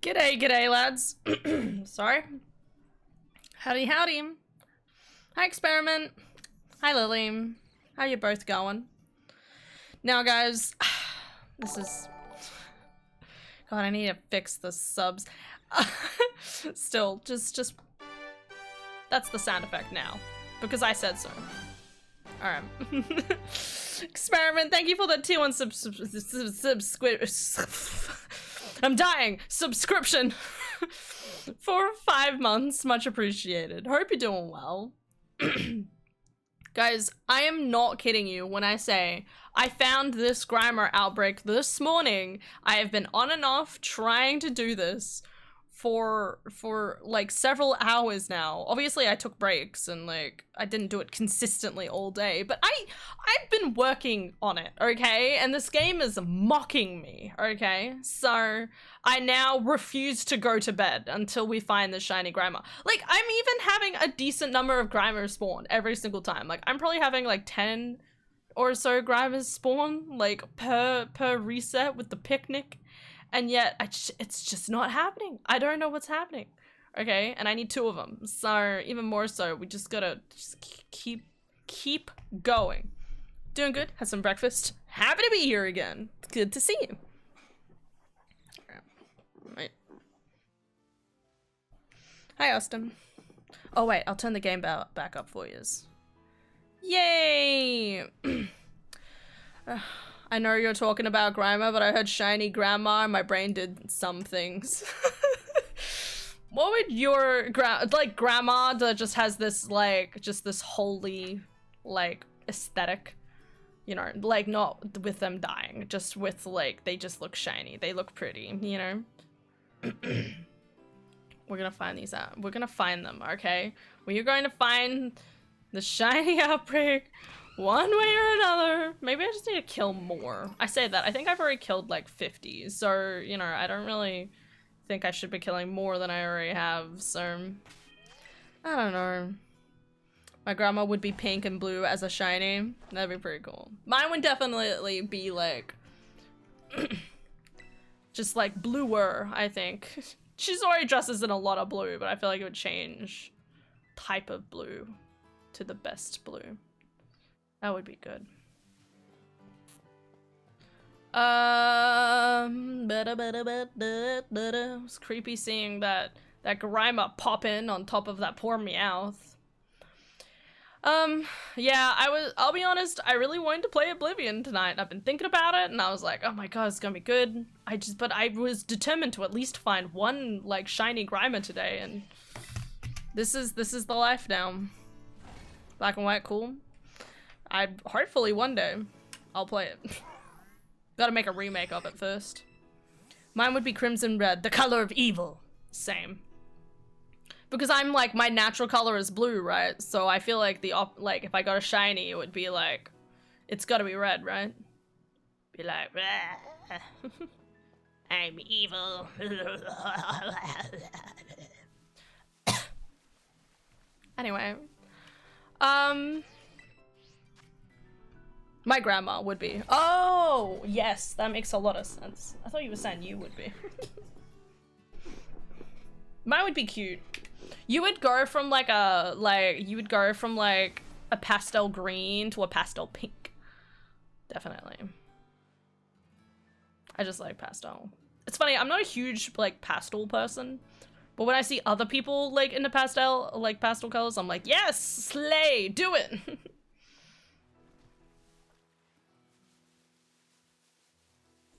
G'day, g'day, lads. Sorry. Howdy, howdy. Hi, Experiment. Hi, Lily. How you both going? Now, guys, this is... God, I need to fix the subs. Still, just... That's the sound effect now. Because I said so. Alright. Experiment, thank you for the tier 1 I'm dying! Subscription! For 5 months, much appreciated. Hope you're doing well. Guys, I am not kidding you when I say I found this Grimer outbreak this morning. I have been on and off trying to do this for like several hours now. Obviously I took breaks and like I didn't do it consistently all day, but I've been working on it, okay? And this game is mocking me, okay? So I now refuse to go to bed until we find the shiny Grimer. Like, I'm even having a decent number of Grimers spawn every single time. Like, I'm probably having like 10 or so Grimers spawn like per reset with the picnic. And yet, it's just not happening. I don't know what's happening, okay? And I need 2 of them. So, even more so, we just gotta keep going. Doing good, had some breakfast. Happy to be here again. Good to see you. Right. Hi, Austin. Oh, wait, I'll turn the game back up for you. Yay! I know you're talking about Grimer, but I heard shiny grandma and my brain did some things. What would your like grandma that just has this like just this holy like aesthetic, you know, like not with them dying, just with like they just look shiny, they look pretty, you know. We're gonna find these out. We're gonna find them, okay? We are going to find the shiny outbreak. One way or another. Maybe I just need to kill more. I say that. I think I've already killed like 50. So, you know, I don't really think I should be killing more than I already have. So, I don't know. My grandma would be pink and blue as a shiny. That'd be pretty cool. Mine would definitely be like... just like bluer, I think. She's already dresses in a lot of blue, but I feel like it would change type of blue to the best blue. That would be good. It was creepy seeing that Grimer pop in on top of that poor Meowth. Yeah, I'll be honest, I really wanted to play Oblivion tonight. I've been thinking about it and I was like, oh my god, it's gonna be good. But I was determined to at least find one like shiny Grimer today, and this is the life now. Black and white, cool. Hopefully one day I'll play it. Gotta make a remake of it first. Mine would be crimson red, the color of evil. Same. Because I'm like, my natural color is blue, right? So I feel like like if I got a shiny, it would be like, it's gotta be red, right? Be like, I'm evil. Anyway, my grandma would be. Oh, yes, that makes a lot of sense. I thought you were saying you would be. Mine would be cute. You would go from like a pastel green to a pastel pink. Definitely. I just like pastel. It's funny, I'm not a huge like pastel person, but when I see other people like into pastel colors, I'm like, yes, slay, do it.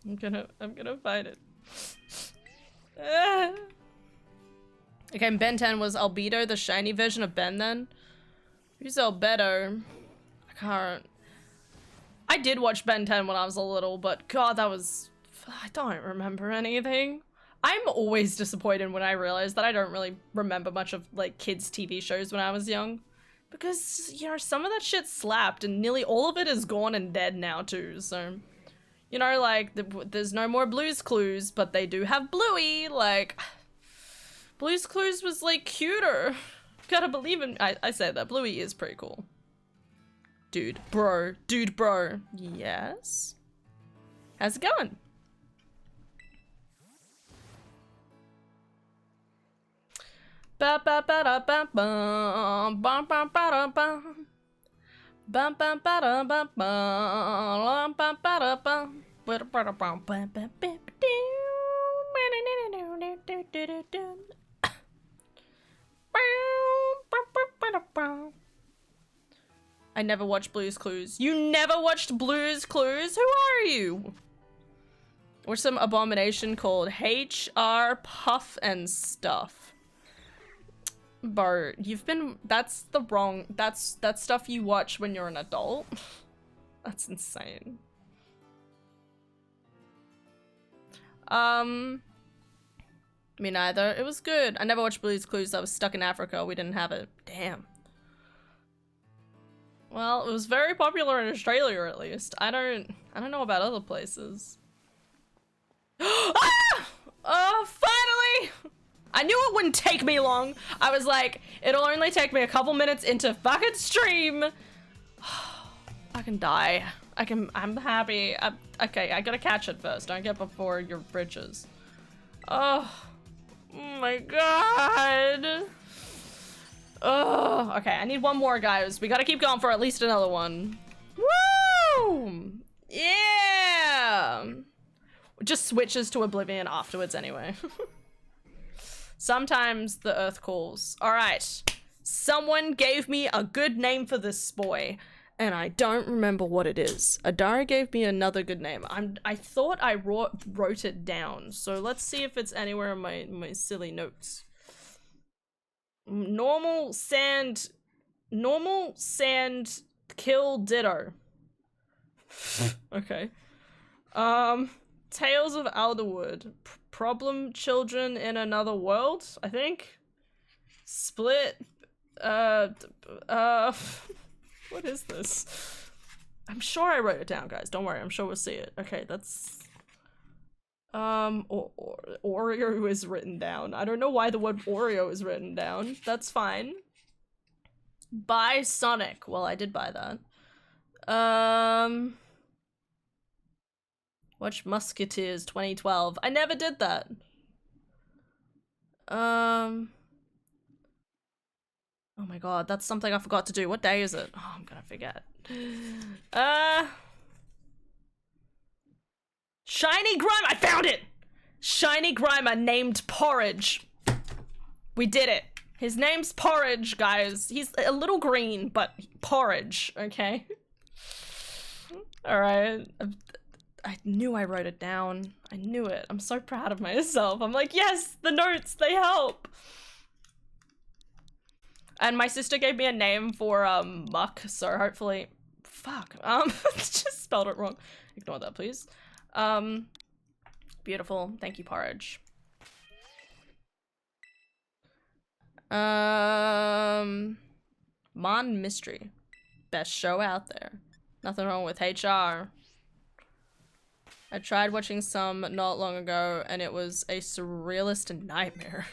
I'm gonna find it. Okay, Ben 10 was Albedo, the shiny version of Ben then? Who's Albedo? I can't. I did watch Ben 10 when I was a little, but god, I don't remember anything. I'm always disappointed when I realize that I don't really remember much of like kids' TV shows when I was young. Because, you know, some of that shit slapped and nearly all of it is gone and dead now too, so... You know, like, there's no more Blue's Clues, but they do have Bluey, like... Blue's Clues was, like, cuter. Gotta believe in- I said that. Bluey is pretty cool. Dude, bro. Yes? How's it going? ba ba ba da ba bum bum bum ba da bum bum bum ba da ba bum bum ba da bum ba da bum bum bum bum I never watched Blue's Clues. You never watched Blue's Clues? Who are you? Or some abomination called HR Puff and Stuff. Bro, you've been, that's the wrong, that's stuff you watch when you're an adult. That's insane. Me neither. It was good. I never watched Blue's Clues. I was stuck in Africa. We didn't have it. Damn. Well, it was very popular in Australia, at least. I don't know about other places. Ah! Oh, finally! I knew it wouldn't take me long. I was like, it'll only take me a couple minutes into fucking stream. I can die. I'm happy. Okay, I gotta catch it first. Don't get before your bridges. Oh my god. Oh, okay, I need one more, guys. We gotta keep going for at least another one. Woo! Yeah! Just switches to Oblivion afterwards anyway. Sometimes the earth calls. All right. Someone gave me a good name for this boy, and I don't remember what it is. Adara gave me another good name. I thought I wrote it down, so let's see if it's anywhere in my silly notes. Normal sand kill ditto. Okay. Tales of Alderwood. Problem children in another world, I think. Split. What is this? I'm sure I wrote it down, guys. Don't worry. I'm sure we'll see it. Okay, that's... Oreo is written down. I don't know why the word Oreo is written down. That's fine. Buy Sonic. Well, I did buy that. Watch Musketeers 2012. I never did that. Oh my god, that's something I forgot to do. What day is it? Oh, I'm gonna forget. Shiny Grime! I found it! Shiny Grimer named Porridge. We did it. His name's Porridge, guys. He's a little green, but Porridge, okay? Alright. I knew I wrote it down. I knew it. I'm so proud of myself. I'm like, yes, the notes, they help. And my sister gave me a name for Muck, so hopefully, fuck, just spelled it wrong. Ignore that, please. Beautiful. Thank you, Porridge. Mon Mystery. Best show out there. Nothing wrong with HR. I tried watching some not long ago, and it was a surrealist nightmare.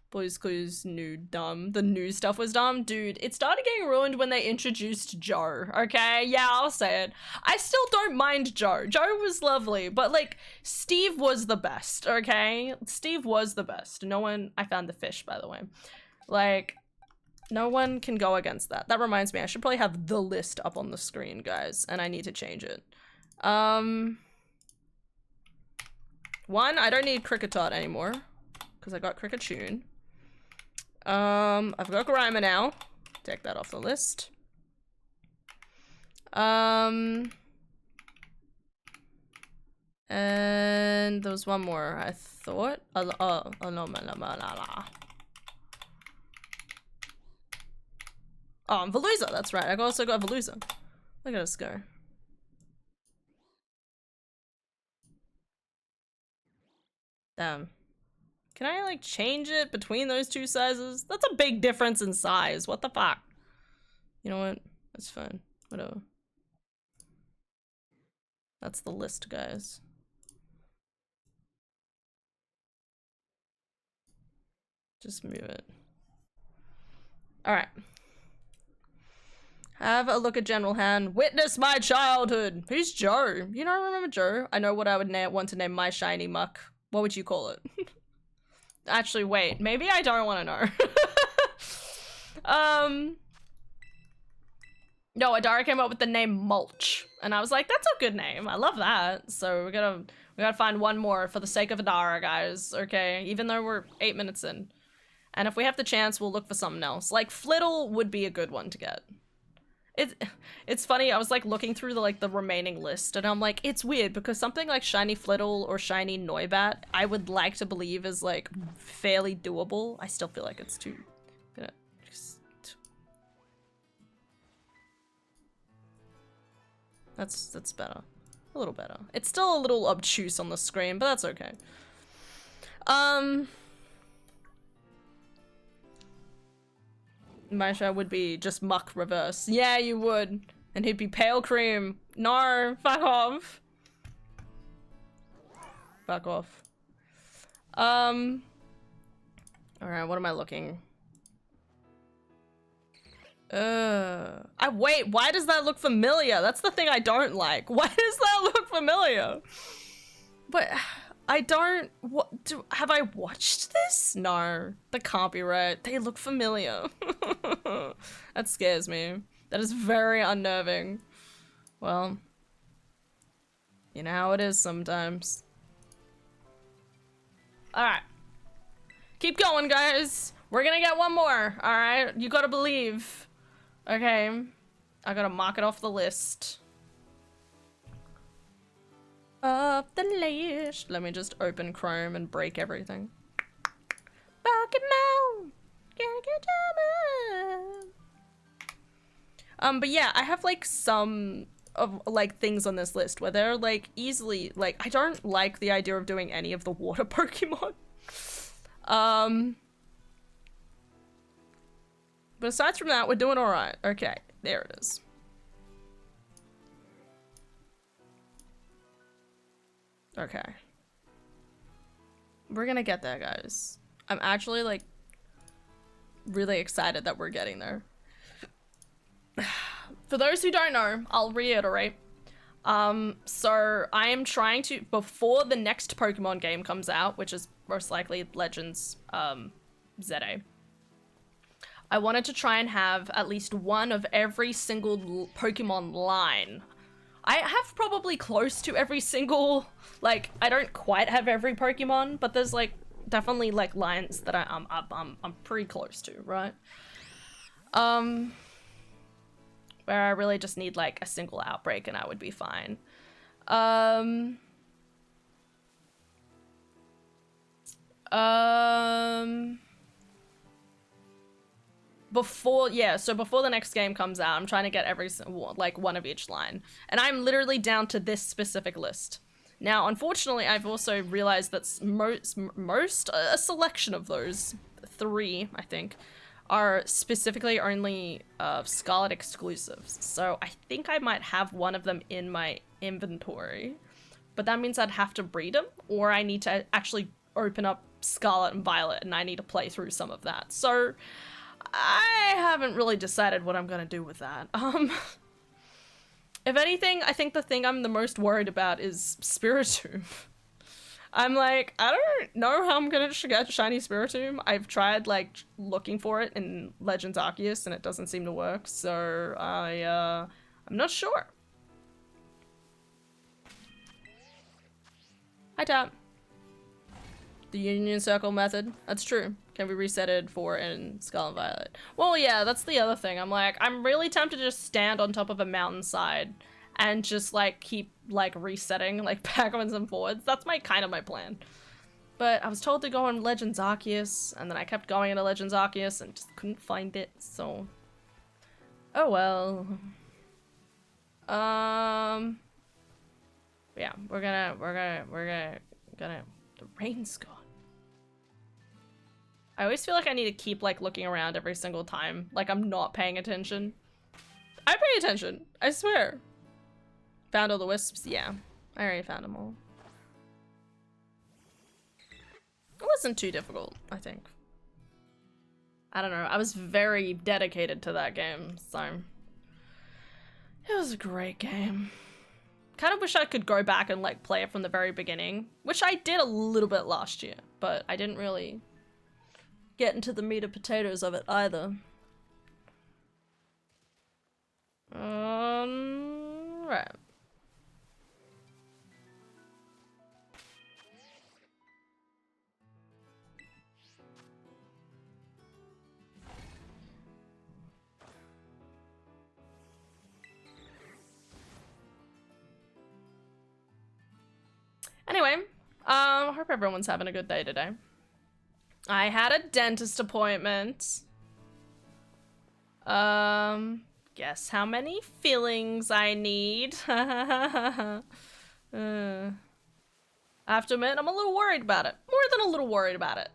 Blue's Clues new dumb. The new stuff was dumb. Dude, it started getting ruined when they introduced Joe, okay? Yeah, I'll say it. I still don't mind Joe. Joe was lovely, but like, Steve was the best, okay? Steve was the best. No one- I found the fish, by the way. Like, no one can go against that. That reminds me, I should probably have the list up on the screen, guys, and I need to change it. One, I don't need Cricketot anymore, because I got Cricketune. I've got Grimer now. Take that off the list. And there was one more, I thought. Oh, no, oh, Veluza, that's right. I also got Veluza. Look at us go. Damn. Can I, like, change it between those two sizes? That's a big difference in size. What the fuck? You know what? That's fine. Whatever. That's the list, guys. Just move it. Alright. Have a look at General Han. Witness my childhood! Who's Joe? You don't remember Joe? I know what I would want to name my shiny muck. What would you call it? Actually, wait. Maybe I don't want to know. No, Adara came up with the name Mulch, and I was like, that's a good name. I love that. So we gotta find one more for the sake of Adara, guys. Okay, even though we're 8 minutes in, and if we have the chance, we'll look for something else. Like Flittle would be a good one to get. It's funny. I was like looking through the remaining list, and I'm like, it's weird because something like Shiny Flittle or Shiny Noibat, I would like to believe is like fairly doable. I still feel like it's too. That's better. A little better. It's still a little obtuse on the screen, but that's okay. Maisha would be just Muck reverse. Yeah, you would. And he'd be Pale Cream. No, fuck off. Fuck off. Alright, what am I looking? Wait, why does that look familiar? That's the thing I don't like. Why does that look familiar? But I don't, have I watched this? No, that can't be right. They look familiar. That scares me. That is very unnerving. Well, you know how it is sometimes. Alright. Keep going, guys. We're gonna get one more, alright? You gotta believe. Okay, I gotta mark it off the list. Off the list. Let me just open Chrome and break everything. Back it now. But yeah, I have like some of like things on this list where they're like easily like I don't like the idea of doing any of the water Pokemon. But aside from that, we're doing all right. Okay, there it is. Okay. We're gonna get there, guys. I'm actually, like, really excited that we're getting there. For those who don't know, I'll reiterate. So I am trying to, before the next Pokemon game comes out, which is most likely Legends, ZA, I wanted to try and have at least one of every single Pokemon line. I have probably close to every single, like, I don't quite have every Pokemon, but there's like definitely like lines that I'm pretty close to, right? Where I really just need like a single outbreak and I would be fine. Before the next game comes out, I'm trying to get every, like, one of each line. And I'm literally down to this specific list. Now, unfortunately, I've also realized that a selection of those, 3, I think, are specifically only Scarlet exclusives. So I think I might have one of them in my inventory. But that means I'd have to breed them, or I need to actually open up Scarlet and Violet, and I need to play through some of that. So I haven't really decided what I'm gonna do with that. If anything, I think the thing I'm the most worried about is Spiritomb. I'm like, I don't know how I'm gonna get shiny Spiritomb. I've tried like looking for it in Legends Arceus and it doesn't seem to work, so I'm not sure. Hi, Tap. The Union Circle method. That's true. Can be resetted for in Scarlet and Violet. Well, yeah, that's the other thing. I'm like, I'm really tempted to just stand on top of a mountainside and just like keep like resetting like backwards and forwards. That's my kind of my plan. But I was told to go on Legends Arceus, and then I kept going into Legends Arceus and just couldn't find it. So, oh well. Yeah, we're gonna. The rain's gone. I always feel like I need to keep like looking around every single time. Like I'm not paying attention. I pay attention, I swear. Found all the wisps? Yeah, I already found them all. It wasn't too difficult, I think. I don't know, I was very dedicated to that game, so. It was a great game. Kind of wish I could go back and like play it from the very beginning, which I did a little bit last year, but I didn't really get into the meat and potatoes of it either. Right. Anyway, hope everyone's having a good day today. I had a dentist appointment. Guess how many fillings I need? I have to admit, I'm a little worried about it. More than a little worried about it.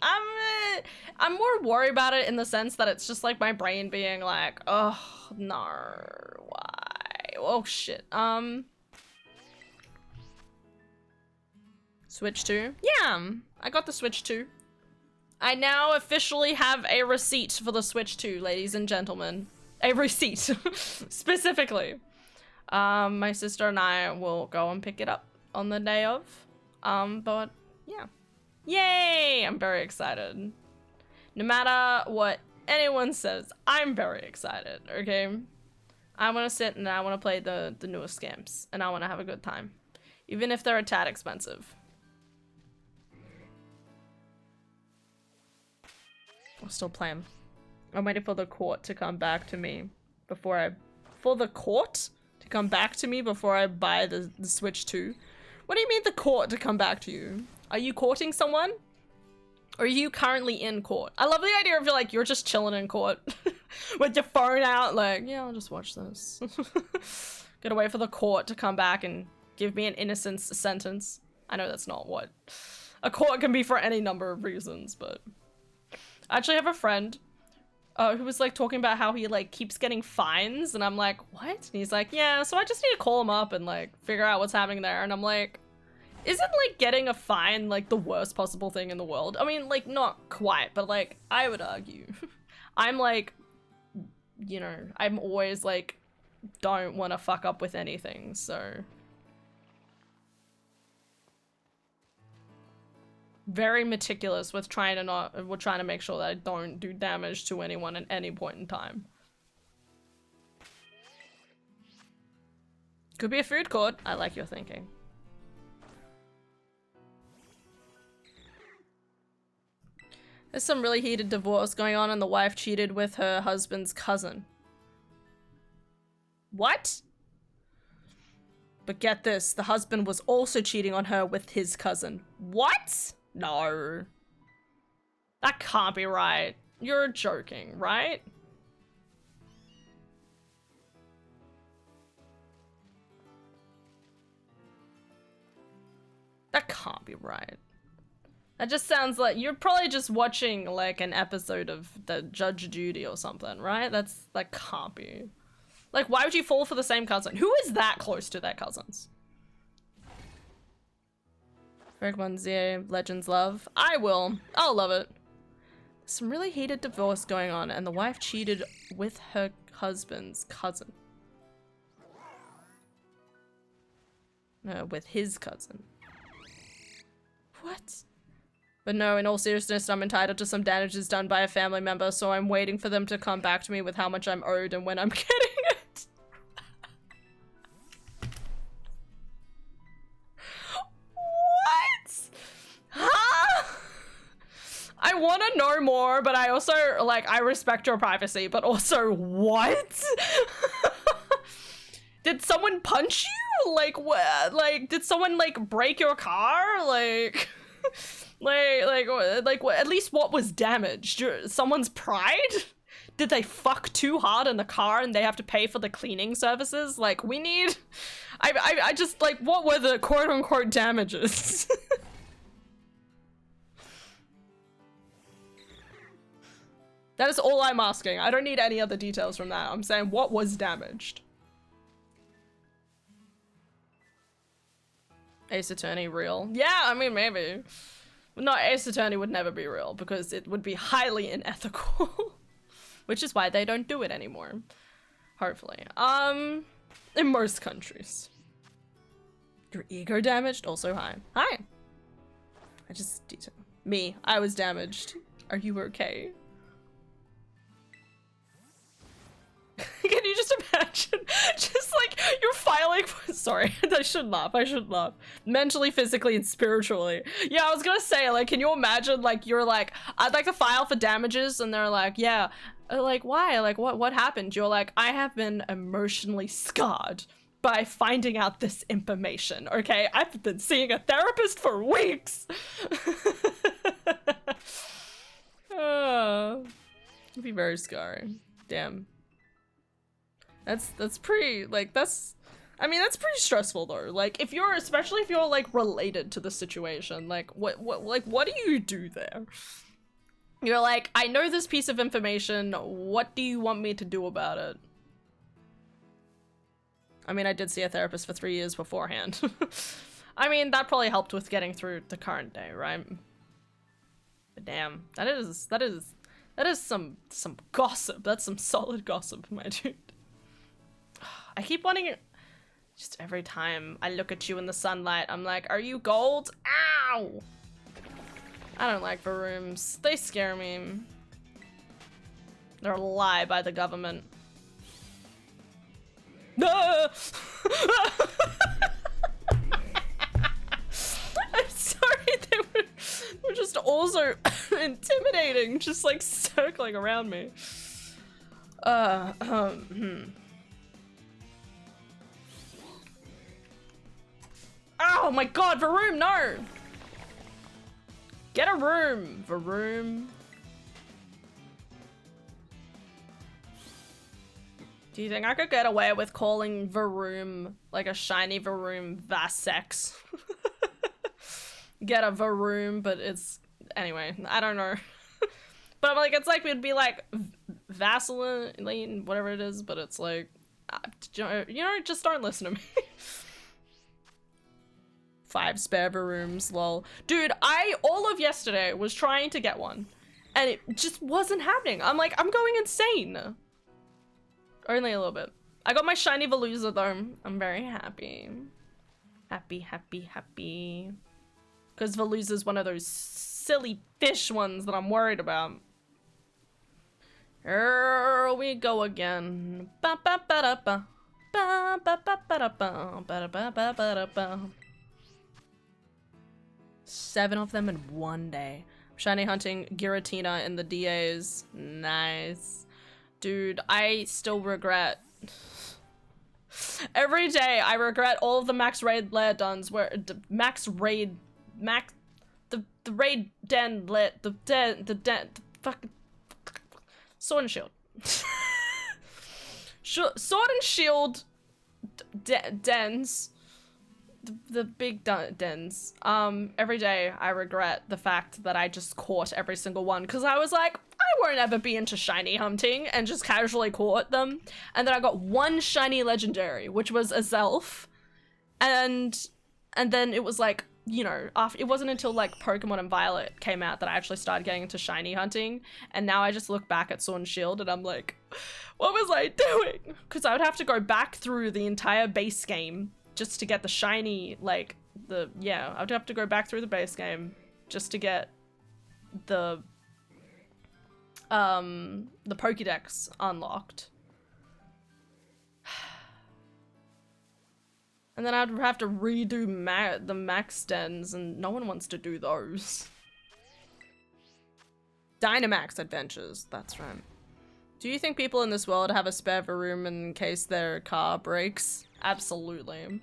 I'm more worried about it in the sense that it's just like my brain being like, oh, no, why? Oh, shit. Switch 2? Yeah, I got the Switch 2. I now officially have a receipt for the Switch 2, ladies and gentlemen. A receipt, specifically. My sister and I will go and pick it up on the day of. But yeah. Yay! I'm very excited. No matter what anyone says, I'm very excited, okay? I want to sit and I want to play the newest games. And I want to have a good time. Even if they're a tad expensive. I'll still play them. I'm waiting for the court to come back to me before I... For the court to come back to me before I buy the Switch 2? What do you mean the court to come back to you? Are you courting someone? Or are you currently in court? I love the idea of like, you're just chilling in court. With your phone out, like, yeah, I'll just watch this. Gotta wait for the court to come back and give me an innocence sentence. I know that's not what... A court can be for any number of reasons, but... I actually have a friend who was like talking about how he like keeps getting fines, and I'm like, what? And he's like, yeah, so I just need to call him up and like figure out what's happening there. And I'm like, isn't like getting a fine like the worst possible thing in the world? I mean, like not quite, but like I would argue. I'm like, you know, I'm always like, don't want to fuck up with anything, so. Very meticulous with trying to make sure that I don't do damage to anyone at any point in time. Could be a food court. I like your thinking. There's some really heated divorce going on and the wife cheated with her husband's cousin. What? But get this, the husband was also cheating on her with his cousin. What? No. That can't be right. You're joking, right? That can't be right. That just sounds like you're probably just watching like an episode of the Judge Judy or something, right? That can't be. Like, why would you fall for the same cousin? Who is that close to their cousins? Pokemon Z, Legends Love. I will. I'll love it. There's some really heated divorce going on and the wife cheated with her husband's cousin. No, with his cousin. What? But no, in all seriousness, I'm entitled to some damages done by a family member, so I'm waiting for them to come back to me with how much I'm owed and when I'm getting it. Huh? I want to know more, but I also, like, I respect your privacy, but also, what? Did someone punch you? Like, what? Like, did someone, like, break your car? Like, what? At least what was damaged? Someone's pride? Did they fuck too hard in the car and they have to pay for the cleaning services? Like, we need... I just, like, what were the quote-unquote damages? That is all I'm asking. I don't need any other details from that. I'm saying, what was damaged? Ace Attorney real? Yeah, I mean, maybe. No, Ace Attorney would never be real because it would be highly unethical. Which is why they don't do it anymore. Hopefully. In most countries. Your ego damaged? Also hi. Hi. I was damaged. Are you okay? Can you just imagine? Just like you're filing for, sorry, I shouldn't laugh. I shouldn't laugh. Mentally, physically, and spiritually. Yeah, I was gonna say, like, can you imagine, like, you're like, I'd like to file for damages, and they're like, yeah, like, why? Like, what happened? You're like, I have been emotionally scarred by finding out this information, okay? I've been seeing a therapist for weeks. It'd be very scarring. Damn. That's pretty, like, I mean, that's pretty stressful though. Like, if you're, especially if you're like related to the situation, like, what do you do there? You're like, I know this piece of information, what do you want me to do about it? I mean, I did see a therapist for 3 years beforehand. I mean, that probably helped with getting through the current day, right? But damn, that is some gossip. That's some solid gossip, my dude. I keep wanting it. Just every time I look at you in the sunlight, I'm like, are you gold? Ow! I don't like Varooms. They scare me. They're a lie by the government. No! I'm sorry, they were just also intimidating, just like circling around me. Oh my god, Varoom, no! Get a room, Varoom. Do you think I could get away with calling Varoom, like a shiny Varoom, Vasex? Get a Varoom, but it's... Anyway, I don't know. But I'm like, it's like, it'd be like Vaseline, whatever it is, but it's like... you know, just don't listen to me. 5 spare Varooms, lol. Dude, all of yesterday was trying to get one, and it just wasn't happening. I'm like, I'm going insane. Only a little bit. I got my shiny Veluza though. I'm very happy. Happy, happy, happy. Because Veluza's one of those silly fish ones that I'm worried about. Here we go again. Ba ba ba da ba. Ba ba ba ba da ba. Ba da ba ba ba da ba. 7 of them in one day. Shiny hunting Giratina in the DAs. Nice. Dude, I still regret. Every day I regret all of the max raid lair duns where the raid den lit the fucking sword and shield. Sword and shield dens. The big dens. Every day I regret the fact that I just caught every single one, because I was like, I won't ever be into shiny hunting, and just casually caught them. And then I got one shiny legendary, which was a Zelf. And then it was like, you know, it wasn't until like Pokemon and Violet came out that I actually started getting into shiny hunting. And now I just look back at Sword and Shield and I'm like, what was I doing? Because I would have to go back through the entire base game just to get the shiny, like, I would have to go back through the base game just to get the Pokédex unlocked. And then I'd have to redo the max dens, and no one wants to do those. Dynamax adventures, that's right. Do you think people in this world have a spare room in case their car breaks? Absolutely.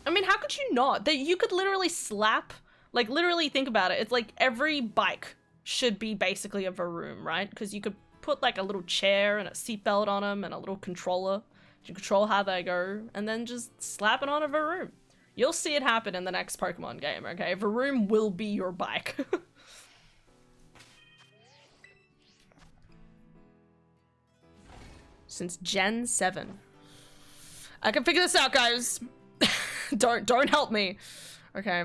I mean, how could you not? You could literally slap, like, literally think about it. It's like every bike should be basically a Varoom, right? Because you could put like a little chair and a seatbelt on them and a little controller to control how they go, and then just slap it on a Varoom. You'll see it happen in the next Pokemon game, okay? Varoom will be your bike. Since Gen 7. I can figure this out, guys. Don't help me. Okay.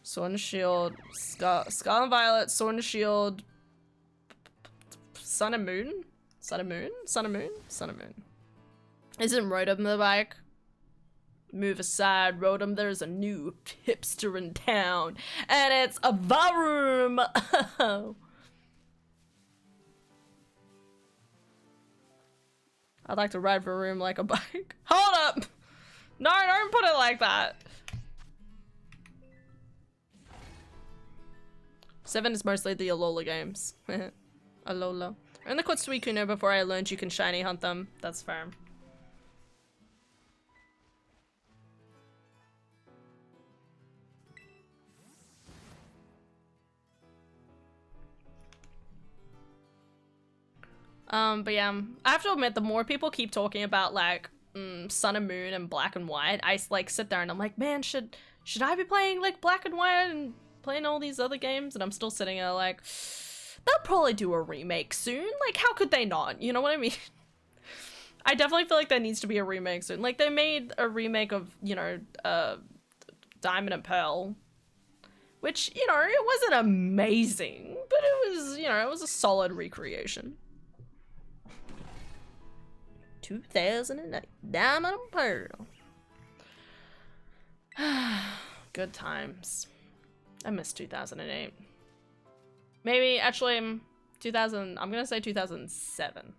Sword and Shield, Scarlet and Violet, Sword and Shield, Sun and Moon? Sun and Moon? Sun and Moon? Sun and Moon. Isn't Rotom the bike? Move aside, Rotom, there's a new hipster in town, and it's a Varoom! I'd like to ride Vroom like a bike. Hold up! No, don't put it like that. 7 is mostly the Alola games. Alola. I only caught Suicune before I learned you can shiny hunt them. That's fair. But yeah, I have to admit, the more people keep talking about like Sun and Moon and Black and White, I like sit there and I'm like, man, should I be playing like Black and White and playing all these other games? And I'm still sitting there like, they'll probably do a remake soon. Like, how could they not? You know what I mean? I definitely feel like there needs to be a remake soon. Like, they made a remake of, you know, Diamond and Pearl, which, you know, it wasn't amazing, but it was, you know, it was a solid recreation. 2008, Diamond and Pearl. Good times. I miss 2008. Maybe, actually, 2000, I'm gonna say 2007.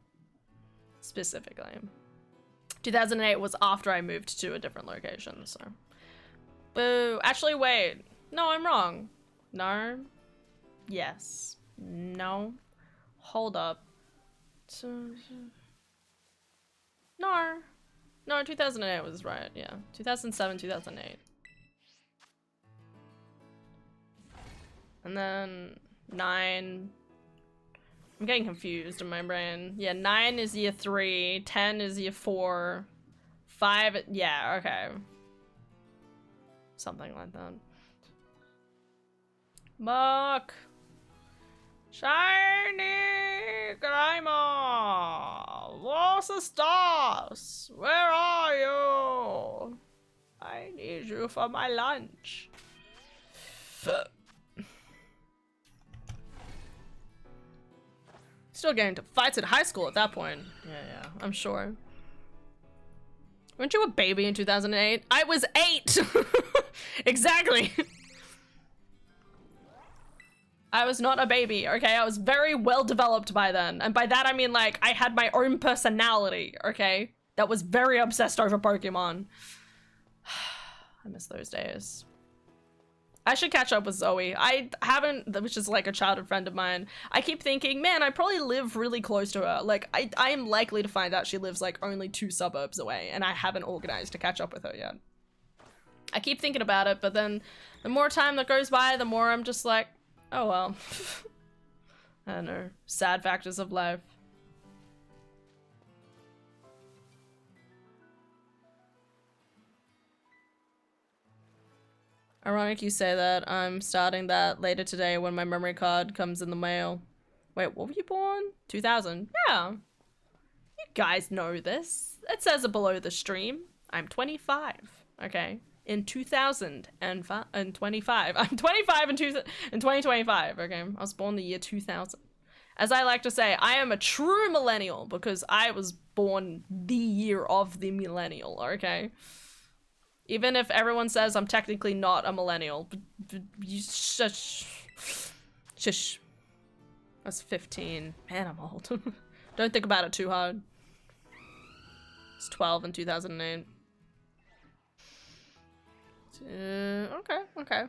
Specifically. 2008 was after I moved to a different location, so. Boo. Actually, wait. No, I'm wrong. No. Yes. No. Hold up. No. No, 2008 was right, yeah. 2007, 2008. And then 9. I'm getting confused in my brain. Yeah, 9 is year 3, 10 is year 4, 5, yeah, okay. Something like that. Mark! Shiny Grimer! What's the stars? Where are you? I need you for my lunch. Still getting to fights at high school at that point. Yeah, I'm sure. Weren't you a baby in 2008? I was 8! Exactly! I was not a baby, okay? I was very well developed by then. And by that I mean, like, I had my own personality, okay? That was very obsessed over Pokemon. I miss those days. I should catch up with Zoe. I haven't, which is like a childhood friend of mine. I keep thinking, man, I probably live really close to her. Like, I am likely to find out she lives like only 2 suburbs away, and I haven't organized to catch up with her yet. I keep thinking about it, but then the more time that goes by, the more I'm just like, oh well. I don't know. Sad factors of life. Ironic you say that. I'm starting that later today when my memory card comes in the mail. Wait, what were you born? 2000. Yeah. You guys know this. It says it below the stream. I'm 25. Okay. In 2025. I'm 25 in 2025. Okay. I was born the year 2000. As I like to say, I am a true millennial because I was born the year of the millennial. Okay. Even if everyone says I'm technically not a millennial. You shush. Shush. I was 15. Man, I'm old. Don't think about it too hard. It's 12 in 2008. Okay.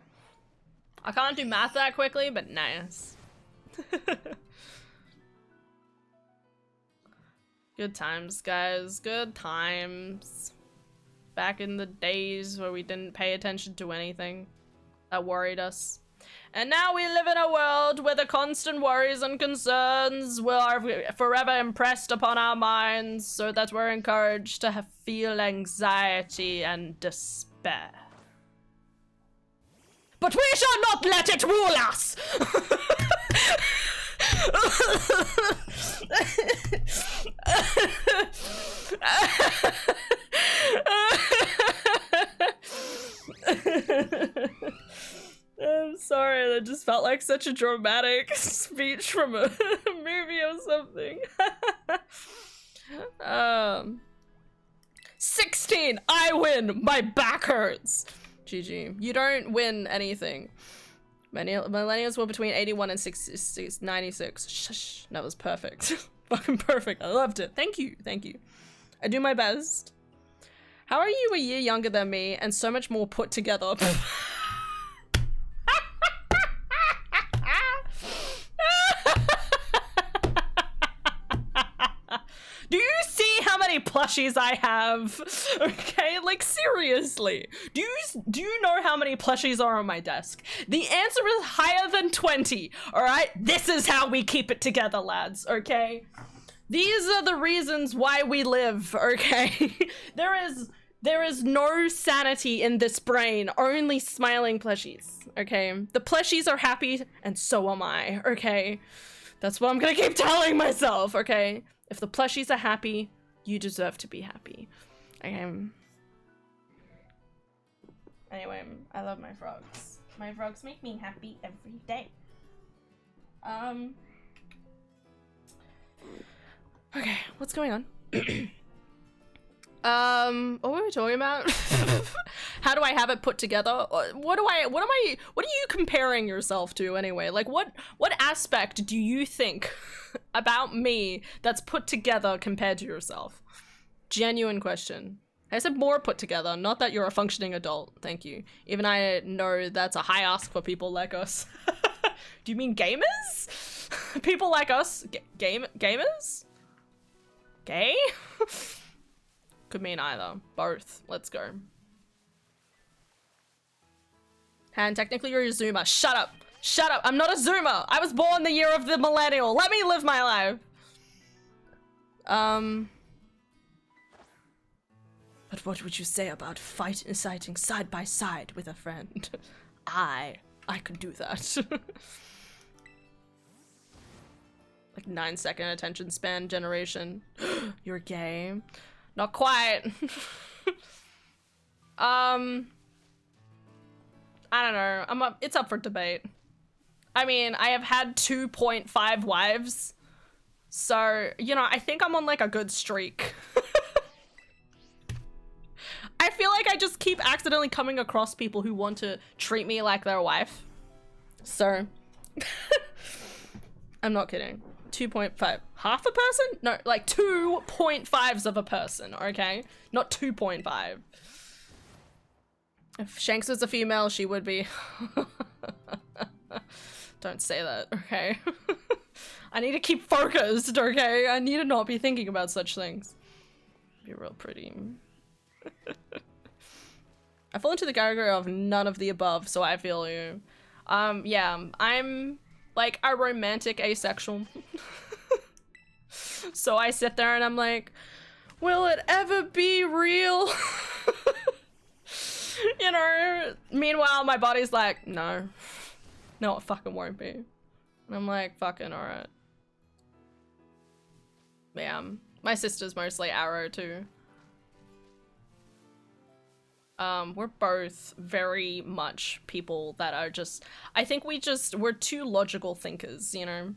I can't do math that quickly, but nice. Good times, guys. Good times. Back in the days where we didn't pay attention to anything that worried us. And now we live in a world where the constant worries and concerns are forever impressed upon our minds, so that we're encouraged to feel anxiety and despair. But we shall not let it rule us! I'm sorry, that just felt like such a dramatic speech from a movie or something. 16! I win! My back hurts! GG. You don't win anything. Millennials were between 81 and 96. Shush. That was perfect. Fucking perfect. I loved it. Thank you. Thank you. I do my best. How are you a year younger than me and so much more put together? Do you see how many plushies I have? Okay, like seriously. Do you know how many plushies are on my desk? The answer is higher than 20, all right? This is how we keep it together, lads, okay? These are the reasons why we live, okay? There is no sanity in this brain, only smiling plushies, okay? The plushies are happy, and so am I, okay? That's what I'm gonna keep telling myself, okay? If the plushies are happy, you deserve to be happy. Okay. Anyway, I love my frogs. My frogs make me happy every day. Okay, what's going on? What were we talking about? How do I have it put together? What are you comparing yourself to anyway? Like what aspect do you think about me that's put together compared to yourself? Genuine question. I said more put together, not that you're a functioning adult. Thank you. Even I know that's a high ask for people like us. Do you mean gamers? People like us? Gamers? Gay? Could mean either. Both. Let's go. Han, technically you're a Zoomer. Shut up. Shut up. I'm not a Zoomer. I was born the year of the millennial. Let me live my life. But what would you say about fighting side by side with a friend? I could do that. Like 9-second attention span generation. You're gay. Not quite. I don't know. It's up for debate. I mean, I have had 2.5 wives. So, you know, I think I'm on like a good streak. I feel like I just keep accidentally coming across people who want to treat me like their wife. So, I'm not kidding. 2.5. Half a person? No, like 2.5s of a person, okay? Not 2.5. If Shanks was a female, she would be. Don't say that, okay? I need to keep focused, okay? I need to not be thinking about such things. Be real pretty. I fall into the category of none of the above, so I feel you. Yeah, I'm like a romantic asexual. So I sit there and I'm like, will it ever be real? You know, meanwhile my body's like, no, it fucking won't be. And I'm like, fucking alright. Yeah, my sister's mostly arrow too. We're both very much people that are just, I think we're two logical thinkers, you know?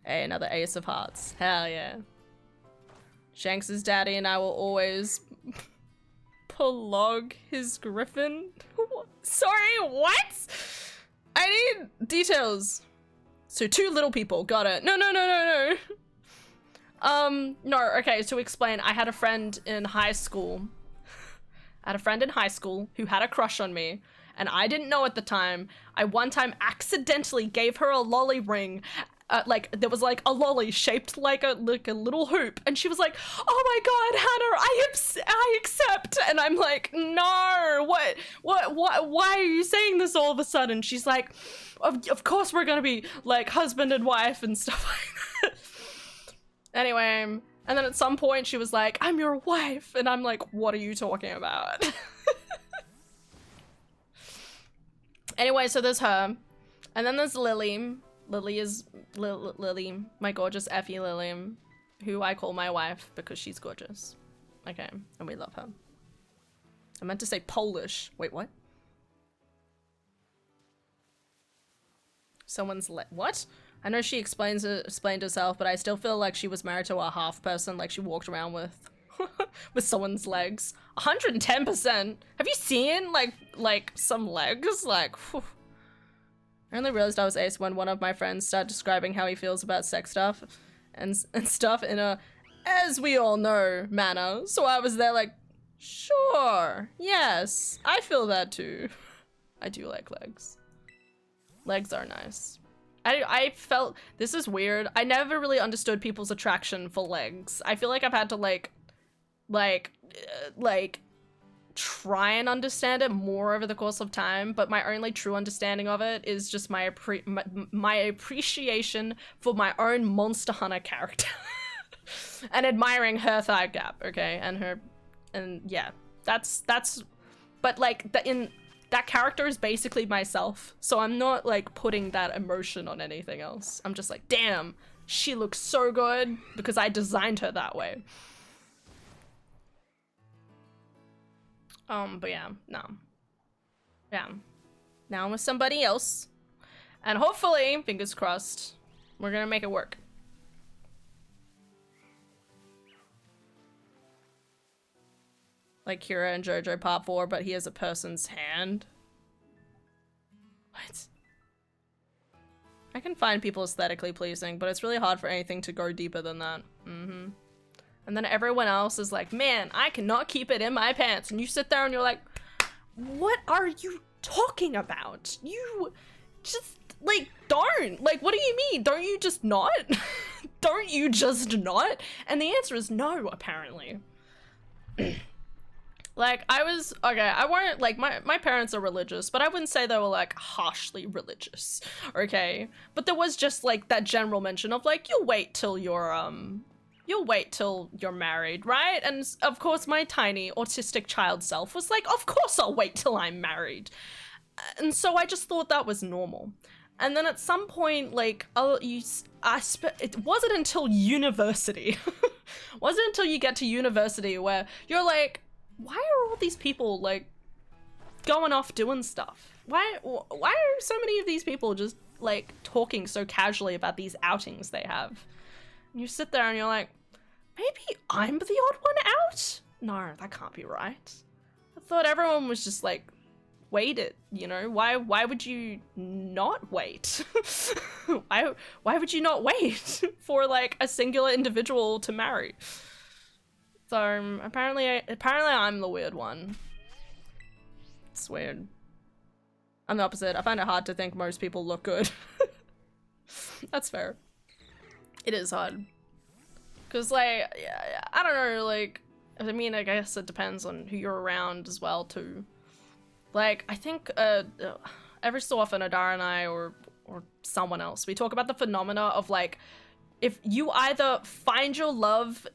Hey, another Ace of Hearts. Hell yeah. Shanks's daddy and I will always polog his griffin. Sorry, what? I need details. So 2 little people, got it. No. No, okay, to explain, I had a friend in high school. Who had a crush on me, and I didn't know at the time. I one time accidentally gave her a lolly ring. Like, there was like a lolly shaped like a little hoop, and she was like, oh my god, Hannah, I accept. And I'm like, no, what, why are you saying this all of a sudden? She's like, of course we're gonna be like husband and wife and stuff like that. Anyway, and then at some point she was like, I'm your wife. And I'm like, what are you talking about? Anyway, so there's her. And then there's Lily. Lily, my gorgeous Effie Lily, who I call my wife because she's gorgeous. Okay, and we love her. I meant to say Polish. Wait, what? What? I know she explained herself, but I still feel like she was married to a half person, like she walked around with with someone's legs. 110%. Have you seen like some legs? Like, whew. I only realized I was ace when one of my friends started describing how he feels about sex stuff and stuff in a, as we all know, manner. So I was there like, sure, yes, I feel that too. I do like legs. Legs are nice. I felt, this is weird, I never really understood people's attraction for legs. I feel like I've had to like try and understand it more over the course of time, but my only true understanding of it is just my appreciation for my own Monster Hunter character and admiring her thigh gap, okay, and yeah, that's but like that character is basically myself, so I'm not like putting that emotion on anything else. I'm just like, damn, she looks so good because I designed her that way. But yeah, no. Yeah. Now I'm with somebody else. And hopefully, fingers crossed, we're gonna make it work. Like Kira and JoJo Part 4, but he has a person's hand. What? I can find people aesthetically pleasing, but it's really hard for anything to go deeper than that. Mm-hmm. And then everyone else is like, man, I cannot keep it in my pants. And you sit there and you're like, what are you talking about? You just, like, don't. Like, what do you mean? Don't you just not? Don't you just not? And the answer is no, apparently. Like, I weren't, like, my parents are religious, but I wouldn't say they were, like, harshly religious, okay? But there was just, like, that general mention of, like, you'll wait till you're married, right? And of course my tiny autistic child self was like, of course I'll wait till I'm married. And so I just thought that was normal. And then at some point, like, it wasn't until university, wasn't until you get to university where you're like, why are all these people, like, going off doing stuff? Why are so many of these people just, like, talking so casually about these outings they have? And you sit there and you're like, maybe I'm the odd one out? No, that can't be right. I thought everyone was just like, waited, you know? Why would you not wait? why would you not wait for like a singular individual to marry? So apparently I'm the weird one. It's weird. I'm the opposite. I find it hard to think most people look good. That's fair. It is hard. Cause like, I don't know, like, I mean, I guess it depends on who you're around as well too. Like, I think every so often Adara and I or someone else, we talk about the phenomena of like, if you either find your love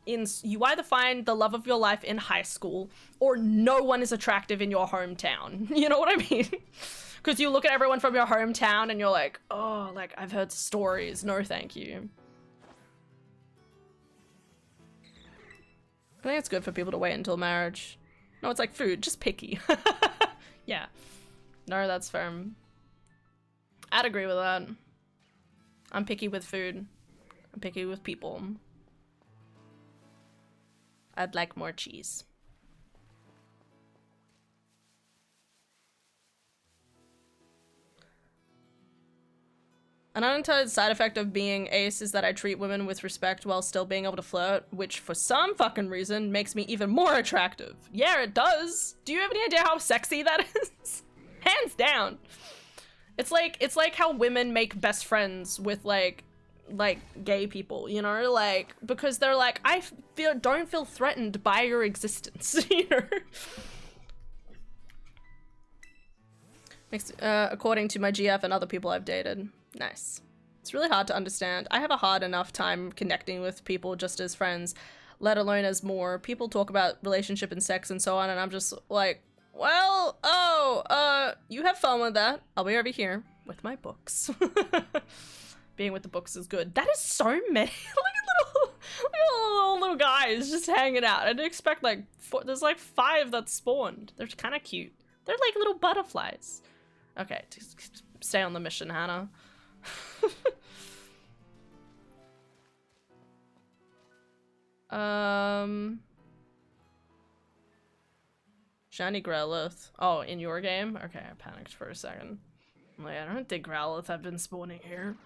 you either find the love of your life in high school or no one is attractive in your hometown. You know what I mean? Because you look at everyone from your hometown and you're like, oh, like, I've heard stories. No, thank you. I think it's good for people to wait until marriage. No, it's like food, just picky. Yeah. No, that's firm. I'd agree with that. I'm picky with food. I'm picky with people. I'd like more cheese. An unintended side effect of being ace is that I treat women with respect while still being able to flirt, which for some fucking reason makes me even more attractive. Yeah, it does. Do you have any idea how sexy that is? Hands down. It's like how women make best friends with like gay people, you know, like, because they're like, don't feel threatened by your existence, you know. According to my GF and other people I've dated. Nice. It's really hard to understand. I have a hard enough time connecting with people just as friends, let alone as more. People talk about relationship and sex and so on, and I'm just like, well, you have fun with that. I'll be over here with my books. Being with the books is good. That is so many. Look at little guys just hanging out. I didn't expect like there's like 5 that spawned. They're kind of cute. They're like little butterflies. Okay, stay on the mission, Hannah. Shiny Growlithe. Oh, in your game? Okay, I panicked for a second. Like, I don't think Growlithe have been spawning here.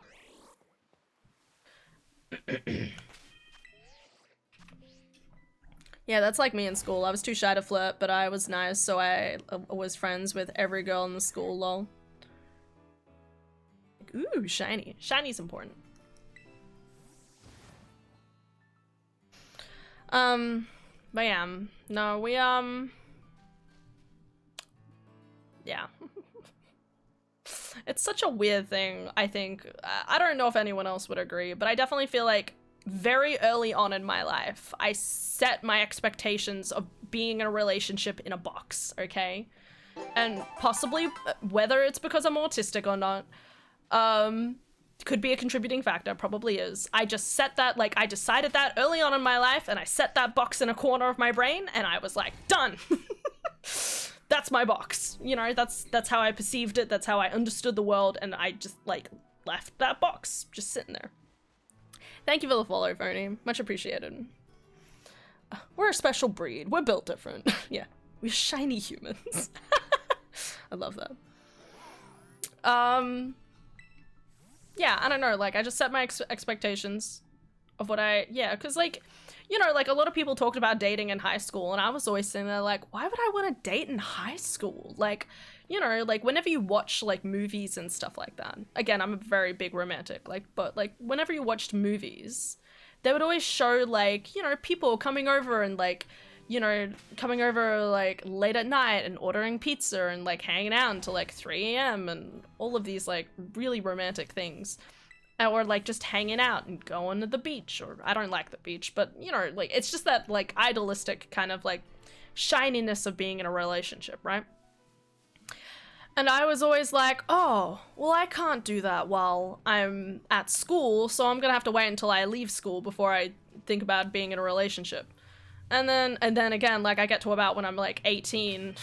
Yeah, that's like me in school. I was too shy to flirt, but I was nice, so I was friends with every girl in the school, lol. Ooh, shiny. Shiny's important. But yeah, no, we, yeah. It's such a weird thing, I think. I don't know if anyone else would agree, but I definitely feel like very early on in my life, I set my expectations of being in a relationship in a box, okay? And possibly, whether it's because I'm autistic or not, could be a contributing factor, probably is. I just set that, like, I decided that early on in my life, and I set that box in a corner of my brain, and I was like, done! That's my box. You know, that's how I perceived it, that's how I understood the world, and I just, like, left that box just sitting there. Thank you for the follow, Phony. Much appreciated. We're a special breed. We're built different. Yeah, we're shiny humans. I love that. Yeah, I don't know, like, I just set my expectations of what yeah, because, like, you know, like, a lot of people talked about dating in high school, and I was always sitting there like, why would I want to date in high school? Like, you know, like, whenever you watch, like, movies and stuff like that, again, I'm a very big romantic, like, but, like, whenever you watched movies, they would always show, like, you know, people coming over and, like, you know, coming over, like, late at night and ordering pizza and, like, hanging out until, like, 3 a.m. and all of these, like, really romantic things. Or, like, just hanging out and going to the beach, or I don't like the beach, but, you know, like, it's just that, like, idealistic kind of, like, shininess of being in a relationship, right? And I was always like, oh, well, I can't do that while I'm at school, so I'm gonna have to wait until I leave school before I think about being in a relationship. And then again, like, I get to about when I'm, like, 18,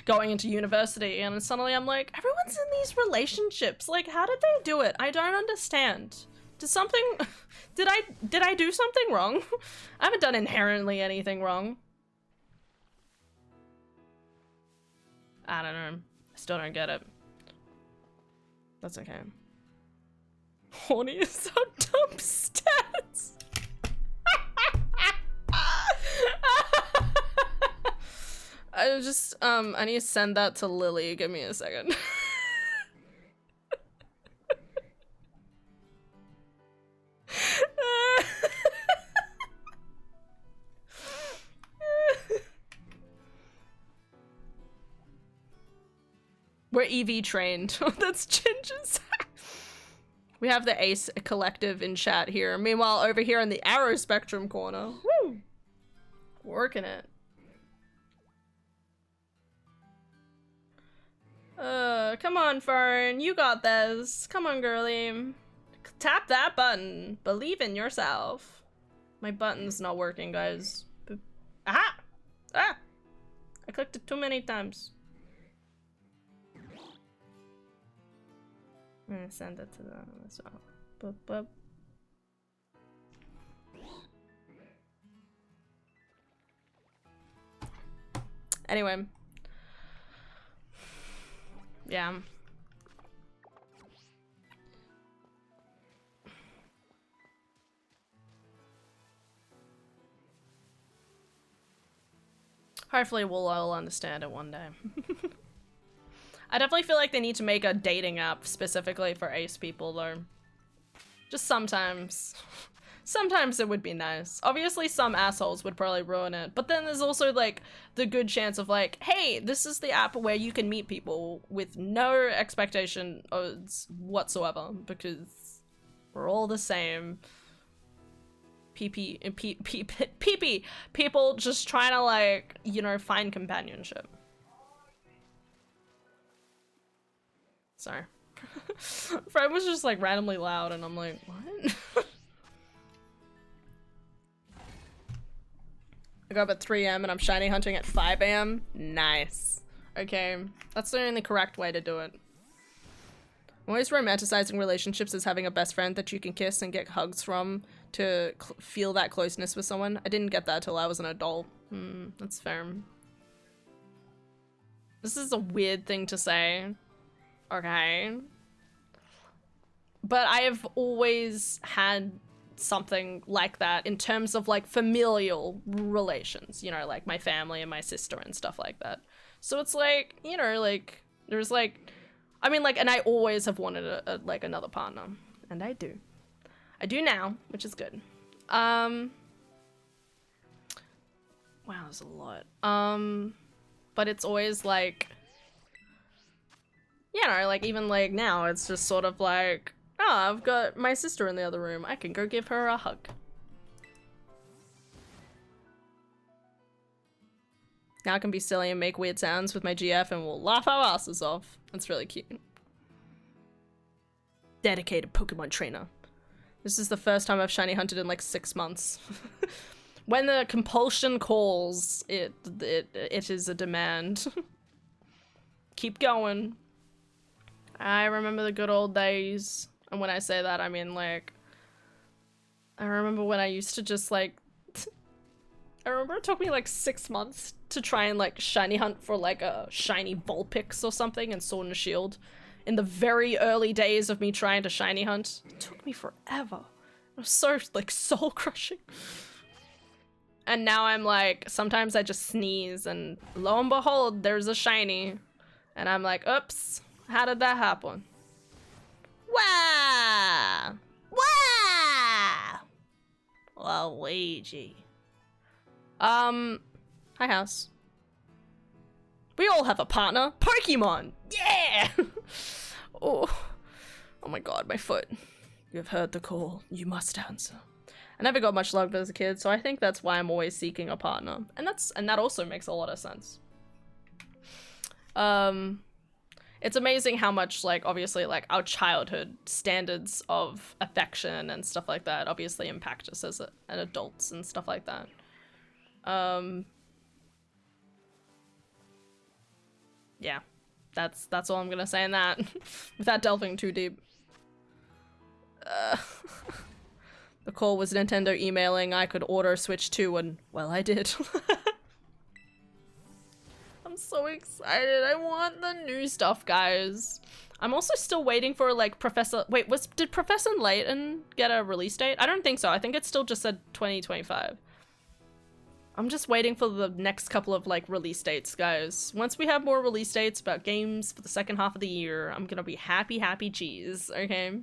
going into university, and suddenly I'm like, everyone's in these relationships. Like, how did they do it? I don't understand. Did I do something wrong? I haven't done inherently anything wrong. I don't know. I still don't get it. That's okay. Horny is so dumb stats. I need to send that to Lily. Give me a second. We're EV trained. That's Ginger's. We have the Ace collective in chat here. Meanwhile, over here in the Arrow Spectrum corner. Woo! Working it. Come on, Fern. You got this. Come on, girly. Tap that button. Believe in yourself. My button's not working, guys. Aha! Ah! I clicked it too many times. I'm gonna send it to them as well. Boop, boop. Anyway. Yeah. Hopefully we'll all understand it one day. I definitely feel like they need to make a dating app specifically for ace people, though. Just sometimes. Sometimes it would be nice. Obviously, some assholes would probably ruin it, but then there's also, like, the good chance of, like, hey, this is the app where you can meet people with no expectation whatsoever, because we're all the same. People just trying to, like, you know, find companionship. Sorry. Fred was just, like, randomly loud, and I'm like, what? I got up at 3 a.m. and I'm shiny hunting at 5 a.m. Nice. Okay, that's the only correct way to do it. I'm always romanticizing relationships as having a best friend that you can kiss and get hugs from to feel that closeness with someone. I didn't get that till I was an adult. That's fair. This is a weird thing to say. okay? But I have always had something like that in terms of like familial relations, you know, like my family and my sister and stuff like that. So it's like, you know, like there's like, I mean, like, and I always have wanted like another partner, and I do now, which is good. Wow, there's a lot. But it's always like, you know, like even like now it's just sort of like, oh, I've got my sister in the other room. I can go give her a hug. Now I can be silly and make weird sounds with my GF and we'll laugh our asses off. That's really cute. Dedicated Pokemon trainer. This is the first time I've shiny hunted in like 6 months. When the compulsion calls, it is a demand. Keep going. I remember the good old days. And when I say that, I mean like, I remember when I used to just like, I remember it took me like 6 months to try and like shiny hunt for like a shiny Vulpix or something in Sword and Shield. In the very early days of me trying to shiny hunt. It took me forever. It was so like soul crushing. And now I'm like, sometimes I just sneeze and lo and behold, there's a shiny. And I'm like, oops, how did that happen? Wow! Wow! Luigi. Hi, house. We all have a partner. Pokemon! Yeah! Oh my god, my foot. You have heard the call. You must answer. I never got much luck as a kid, so I think that's why I'm always seeking a partner. And that also makes a lot of sense. It's amazing how much, like, obviously, like, our childhood standards of affection and stuff like that obviously impact us as an adults and stuff like that. Yeah, that's all I'm gonna say in that, without delving too deep. The call was Nintendo emailing I could order Switch 2 and, well, I did. I'm so excited. I want the new stuff, guys. I'm also still waiting for, like, Wait, did Professor Layton get a release date? I don't think so. I think it still just said 2025. I'm just waiting for the next couple of, like, release dates, guys. Once we have more release dates about games for the second half of the year, I'm gonna be happy cheese, okay?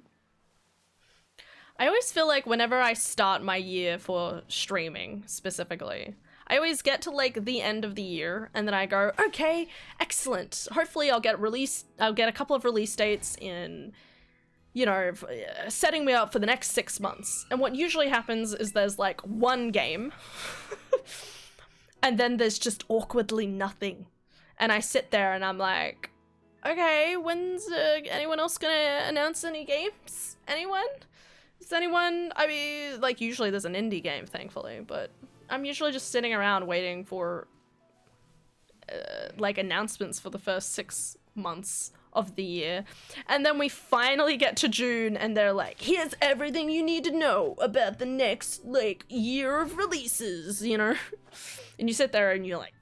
I always feel like whenever I start my year for streaming, specifically, I always get to, like, the end of the year, and then I go, okay, excellent. Hopefully I'll get a couple of release dates in, you know, setting me up for the next 6 months. And what usually happens is there's, like, one game, and then there's just awkwardly nothing. And I sit there and I'm like, okay, when's anyone else gonna announce any games? Anyone? Is anyone? I mean, like, usually there's an indie game, thankfully, but I'm usually just sitting around waiting for, like, announcements for the first 6 months of the year. And then we finally get to June and they're like, here's everything you need to know about the next, like, year of releases, you know? And you sit there and you're like,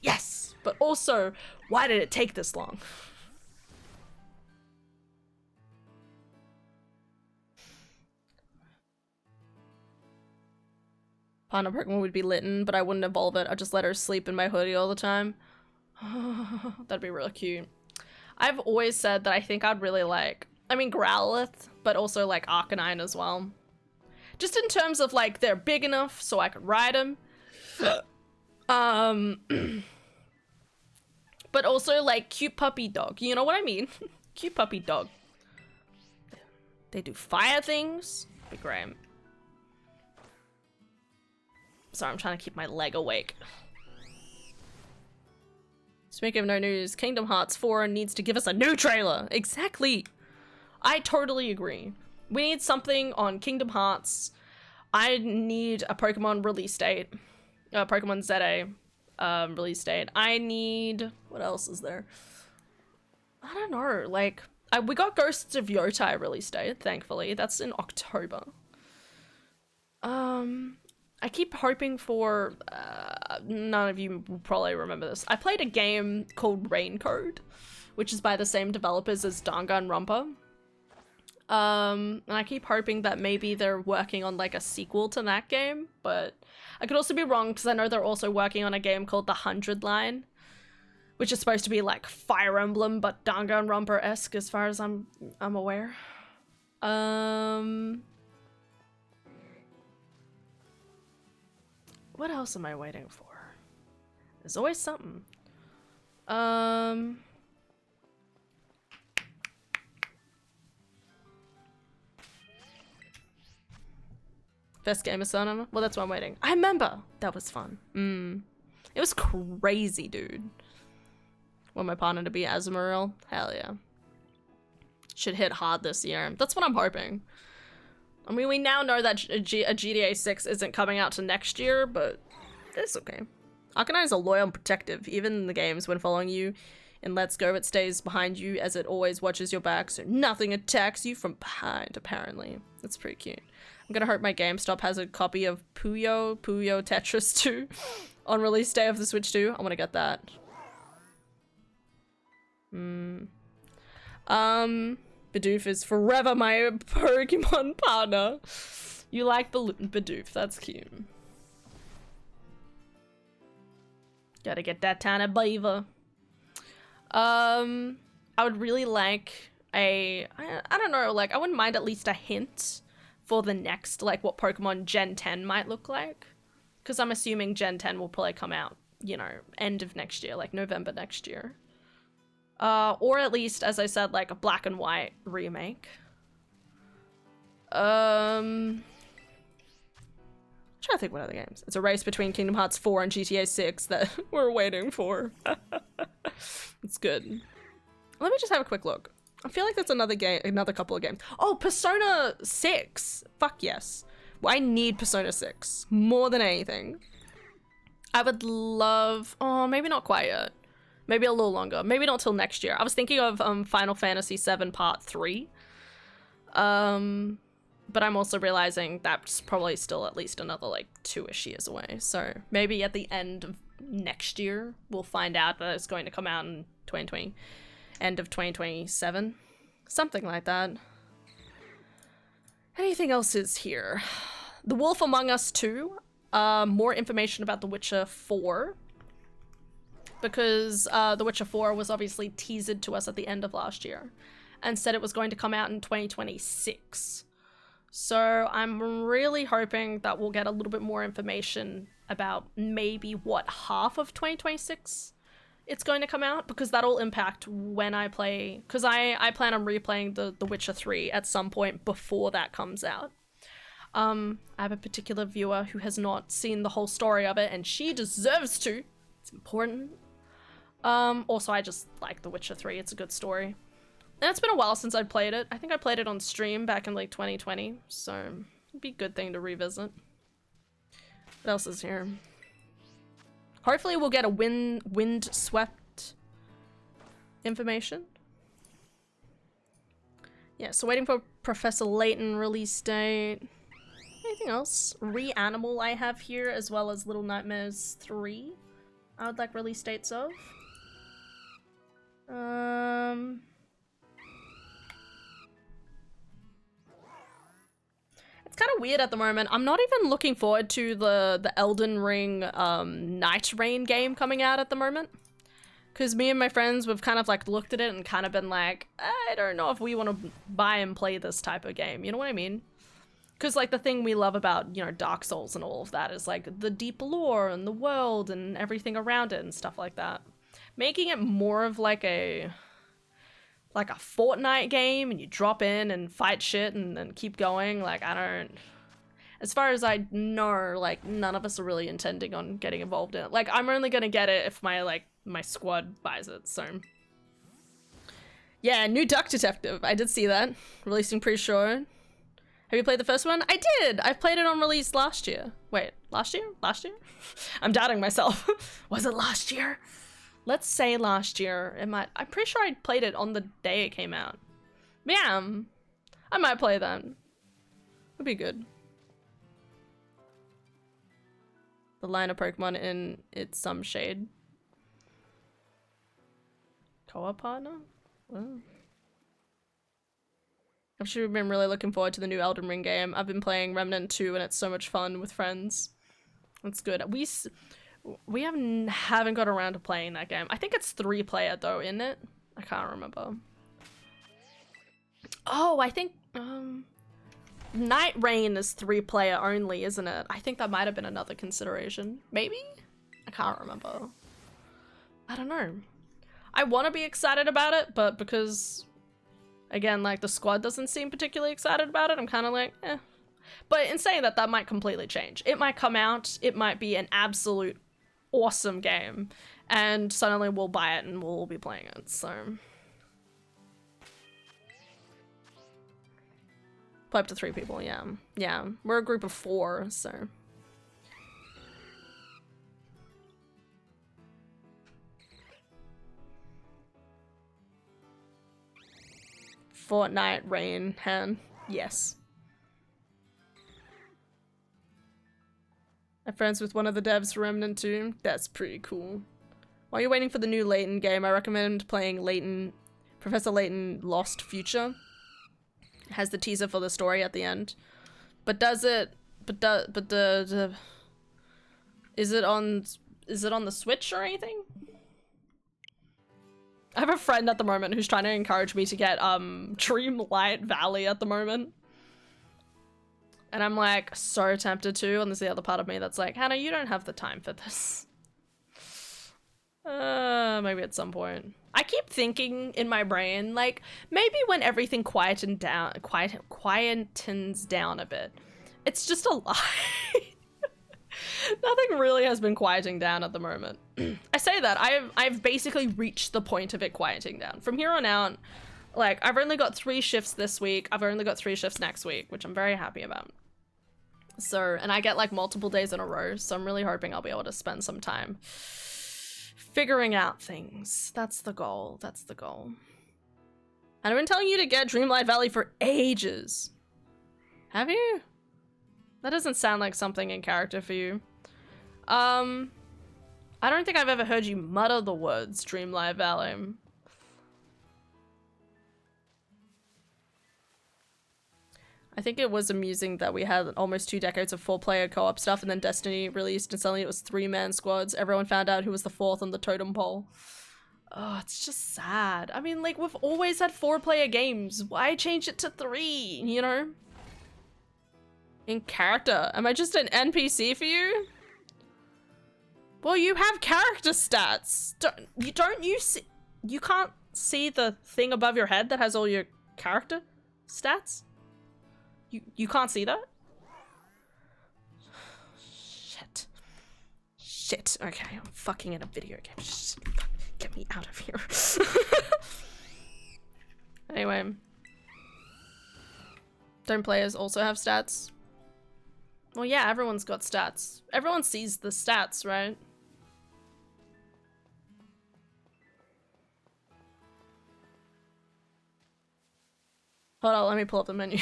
yes! But also, why did it take this long? Partner Pokemon would be Litten, but I wouldn't evolve it. I'd just let her sleep in my hoodie all the time. That'd be really cute. I've always said that I think I'd really like, I mean, Growlithe, but also like Arcanine as well. Just in terms of, like, they're big enough so I could ride them. But also, like, cute puppy dog. You know what I mean? Cute puppy dog. They do fire things. Be great. Sorry, I'm trying to keep my leg awake. Speaking of no news, Kingdom Hearts 4 needs to give us a new trailer. Exactly. I totally agree. We need something on Kingdom Hearts. I need a Pokemon release date. Pokemon ZA release date. I need... What else is there? I don't know. Like, we got Ghosts of Yotai release date, thankfully. That's in October. I keep hoping for, none of you will probably remember this. I played a game called Rain Code which is by the same developers as Danganronpa. And I keep hoping that maybe they're working on like a sequel to that game, but I could also be wrong because I know they're also working on a game called The 100 Line, which is supposed to be like Fire Emblem but Danganronpa-esque as far as I'm aware. What else am I waiting for? There's always something. Best game of Son. Well, that's why I'm waiting. I remember. That was fun. It was crazy, dude. Want my partner to be Azumarill? Hell yeah. Should hit hard this year. That's what I'm hoping. I mean, we now know that a GTA 6 isn't coming out to next year, but it's okay. Arcanine is a loyal and protective, even in the games when following you. In Let's Go, it stays behind you as it always watches your back, so nothing attacks you from behind, apparently. That's pretty cute. I'm gonna hope my GameStop has a copy of Puyo Tetris 2 on release day of the Switch 2. I wanna get that. Bidoof is forever my Pokemon partner. You like Bidoof, that's cute. Gotta get that tiny beaver. I would really like I don't know, like, I wouldn't mind at least a hint for the next, like, what Pokemon Gen 10 might look like. Because I'm assuming Gen 10 will probably come out, you know, end of next year, like November next year. Or at least, as I said, like a black and white remake. I'm trying to think what other games. It's a race between Kingdom Hearts 4 and GTA 6 that we're waiting for. It's good. Let me just have a quick look. I feel like that's another game, another couple of games. Oh, Persona 6. Fuck yes. Well, I need Persona 6 more than anything. I would love, oh, maybe not quite yet. Maybe a little longer. Maybe not till next year. I was thinking of Final Fantasy VII Part 3. But I'm also realizing that's probably still at least another, like, 2-ish years away. So maybe at the end of next year, we'll find out that it's going to come out in 2020. End of 2027. Something like that. Anything else is here? The Wolf Among Us 2. More information about The Witcher 4. Because The Witcher 4 was obviously teased to us at the end of last year and said it was going to come out in 2026. So I'm really hoping that we'll get a little bit more information about maybe what half of 2026 it's going to come out, because that'll impact when I play, because I plan on replaying The Witcher 3 at some point before that comes out. I have a particular viewer who has not seen the whole story of it, and she deserves to. It's important. Also, I just like The Witcher 3. It's a good story. And it's been a while since I played it. I think I played it on stream back in like 2020, so it'd be a good thing to revisit. What else is here? Hopefully we'll get a wind-swept information. Yeah, so waiting for Professor Layton release date. Anything else? Reanimal I have here, as well as Little Nightmares 3. I would like release dates of. It's kind of weird at the moment. I'm not even looking forward to the Elden Ring Night Rain game coming out at the moment. Because me and my friends, we've kind of like looked at it and kind of been like, I don't know if we want to buy and play this type of game. You know what I mean? Because like the thing we love about, you know, Dark Souls and all of that is like the deep lore and the world and everything around it and stuff like that. Making it more of like a Fortnite game and you drop in and fight shit and then keep going, like, I don't, as far as I know, like, none of us are really intending on getting involved in it. Like, I'm only gonna get it if my squad buys it, so. Yeah, new Duck Detective, I did see that, releasing pretty sure. Have you played the first one? I did! I played it on release last year. Wait, last year? Last year? I'm doubting myself. Was it last year? Let's say last year. I'm pretty sure I played it on the day it came out. Yeah, I might play that. Would be good. The line of Pokemon in It's Some Shade. Co-op partner? Wow. I've sure been really looking forward to the new Elden Ring game. I've been playing Remnant 2 and it's so much fun with friends. That's good. We haven't got around to playing that game. I think it's 3-player though, isn't it? I can't remember. Oh, I think Night Rain is 3-player only, isn't it? I think that might have been another consideration. Maybe? I can't remember. I don't know. I want to be excited about it, but because, again, like, the squad doesn't seem particularly excited about it, I'm kind of like, eh. But in saying that, that might completely change. It might come out, it might be an absolute awesome game, and suddenly we'll buy it and we'll all be playing it, so. Play up to 3 people, yeah. Yeah, we're a group of 4, so. Fortnite Rain Han. Yes. I'm friends with one of the devs for Remnant 2. That's pretty cool. While you're waiting for the new Layton game, I recommend playing Layton, Professor Layton Lost Future. It has the teaser for the story at the end. But does it, is it on the Switch or anything? I have a friend at the moment who's trying to encourage me to get Dreamlight Valley at the moment. And I'm like so tempted to, and there's the other part of me that's like, Hannah, you don't have the time for this. Maybe at some point. I keep thinking in my brain, like, maybe when everything quietens down a bit. It's just a lie. Nothing really has been quieting down at the moment. I say that, I've basically reached the point of it quieting down. From here on out, like, I've only got 3 shifts this week, I've only got 3 shifts next week, which I'm very happy about. So, and I get like multiple days in a row, so I'm really hoping I'll be able to spend some time figuring out things. That's the goal, that's the goal. And I've been telling you to get Dreamlight Valley for ages. Have you? That doesn't sound like something in character for you. I don't think I've ever heard you mutter the words Dreamlight Valley. I think it was amusing that we had almost 2 decades of 4-player co-op stuff, and then Destiny released and suddenly it was 3-man squads. Everyone found out who was the 4th on the totem pole. Oh, it's just sad. I mean, like, we've always had 4-player games. Why change it to 3, you know? In character. Am I just an NPC for you? Well, you have character stats. Don't you see? You can't see the thing above your head that has all your character stats? You can't see that? Shit. Okay, I'm fucking in a video game. Just get me out of here. Anyway. Don't players also have stats? Well, yeah, everyone's got stats. Everyone sees the stats, right? Hold on, let me pull up the menu.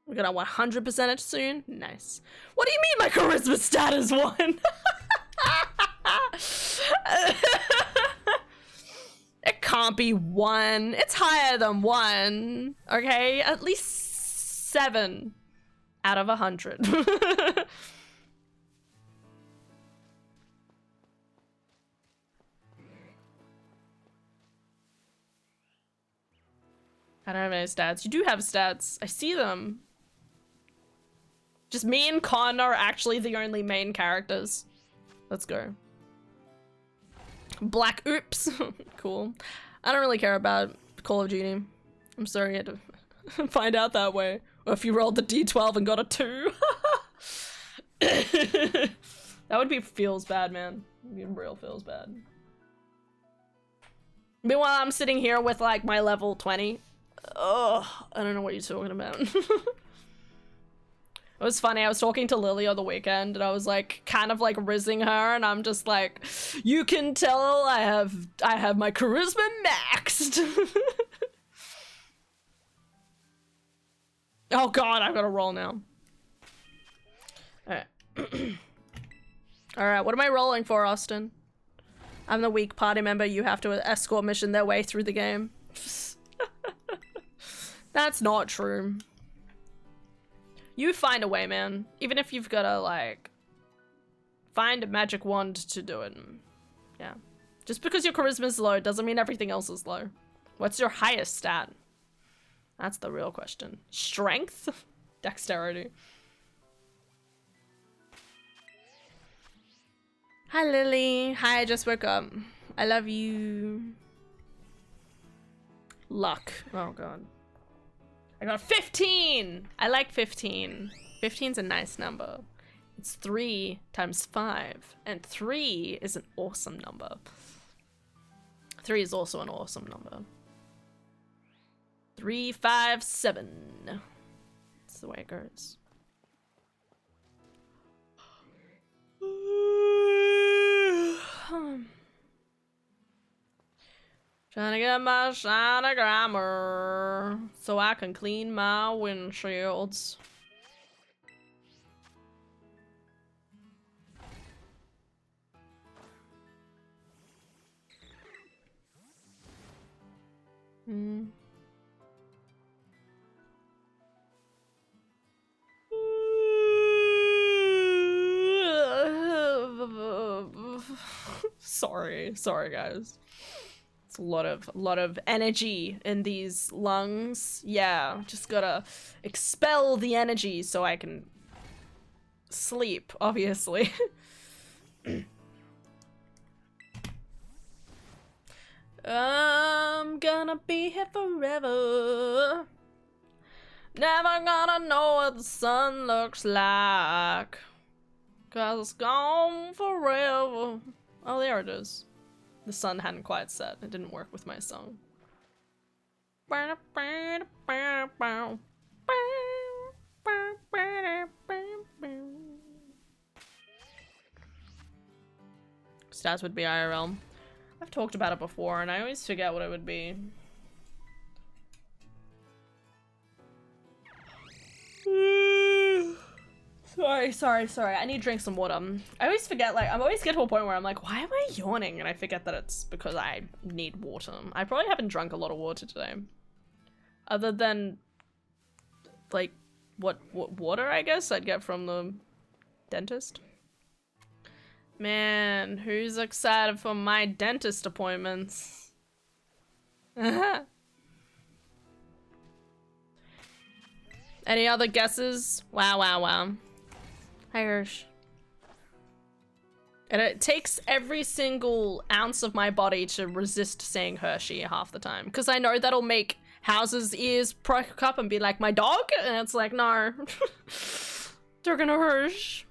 We're gonna 100% it soon? Nice. What do you mean my charisma stat is 1? It can't be 1. It's higher than 1. Okay? At least 7 out of 100. I don't have any stats. You do have stats. I see them. Just me and Con are actually the only main characters. Let's go. Black oops. Cool. I don't really care about Call of Duty. I'm sorry you had to find out that way. Or if you rolled the D12 and got a 2. That would be feels bad, man. It real feels bad. Meanwhile, I'm sitting here with like my level 20. Oh, I don't know what you're talking about. It was funny, I was talking to Lily on the weekend and I was like kind of like rizzing her and I'm just like, you can tell I have my charisma maxed. Oh god, I've got to roll now. Alright. Alright, what am I rolling for, Austin? I'm the weak party member. You have to escort mission their way through the game. That's not true. You find a way, man. Even if you've gotta, like, find a magic wand to do it. Yeah. Just because your charisma is low doesn't mean everything else is low. What's your highest stat? That's the real question. Strength? Dexterity. Hi, Lily. Hi, I just woke up. I love you. Luck. Oh, God. I got 15! I like 15. 15's a nice number. It's 3 times 5. And 3 is an awesome number. 3 is also an awesome number. 3, 5, 7. That's the way it goes. Trying to get my shiny grammar so I can clean my windshields. Sorry guys. It's a lot of energy in these lungs. Yeah, just gotta expel the energy so I can sleep, obviously. I'm gonna be here forever. Never gonna know what the sun looks like. 'Cause it's gone forever. Oh, there it is. The sun hadn't quite set. It didn't work with my song. Stats would be IRL. I've talked about it before and I always forget what it would be. Sorry. I need to drink some water. I always forget, like, I always get to a point where I'm like, why am I yawning? And I forget that it's because I need water. I probably haven't drunk a lot of water today. Other than, like, what water, I guess, I'd get from the dentist. Man, who's excited for my dentist appointments? Any other guesses? Wow. Hi, Hirsch. And it takes every single ounce of my body to resist saying Hershey half the time. Because I know that'll make House's ears perk up and be like, my dog? And it's like, no. They're gonna Hirsch.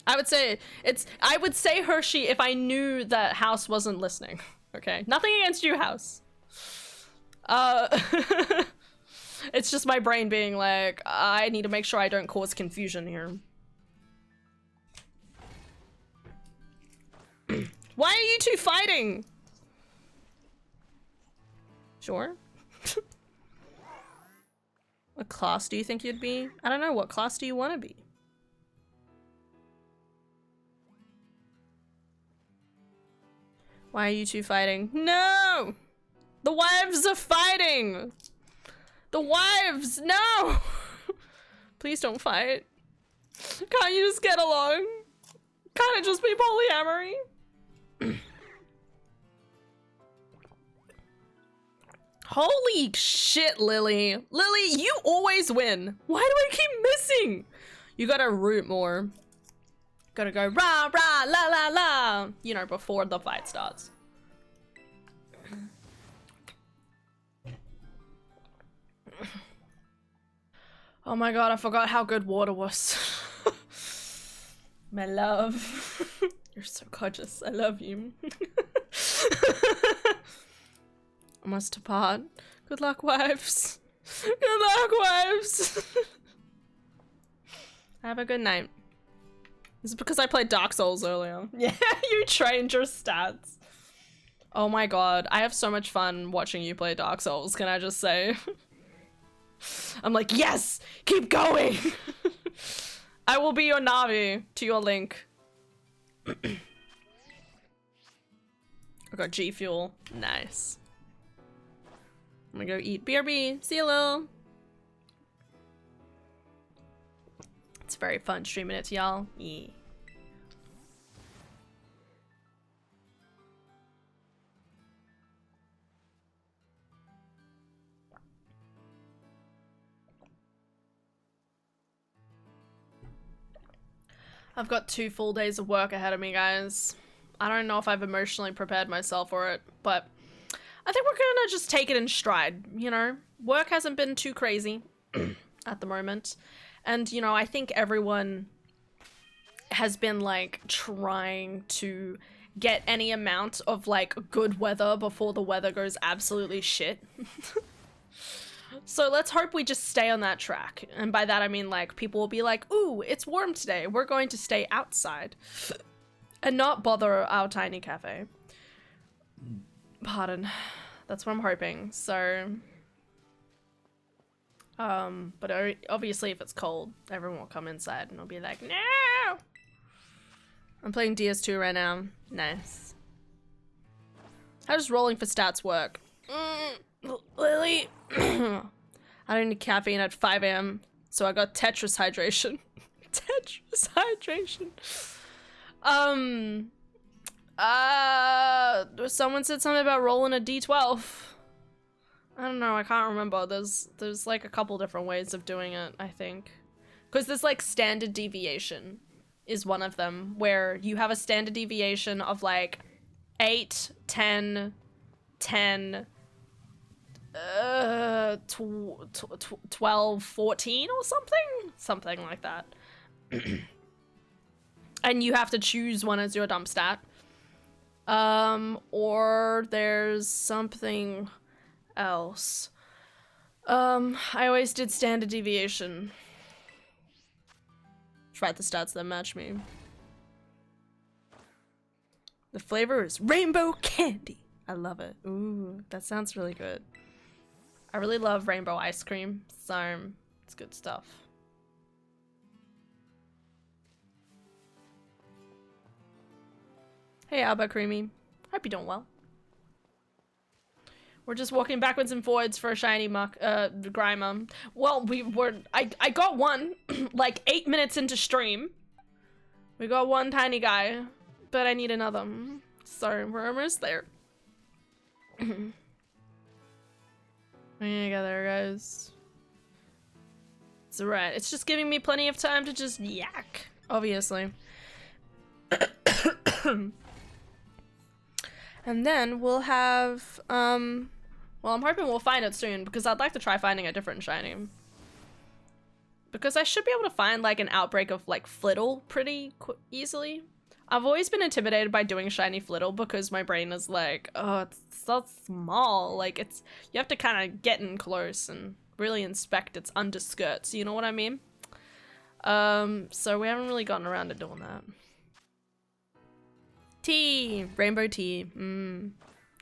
I would say Hershey if I knew that House wasn't listening. Okay? Nothing against you, House. It's just my brain being like, I need to make sure I don't cause confusion here. Why are you two fighting? Sure. What class do you think you'd be? I don't know, what class do you want to be? Why are you two fighting? No! The wives are fighting! The wives! No! Please don't fight. Can't you just get along? Can't it just be polyamory? Holy shit, Lily. Lily, you always win. Why do I keep missing? You gotta root more. Gotta go rah rah la la la. You know, before the fight starts. Oh my god, I forgot how good water was. My love. You're so gorgeous. I love you. I must depart. Good luck, wives. Good luck, wives. Have a good night. This is because I played Dark Souls earlier. Yeah, you trained your stats. Oh my god, I have so much fun watching you play Dark Souls, can I just say? I'm like, yes, keep going. I will be your Navi to your Link. I got G Fuel. Nice. I'm gonna go eat BRB. See you, Lil. It's very fun streaming it to y'all. Yeah. I've got 2 full days of work ahead of me, guys. I don't know if I've emotionally prepared myself for it, but I think we're gonna just take it in stride, you know? Work hasn't been too crazy at the moment. And, you know, I think everyone has been, like, trying to get any amount of, like, good weather before the weather goes absolutely shit. So let's hope we just stay on that track. And by that I mean, like, people will be like, ooh, it's warm today. We're going to stay outside. And not bother our tiny cafe. Pardon. That's what I'm hoping. So... but obviously if it's cold, everyone will come inside and it'll be like, no! I'm playing DS2 right now. Nice. How does rolling for stats work? Lily? I don't need caffeine at 5 AM, so I got Tetris hydration. Tetris hydration. Someone said something about rolling a D12. I don't know, I can't remember. There's like a couple different ways of doing it, I think. Because there's like standard deviation is one of them, where you have a standard deviation of like 8, 10, 10, 12, 14 or something? Something like that. And you have to choose one as your dump stat. Or there's something else. I always did standard deviation. Try the stats that match me. The flavor is rainbow candy. I love it. Ooh, that sounds really good. I really love rainbow ice cream, so it's good stuff. Hey, Alba Creamy. Hope you're doing well. We're just walking backwards and forwards for a shiny Grimer. Well, I got one, like 8 minutes into stream. We got one tiny guy, but I need another. So, we're almost there. We're gonna get there, guys. It's alright. It's just giving me plenty of time to just yak, obviously. And then we'll have, well, I'm hoping we'll find it soon, because I'd like to try finding a different shiny. Because I should be able to find, like, an outbreak of, like, Flittle pretty easily. I've always been intimidated by doing shiny Flittle, because my brain is like, oh, it's so small. Like, it's, you have to kind of get in close and really inspect its underskirts, you know what I mean? So we haven't really gotten around to doing that. Tea! Rainbow tea.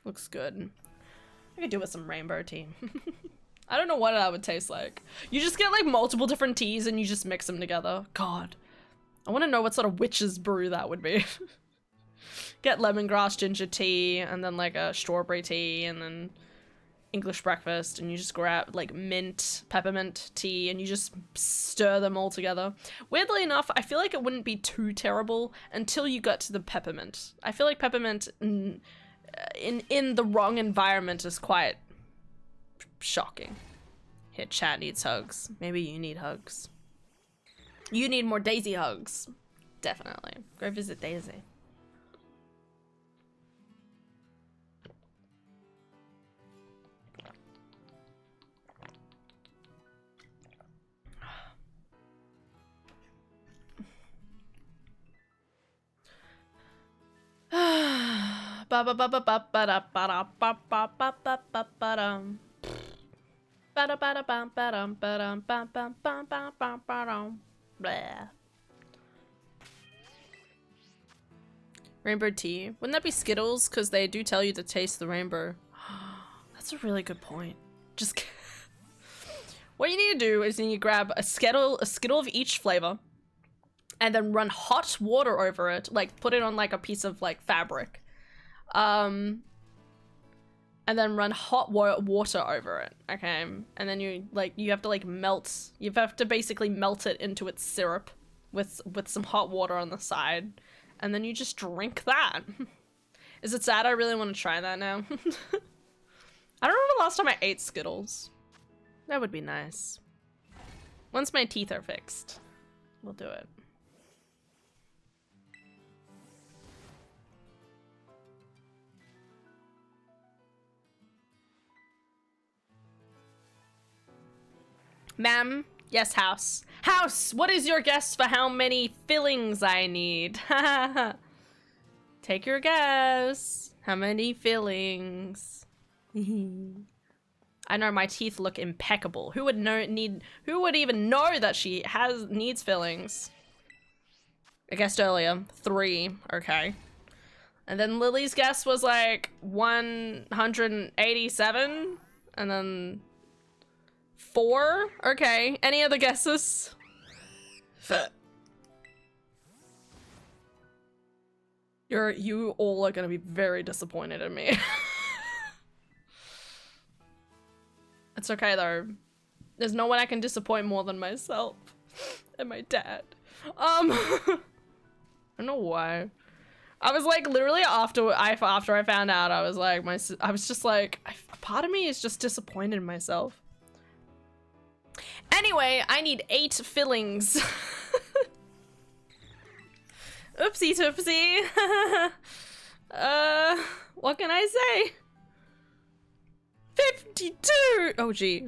Looks good. I could do with some rainbow tea. I don't know what that would taste like. You just get like multiple different teas and you just mix them together. God. I want to know what sort of witch's brew that would be. Get lemongrass ginger tea and then like a strawberry tea and then English breakfast, and you just grab like mint, peppermint tea, and you just stir them all together. Weirdly enough, I feel like it wouldn't be too terrible until you got to the peppermint. I feel like peppermint in the wrong environment is quite shocking. Here, chat needs hugs. Maybe you need hugs. You need more Daisy hugs. Definitely. Go visit Daisy. Rainbow tea. Wouldn't that be Skittles? Because they do tell you to taste the rainbow. That's a really good point. Just What you need to do is you need to grab a skittle of each flavor, and then run hot water over it, like put it on like a piece of like fabric, and then run hot water over it, okay? And then you have to like you have to basically melt it into its syrup with some hot water on the side, and then you just drink that. Is it sad? I really want to try that now. I don't remember the last time I ate Skittles. That would be nice. Once my teeth are fixed, we'll do it. Ma'am? Yes, House. House, what is your guess for how many fillings I need? Take your guess. How many fillings? I know my teeth look impeccable. Who would even know that she needs fillings? I guessed earlier. 3. Okay. And then Lily's guess was like 187. And then 4. Okay. Any other guesses? You all are gonna be very disappointed in me. It's okay though. There's no one I can disappoint more than myself and my dad. I don't know why. I was like literally after I found out, I was like I was just like part of me is just disappointed in myself. Anyway, I need 8 fillings. Oopsie toopsie. What can I say? 52! Oh gee.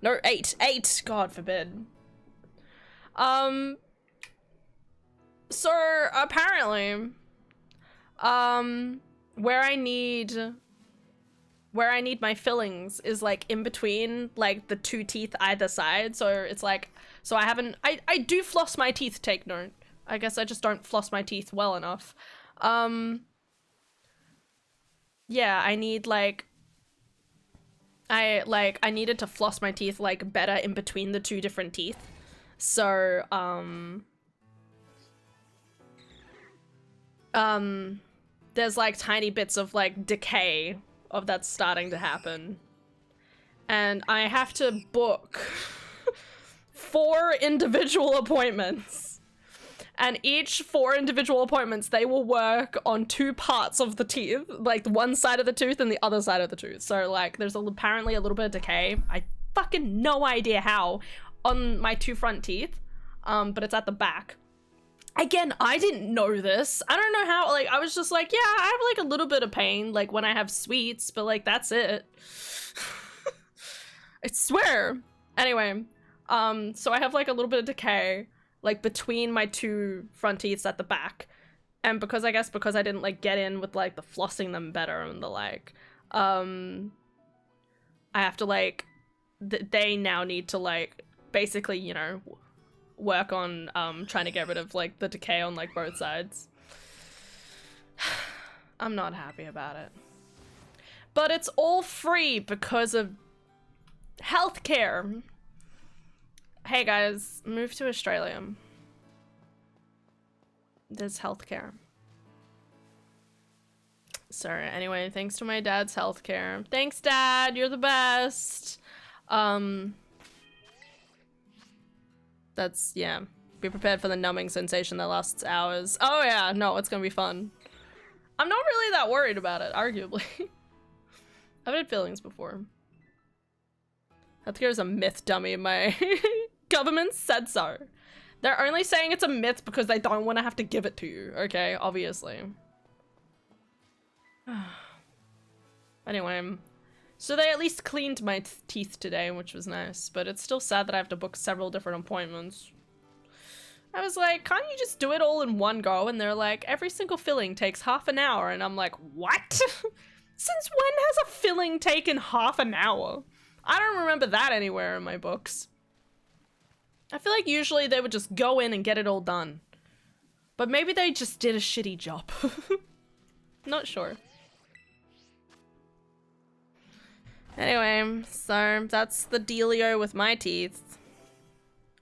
No, 8. 8, God forbid. So apparently, where I need my fillings is like in between like the 2 teeth either side. So it's like, so I do floss my teeth, take note. I guess I just don't floss my teeth well enough. Yeah, I need like, I needed to floss my teeth like better in between the 2 different teeth. So, there's like tiny bits of like decay of that's starting to happen. And I have to book 4 individual appointments. And each 4 individual appointments, they will work on 2 parts of the teeth, like one side of the tooth and the other side of the tooth. So like there's apparently a little bit of decay. I fucking no idea how on my 2 front teeth, but it's at the back. Again, I didn't know this. I don't know how, like I was just like, yeah, I have like a little bit of pain like when I have sweets, but like that's it. I swear. Anyway, so I have like a little bit of decay like between my 2 front teeth at the back, and because I didn't like get in with like the flossing them better and the like, I have to like they now need to like basically, you know, work on trying to get rid of like the decay on like both sides. I'm not happy about it, but it's all free because of healthcare. Hey guys, move to Australia. There's healthcare. So anyway, thanks to my dad's healthcare. Thanks, Dad, you're the best. That's, yeah. Be prepared for the numbing sensation that lasts hours. Oh yeah, no, it's gonna be fun. I'm not really that worried about it, arguably. I've had feelings before. Healthcare is a myth, dummy. My government said so. They're only saying it's a myth because they don't want to have to give it to you, okay? Obviously. Anyway, so they at least cleaned my teeth today, which was nice, but it's still sad that I have to book several different appointments. I was like, can't you just do it all in one go? And they're like, every single filling takes half an hour. And I'm like, what? Since when has a filling taken half an hour? I don't remember that anywhere in my books. I feel like usually they would just go in and get it all done. But maybe they just did a shitty job. Not sure. Anyway, so that's the dealio with my teeth.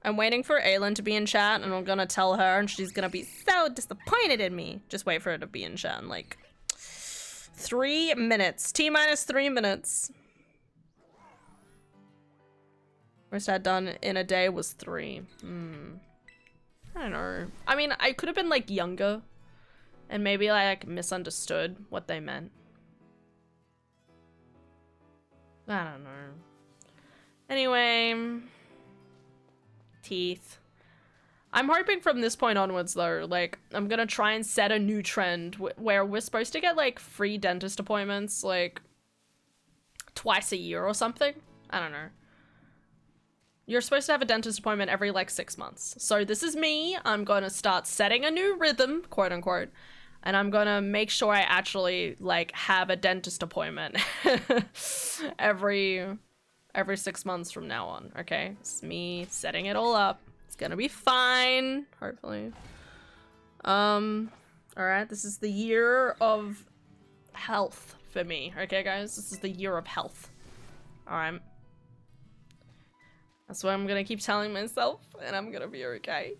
I'm waiting for Aylin to be in chat, and I'm gonna tell her, and she's gonna be so disappointed in me. Just wait for her to be in chat in like 3 minutes. T-minus 3 minutes. Worst I had done in a day was 3. I don't know. I mean, I could have been like younger, and maybe like misunderstood what they meant. I don't know. Anyway, teeth. I'm hoping from this point onwards though, like, I'm gonna try and set a new trend where we're supposed to get like free dentist appointments like twice a year or something. I don't know. You're supposed to have a dentist appointment every like 6 months. So this is me. I'm gonna start setting a new rhythm, quote unquote, and I'm gonna make sure I actually like have a dentist appointment every 6 months from now on. Okay, it's me setting it all up. It's gonna be fine, hopefully. All right, this is the year of health for me. Okay, guys, this is the year of health. All right. That's what I'm gonna keep telling myself, and I'm gonna be okay.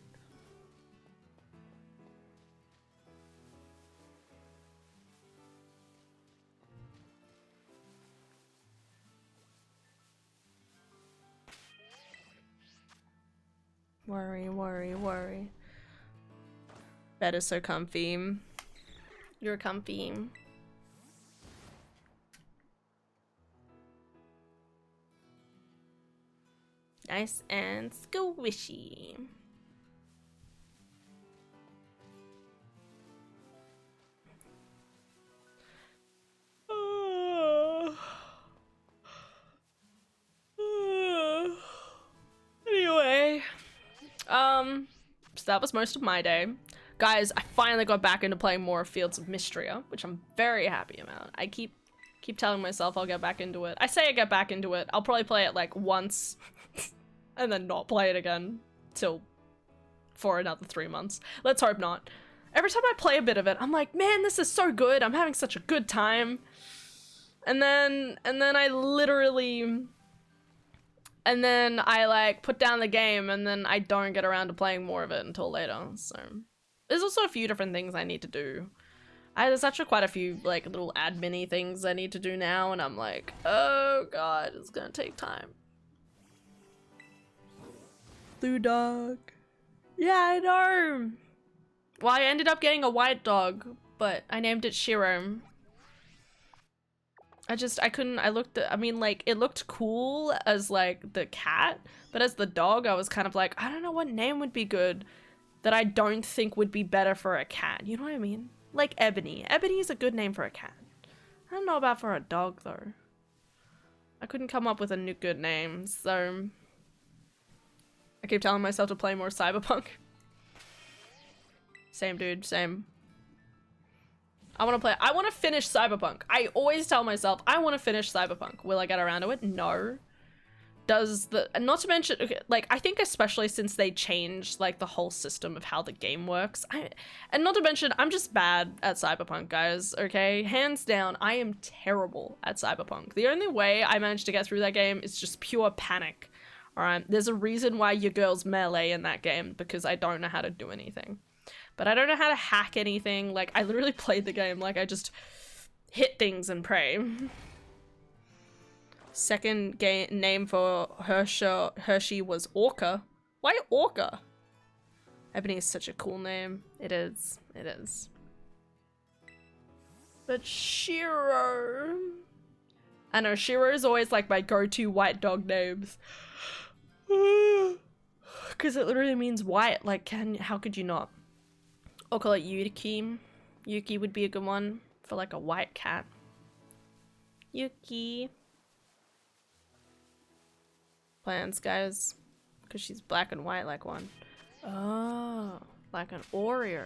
Worry, worry, worry. Bed is so comfy. You're comfy. Nice and squishy. Anyway, so that was most of my day. Guys, I finally got back into playing more Fields of Mystria, which I'm very happy about. I keep telling myself I'll get back into it. I say I get back into it. I'll probably play it like once and then not play it again for another 3 months. Let's hope not. Every time I play a bit of it, I'm like, man, this is so good. I'm having such a good time. And then I literally... And then I like put down the game, and then I don't get around to playing more of it until later. So there's also a few different things I need to do. There's actually quite a few like little admin-y things I need to do now, and I'm like, oh god, it's gonna take time. Blue dog. Yeah, I know. Well, I ended up getting a white dog, but I named it Shiro. I mean, like, it looked cool as, like, the cat, but as the dog, I was kind of like, I don't know what name would be good that I don't think would be better for a cat, you know what I mean? Like Ebony. Ebony is a good name for a cat. I don't know about for a dog, though. I couldn't come up with a new good name, so... I keep telling myself to play more Cyberpunk. Same, dude, same. I want to finish Cyberpunk. I always tell myself, I want to finish Cyberpunk. Will I get around to it? No. Not to mention, okay, like, I think especially since they changed, like, the whole system of how the game works. And not to mention, I'm just bad at Cyberpunk, guys, okay? Hands down, I am terrible at Cyberpunk. The only way I managed to get through that game is just pure panic, alright? There's a reason why your girl's melee in that game, because I don't know how to do anything. But I don't know how to hack anything. Like, I literally played the game like I just hit things and pray. Second name for Hershey was Orca. Why Orca? Ebony is such a cool name. It is. It is. But Shiro... I know, Shiro is always like my go-to white dog names. Because it literally means white. Like, how could you not? I'll call it Yuki. Yuki would be a good one for like a white cat. Yuki. Plans, guys. Because she's black and white like one. Oh, like an Oreo.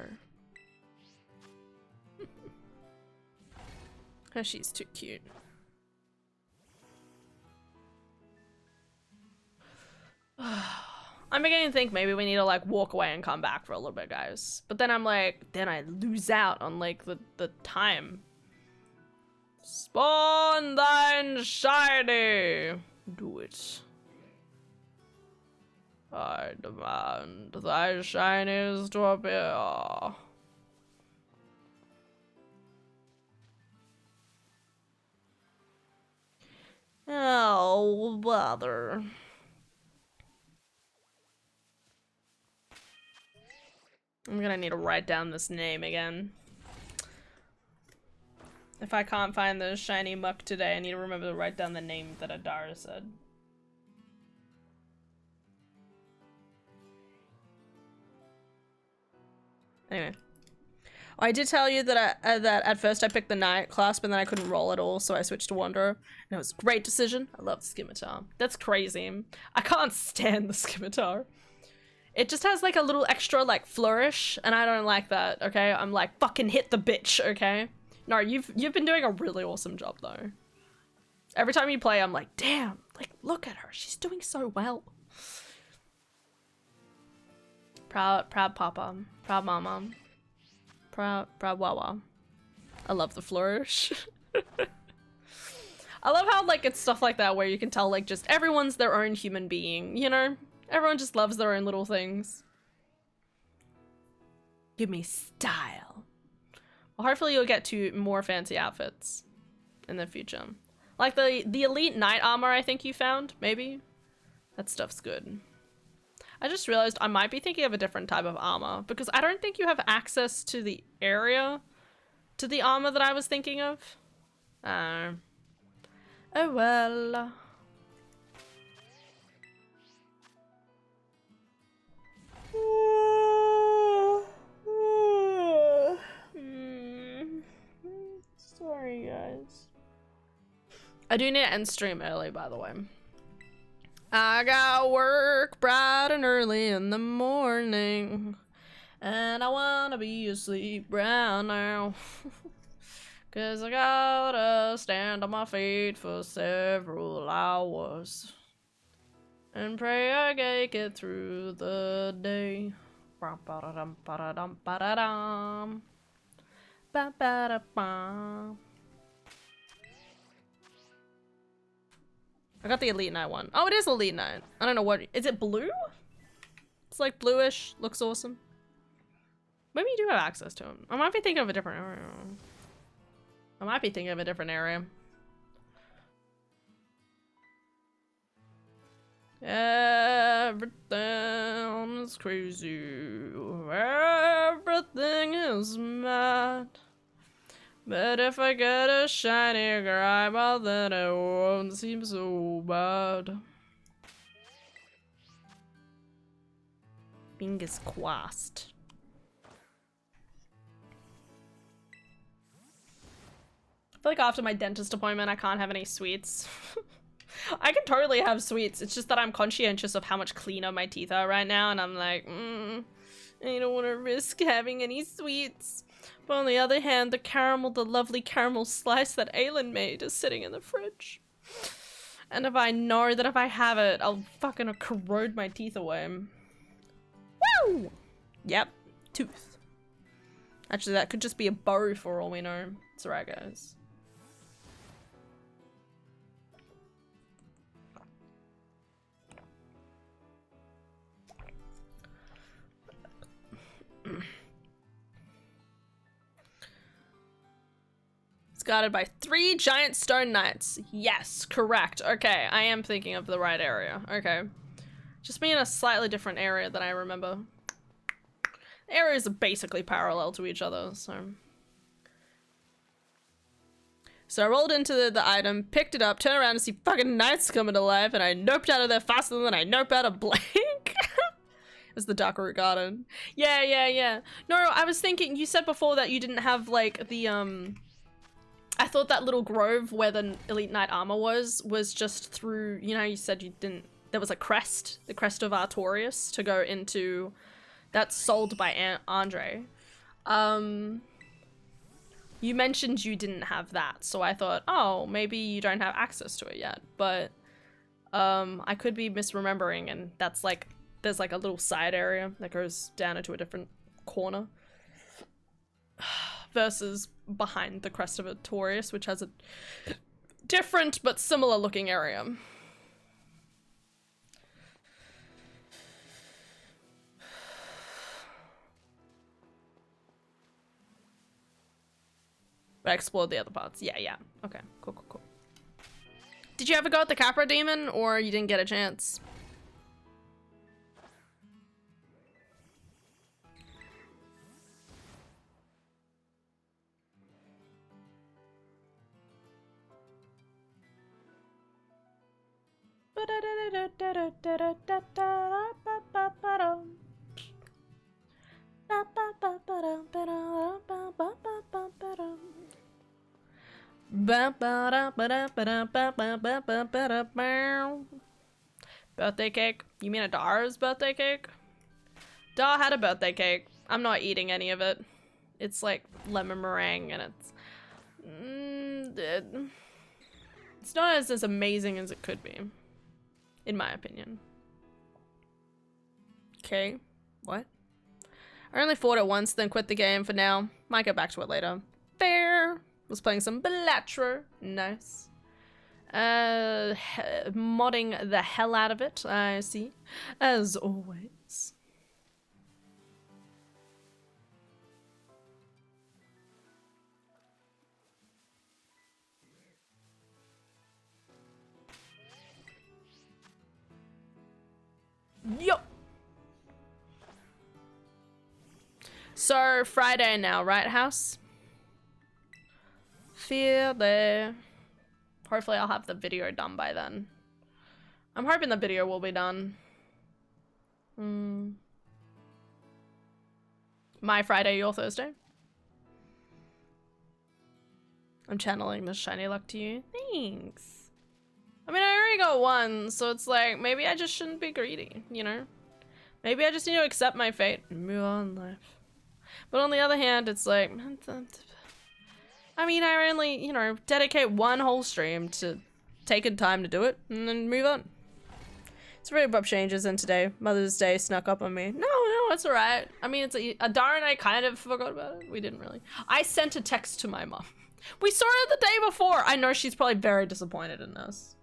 Oh, she's too cute. I'm beginning to think maybe we need to like walk away and come back for a little bit, guys. But then I'm like, then I lose out on like the time. Spawn thine shiny. Do it. I demand thy shinies to appear. Oh, bother. I'm gonna need to write down this name again. If I can't find the shiny muck today, I need to remember to write down the name that Adara said. Anyway. I did tell you that that at first I picked the Night class, but then I couldn't roll at all, so I switched to Wanderer. And it was a great decision. I love the Scimitar. That's crazy. I can't stand the Scimitar. It just has like a little extra like flourish, and I don't like that, okay? I'm like, fucking hit the bitch, okay? No, you've been doing a really awesome job though. Every time you play, I'm like, damn, like look at her. She's doing so well. Proud papa. Proud mama. Proud Wawa. I love the flourish. I love how like it's stuff like that where you can tell like just everyone's their own human being, you know? Everyone just loves their own little things. Give me style. Well, hopefully you'll get to more fancy outfits in the future. Like the elite knight armor I think you found, maybe? That stuff's good. I just realized I might be thinking of a different type of armor because I don't think you have access to the area to the armor that I was thinking of. Oh well. Sorry guys. I do need to end stream early, by the way. I got work bright and early in the morning, and I wanna be asleep right now. Cause I gotta stand on my feet for several hours and pray I can get through the day. Ba-ba-da-dum-ba-da-dum-ba-da-dum. Ba-ba-da-bum. I got the Elite Knight one. Oh, it is Elite Knight. I don't know what- is it blue? It's like bluish, looks awesome. Maybe you do have access to him. I might be thinking of a different area. I might be thinking of a different area. Everything is crazy. Everything is mad. But if I get a shiny grandma, then it won't seem so bad. Fingers crossed. I feel like after my dentist appointment, I can't have any sweets. I can totally have sweets. It's just that I'm conscientious of how much cleaner my teeth are right now, and I'm like, I don't want to risk having any sweets. But on the other hand, the lovely caramel slice that Aylin made is sitting in the fridge. And if I know that if I have it, I'll fucking corrode my teeth away. Woo! Yep, tooth. Actually, that could just be a bow for all we know. It's alright, guys. It's guarded by 3 giant stone knights. Yes, correct. Okay, I am thinking of the right area. Okay. Just be in a slightly different area than I remember. The areas are basically parallel to each other, so... So I rolled into the item, picked it up, turned around to see fucking knights coming to life, and I noped out of there faster than I noped out of blank. It was the Darkroot Garden. Yeah. No, I was thinking, you said before that you didn't have, like, the, I thought that little grove where the Elite Knight armor was just through, you know, you said you didn't, there was a crest, the crest of Artorias to go into, that's sold by Andre. You mentioned you didn't have that, so I thought, oh, maybe you don't have access to it yet, but I could be misremembering, and that's like, there's like a little side area that goes down into a different corner. versus behind the crest of a Taurus, which has a different but similar looking area. But I explored the other parts. Yeah, yeah. Okay, cool, cool, cool. Did you ever go at the Capra Demon, or you didn't get a chance? Birthday cake? You mean a Dar's birthday cake? Dar had a birthday cake. I'm not eating any of it. It's like lemon meringue and it's not as amazing as it could be, in my opinion. Okay, what? I only fought it once, then quit the game for now. Might get back to it later. Fair. Was playing some Belatra. Nice. Modding the hell out of it, I see. As always. Yo! So, Friday now, right, house? Feel there. Hopefully I'll have the video done by then. I'm hoping the video will be done. My Friday, your Thursday? I'm channeling this shiny luck to you. Thanks. I mean, I already got one, so it's like, maybe I just shouldn't be greedy, you know? Maybe I just need to accept my fate and move on in life. But on the other hand, it's like, I mean, I only, you know, dedicate one whole stream to taking time to do it and then move on. It's very abrupt changes, and today, Mother's Day snuck up on me. No, it's alright. I mean, Adara and I kind of forgot about it. We didn't really. I sent a text to my mom. We saw it the day before. I know she's probably very disappointed in us.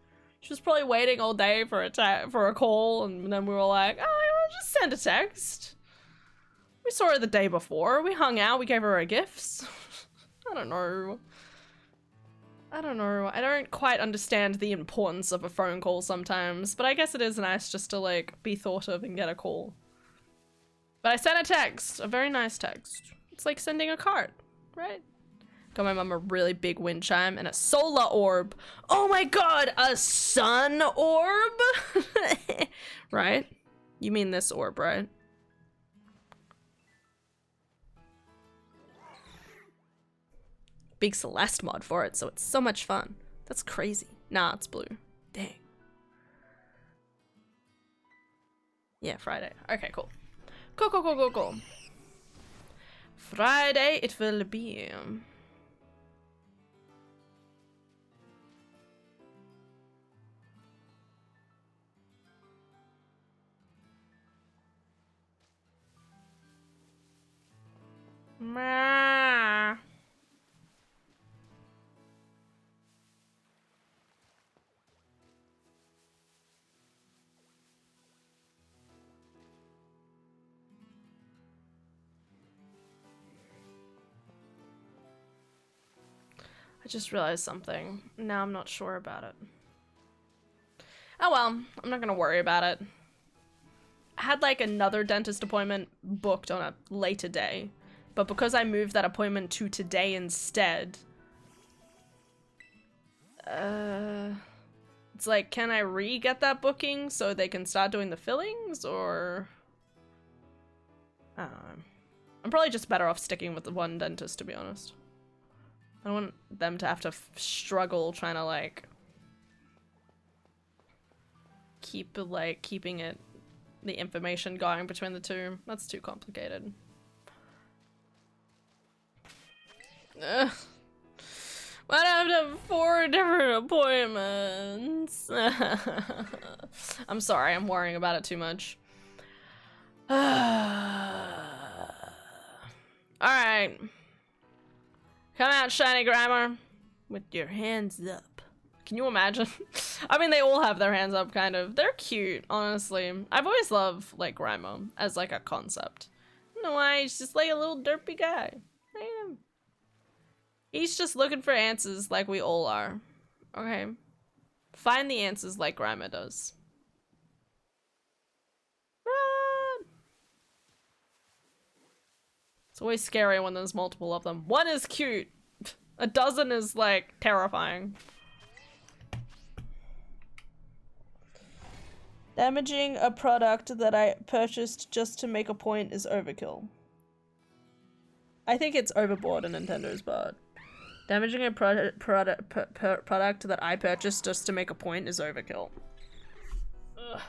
She was probably waiting all day for a call, and then we were like, oh, I'll just send a text. We saw her the day before. We hung out. We gave her our gifts. I don't know. I don't quite understand the importance of a phone call sometimes, but I guess it is nice just to, like, be thought of and get a call. But I sent a text. A very nice text. It's like sending a card, right? Got my mom a really big wind chime and a solar orb. Oh my god, a sun orb? Right? You mean this orb, right? Big Celeste mod for it, so it's so much fun. That's crazy. Nah, it's blue. Dang. Yeah, Friday. Okay, cool. Cool. Friday it will be. Ma. I just realized something. Now I'm not sure about it. Oh well, I'm not gonna worry about it. I had like another dentist appointment booked on a later day, but because I moved that appointment to today instead, it's like, can I re-get that booking so they can start doing the fillings, or? I don't know. I'm probably just better off sticking with the one dentist, to be honest. I don't want them to have to struggle trying to, like, keeping it, the information going between the two. That's too complicated. Ugh. Why'd I have to have 4 different appointments? I'm sorry, I'm worrying about it too much. Alright. Come out, shiny grammar. With your hands up. Can you imagine? I mean, they all have their hands up, kind of. They're cute, honestly. I've always loved, like, Grimo as, like, a concept. I don't know why, he's just, like, a little derpy guy. Damn. He's just looking for answers like we all are. Okay. Find the answers like Grimo does. Run! It's always scary when there's multiple of them. One is cute. A dozen is, like, terrifying. Damaging a product that I purchased just to make a point is overkill. I think it's overboard on Nintendo's part. Damaging a product that I purchased just to make a point is overkill. Ugh.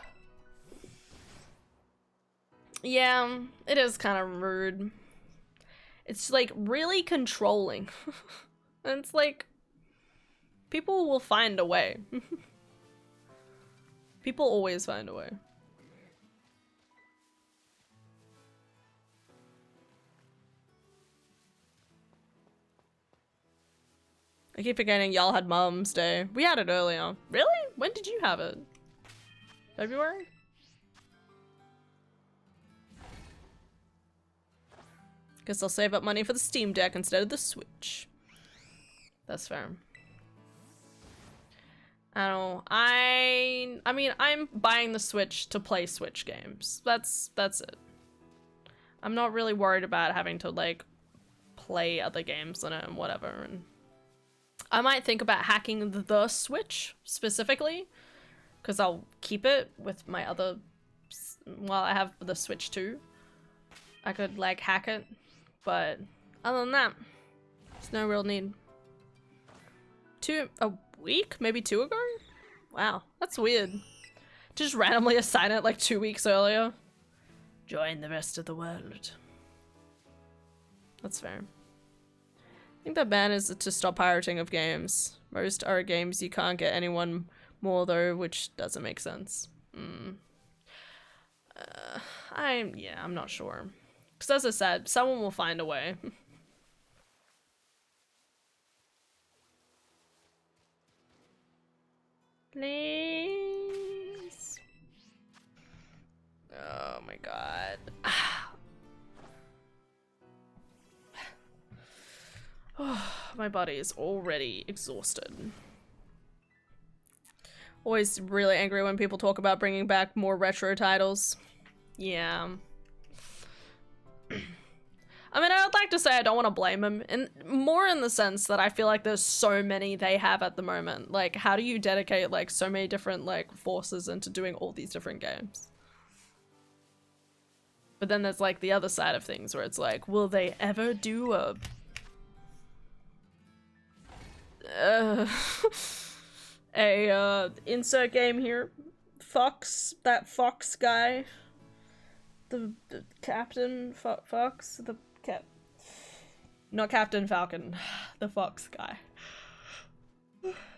Yeah, it is kind of rude. It's, like, really controlling. And it's like, people will find a way. People always find a way. I keep forgetting y'all had Mom's Day. We had it earlier. Really? When did you have it? February? Guess I'll save up money for the Steam Deck instead of the Switch. That's fair. I don't know. I mean, I'm buying the Switch to play Switch games. That's it. I'm not really worried about having to, like, play other games on it and whatever. And I might think about hacking the Switch specifically, because I'll keep it with my other, while I have the Switch 2. I could, like, hack it, but other than that, there's no real need. A week? Maybe 2 ago? Wow, that's weird. Just randomly assign it like 2 weeks earlier. Join the rest of the world. That's fair. I think the ban is to stop pirating of games. Most are games you can't get anyone more though, which doesn't make sense. I'm not sure. Because as I said, someone will find a way. Please. Oh my god. My body is already exhausted. Always really angry when people talk about bringing back more retro titles. Yeah. I mean, I would like to say I don't want to blame them, and more in the sense that I feel like there's so many they have at the moment. Like, how do you dedicate, like, so many different, like, forces into doing all these different games? But then there's, like, the other side of things where it's like, will they ever do a... insert game here. Fox, that Fox guy. The Captain Fox, not Captain Falcon, the Fox guy.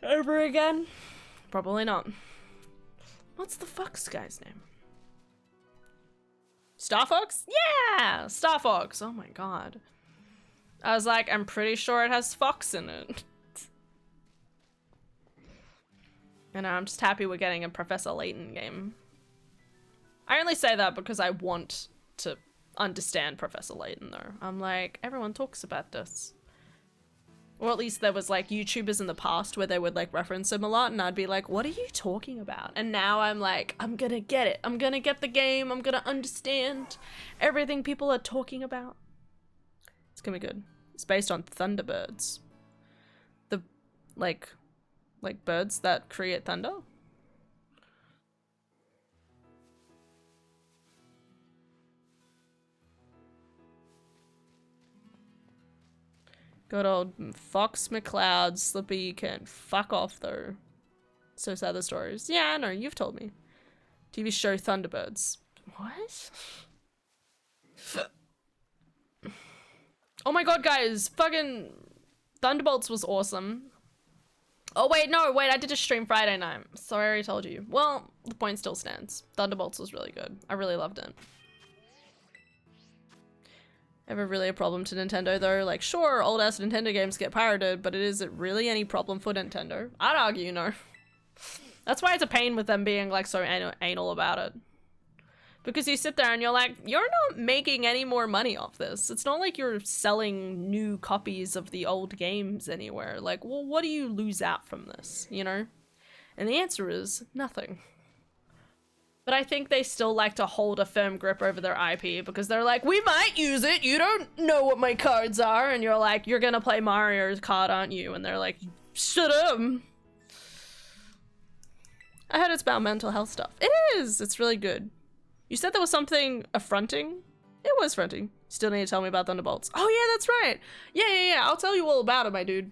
Over again? Probably not. What's the Fox guy's name? Star Fox? Yeah! Star Fox! Oh my god. I was like, I'm pretty sure it has Fox in it. And I'm just happy we're getting a Professor Layton game. I only say that because I want to understand Professor Layton, though. I'm like, everyone talks about this. Or at least there was, like, YouTubers in the past where they would, like, reference him a lot, and I'd be like, what are you talking about? And now I'm like, I'm gonna get it. I'm gonna get the game. I'm gonna understand everything people are talking about. It's gonna be good. It's based on Thunderbirds. The, like birds that create thunder? Good old Fox McCloud. Slippy can fuck off, though. So sad the stories. Yeah, I know. You've told me. TV show Thunderbirds. What? Oh my god, guys. Fucking Thunderbolts was awesome. Oh, wait, no. Wait, I did a stream Friday night. Sorry, I already told you. Well, the point still stands. Thunderbolts was really good. I really loved it. Ever really a problem to Nintendo though? Like, sure, old ass Nintendo games get pirated, but is it really any problem for Nintendo? I'd argue no. That's why it's a pain with them being like so anal about it. Because you sit there and you're like, you're not making any more money off this. It's not like you're selling new copies of the old games anywhere. Like, well, what do you lose out from this, you know? And the answer is nothing. But I think they still like to hold a firm grip over their IP because they're like, we might use it. You don't know what my cards are. And you're like, you're gonna play Mario's card, aren't you? And they're like, shut up. I heard it's about mental health stuff. It is. It's really good. You said there was something affronting? It was affronting. Still need to tell me about Thunderbolts. Oh yeah, that's right. Yeah. I'll tell you all about it, my dude.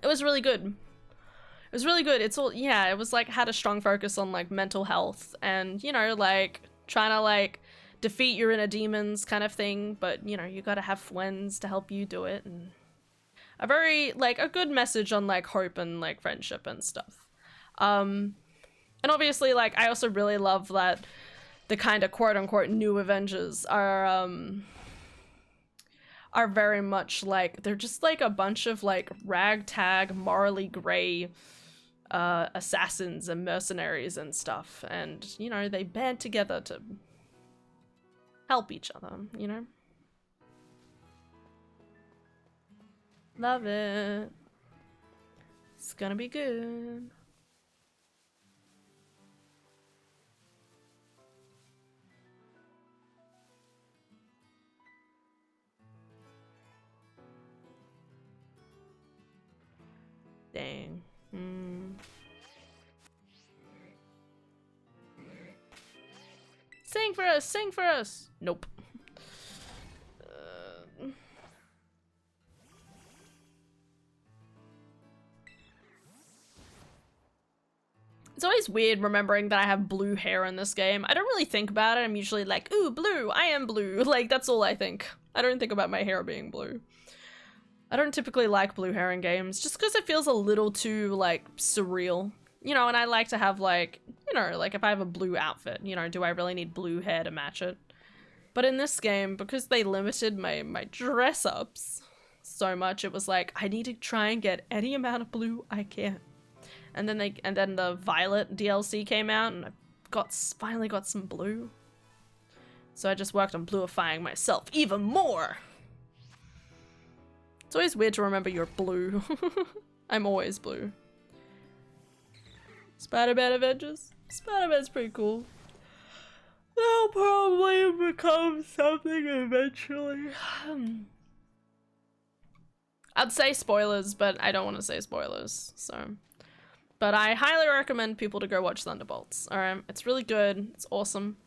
It was really good. It was really good. It's all, yeah, it was like, had a strong focus on like mental health and, you know, like trying to like defeat your inner demons kind of thing. But, you know, you gotta have friends to help you do it. And a very, like, a good message on like hope and like friendship and stuff. And obviously, like, I also really love that the kind of quote-unquote new Avengers are very much like, they're just like a bunch of like ragtag, morally gray assassins and mercenaries and stuff, and you know, they band together to help each other, you know? Love it. It's gonna be good. Dang. Sing for us! Sing for us! Nope. It's always weird remembering that I have blue hair in this game. I don't really think about it. I'm usually like, ooh, blue, I am blue. Like, that's all I think. I don't think about my hair being blue. I don't typically like blue hair in games, just because it feels a little too, like, surreal. You know, and I like to have, like, you know, like, if I have a blue outfit, you know, do I really need blue hair to match it? But in this game, because they limited my dress-ups so much, it was like, I need to try and get any amount of blue I can. And then the Violet DLC came out, and I finally got some blue. So I just worked on bluifying myself even more. It's always weird to remember you're blue. I'm always blue. Spider-Man Avengers? Spider-Man's pretty cool. They'll probably become something eventually. I'd say spoilers, but I don't want to say spoilers, so. But I highly recommend people to go watch Thunderbolts. Alright, it's really good. It's awesome.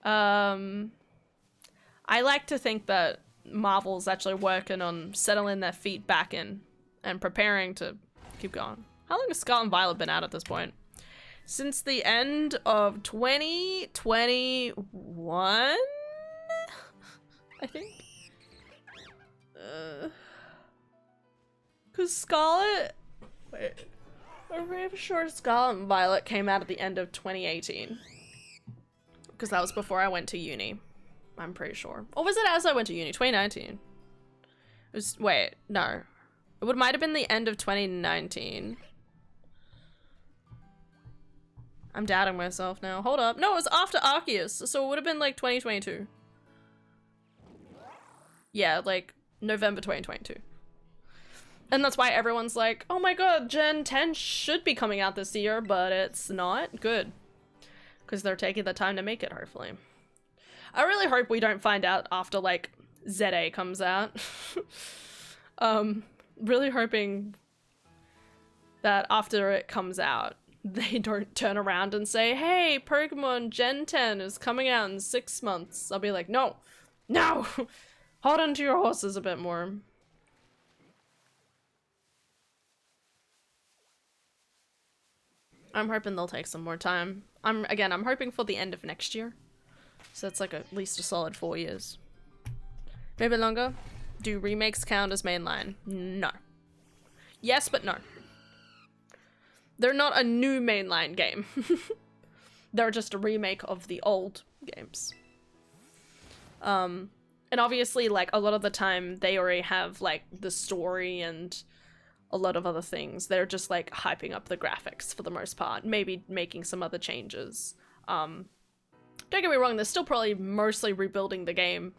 I like to think that Marvel's actually working on settling their feet back in and preparing to keep going. How long has Scarlet and Violet been out at this point? Since the end of 2021? I think? Cause Scarlet... Wait. I'm pretty sure Scarlet and Violet came out at the end of 2018. Because that was before I went to uni. I'm pretty sure. Or was it as I went to uni? 2019. It was, wait, no. It might have been the end of 2019. I'm doubting myself now. Hold up. No, it was after Arceus, so it would have been like 2022. Yeah, like November 2022. And that's why everyone's like, oh my god, Gen 10 should be coming out this year, but it's not. Good. Because they're taking the time to make it, hopefully. I really hope we don't find out after, like, ZA comes out. Really hoping that after it comes out, they don't turn around and say, hey, Pokemon Gen 10 is coming out in 6 months. I'll be like, no, no, hold on to your horses a bit more. I'm hoping they'll take some more time. I'm hoping for the end of next year. So it's like at least a solid 4 years. Maybe longer. Do remakes count as mainline? No. Yes, but no. They're not a new mainline game. They're just a remake of the old games. And obviously, like, a lot of the time, they already have, like, the story and a lot of other things. They're just, like, hyping up the graphics for the most part. Maybe making some other changes. Don't get me wrong, they're still probably mostly rebuilding the game.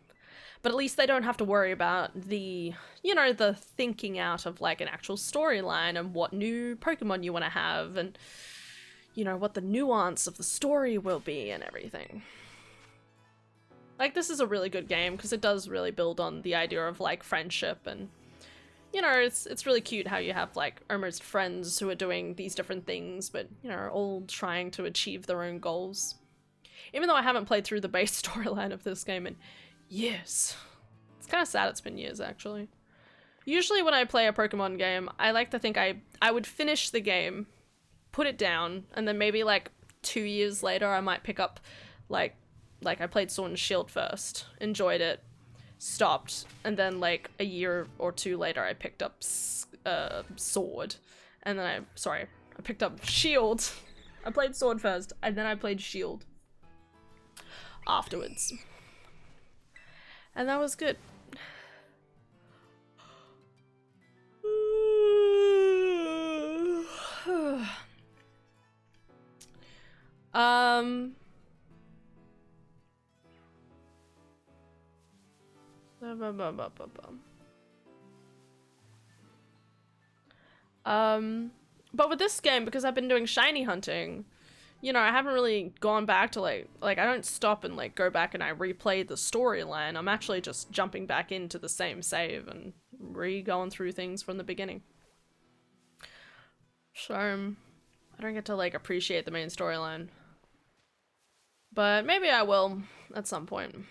But at least they don't have to worry about the, you know, the thinking out of, like, an actual storyline and what new Pokemon you want to have and, you know, what the nuance of the story will be and everything. Like, this is a really good game because it does really build on the idea of, like, friendship and, you know, it's really cute how you have, like, almost friends who are doing these different things but, you know, all trying to achieve their own goals. Even though I haven't played through the base storyline of this game in years. It's kind of sad it's been years, actually. Usually when I play a Pokemon game, I like to think I would finish the game, put it down, and then maybe, like, 2 years later I might pick up, like I played Sword and Shield first, enjoyed it, stopped, and then, like, a year or two later I picked up Sword, and then I picked up Shield. I played Sword first, and then I played Shield afterwards. And that was good. But with this game, because I've been doing shiny hunting, you know, I haven't really gone back to, like I don't stop and, like, go back and I replay the storyline. I'm actually just jumping back into the same save and going through things from the beginning. So, I don't get to, like, appreciate the main storyline. But maybe I will at some point.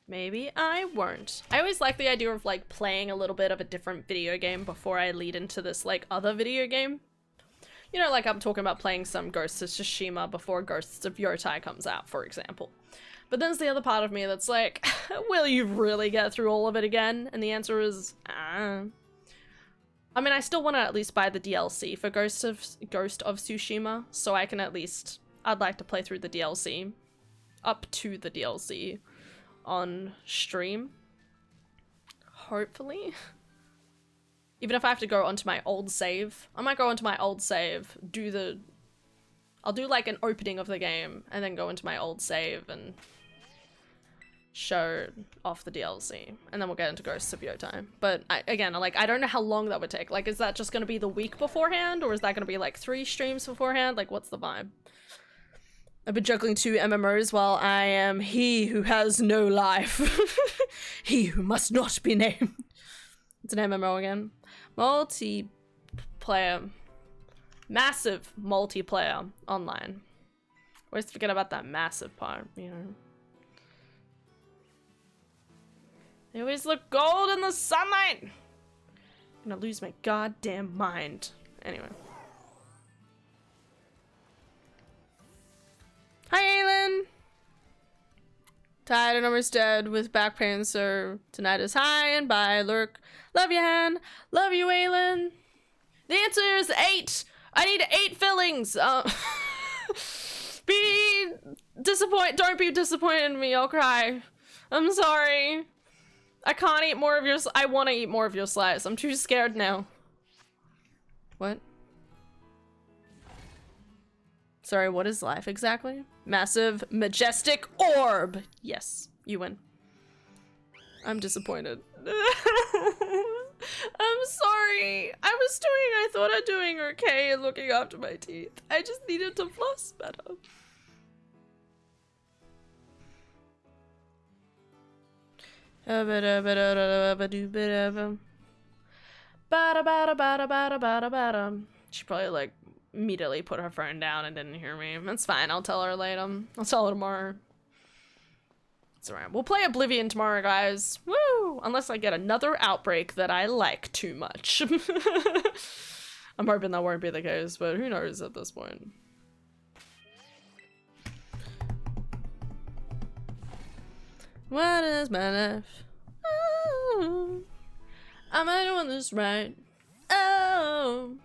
Maybe I won't. I always like the idea of, like, playing a little bit of a different video game before I lead into this, like, other video game. You know, like, I'm talking about playing some Ghosts of Tsushima before Ghosts of Yotai comes out, for example. But then there's the other part of me that's like, will you really get through all of it again? And the answer is, I mean, I still want to at least buy the DLC for Ghost of Tsushima, so I can at least, I'd like to play through the DLC, up to the DLC, on stream. Hopefully. Even if I have to go onto my old save. I might go onto my old save, I'll do, like, an opening of the game, and then go into my old save and show off the DLC. And then we'll get into Ghosts of Yotai. But, again, like, I don't know how long that would take. Like, is that just gonna be the week beforehand? Or is that gonna be, like, 3 streams beforehand? Like, what's the vibe? I've been juggling 2 MMOs while I am he who has no life. He who must not be named. It's an MMO again. Multiplayer. Massive multiplayer online. Always forget about that massive part, you know. They always look gold in the sunlight! I'm gonna lose my goddamn mind. Anyway. Hi, Aylin! Tired and almost dead with back pain, so tonight is high and bye. Lurk. Love you, Han. Love you, Aylin. The answer is 8. I need 8 fillings. Don't be disappointed in me. I'll cry. I'm sorry. I can't eat more of your. I want to eat more of your slice. I'm too scared now. What? Sorry, what is life exactly? Massive, majestic orb. Yes, you win. I'm disappointed. I'm sorry. I thought I'm doing okay and looking after my teeth. I just needed to floss better. She probably, like, immediately put her phone down and didn't hear me. That's fine, I'll tell her later. I'll tell her tomorrow. It's alright. We'll play Oblivion tomorrow, guys. Woo! Unless I get another outbreak that I like too much. I'm hoping that won't be the case, but who knows at this point. What is my life? Oh, am I doing this right? Oh,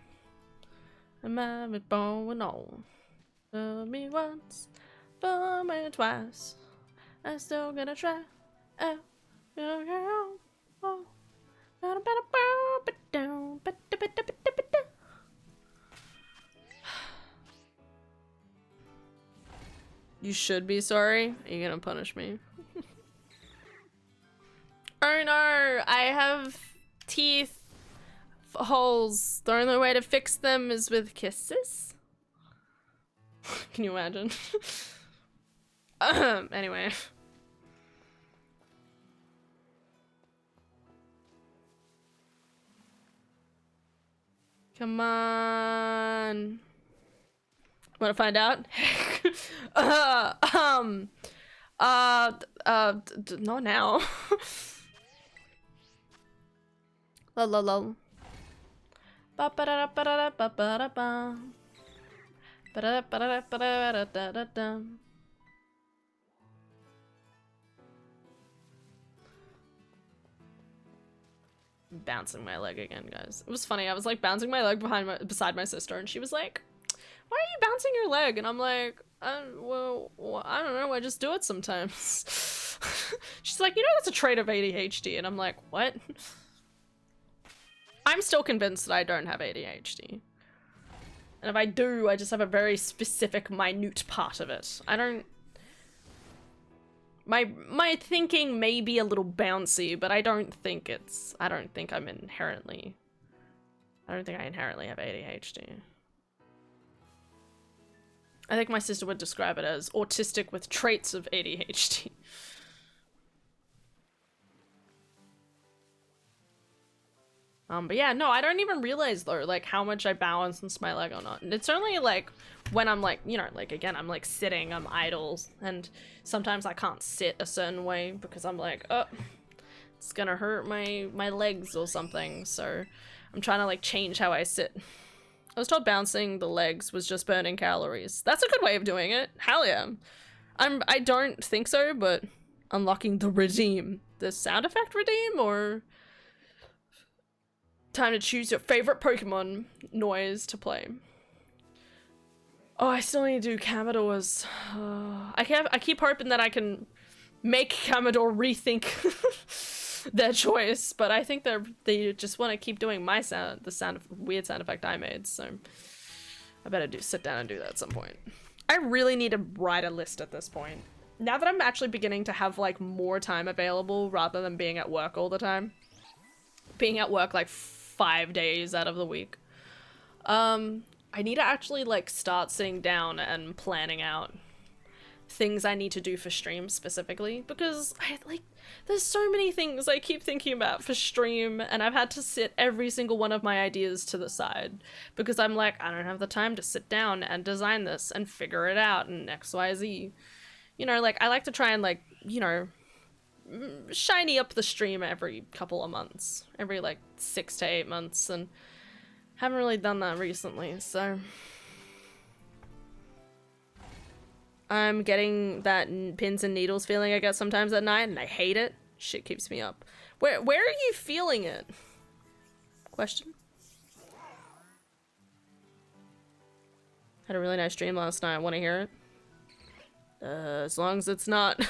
am I going on? Love me once, love me twice. I'm still gonna try. Oh, oh, oh. You should be sorry. Are you gonna punish me? Oh no, I have teeth holes. The only way to fix them is with kisses. Can you imagine? Anyway. Come on. Want to find out? Not now. Lol lol lol. Ba ba da ba da ba ba da ba. Ba da ba da ba da da da da. Bouncing my leg again, guys. It was funny. I was like bouncing my leg beside my sister, and she was like, "Why are you bouncing your leg?" And I'm like, well, I don't know. I just do it sometimes." She's like, "You know, that's a trait of ADHD," and I'm like, "What?" I'm still convinced that I don't have ADHD, and if I do, I just have a very specific, minute part of it. I don't. My thinking may be a little bouncy, but I don't think I don't think I inherently have ADHD. I think my sister would describe it as autistic with traits of ADHD. But yeah, no, I don't even realize though, like how much I balance my leg or not. And it's only like when I'm like, you know, like again, I'm like sitting, I'm idle, and sometimes I can't sit a certain way because I'm like, oh, it's gonna hurt my legs or something. So I'm trying to like change how I sit. I was told bouncing the legs was just burning calories. That's a good way of doing it. Hell yeah. I don't think so, but unlocking the redeem. The sound effect redeem, or time to choose your favorite Pokemon noise to play. Oh, I still need to do Commodores. I keep hoping that I can make Commodore rethink their choice, but I think they just want to keep doing my sound, the weird sound effect I made, so I better sit down and do that at some point. I really need to write a list at this point. Now that I'm actually beginning to have like more time available rather than being at work all the time. Being at work like 5 days out of the week. I need to actually like start sitting down and planning out things I need to do for stream specifically, because there's so many things I keep thinking about for stream, and I've had to sit every single one of my ideas to the side because I'm like, I don't have the time to sit down and design this and figure it out and XYZ. You know, like I like to try and like, you know, shiny up the stream every couple of months, every like 6 to 8 months, and haven't really done that recently, so I'm getting that pins and needles feeling I get sometimes at night, and I hate it. Shit keeps me up. Where are you feeling it? Question. Had a really nice dream last night. Want to hear it? As long as it's not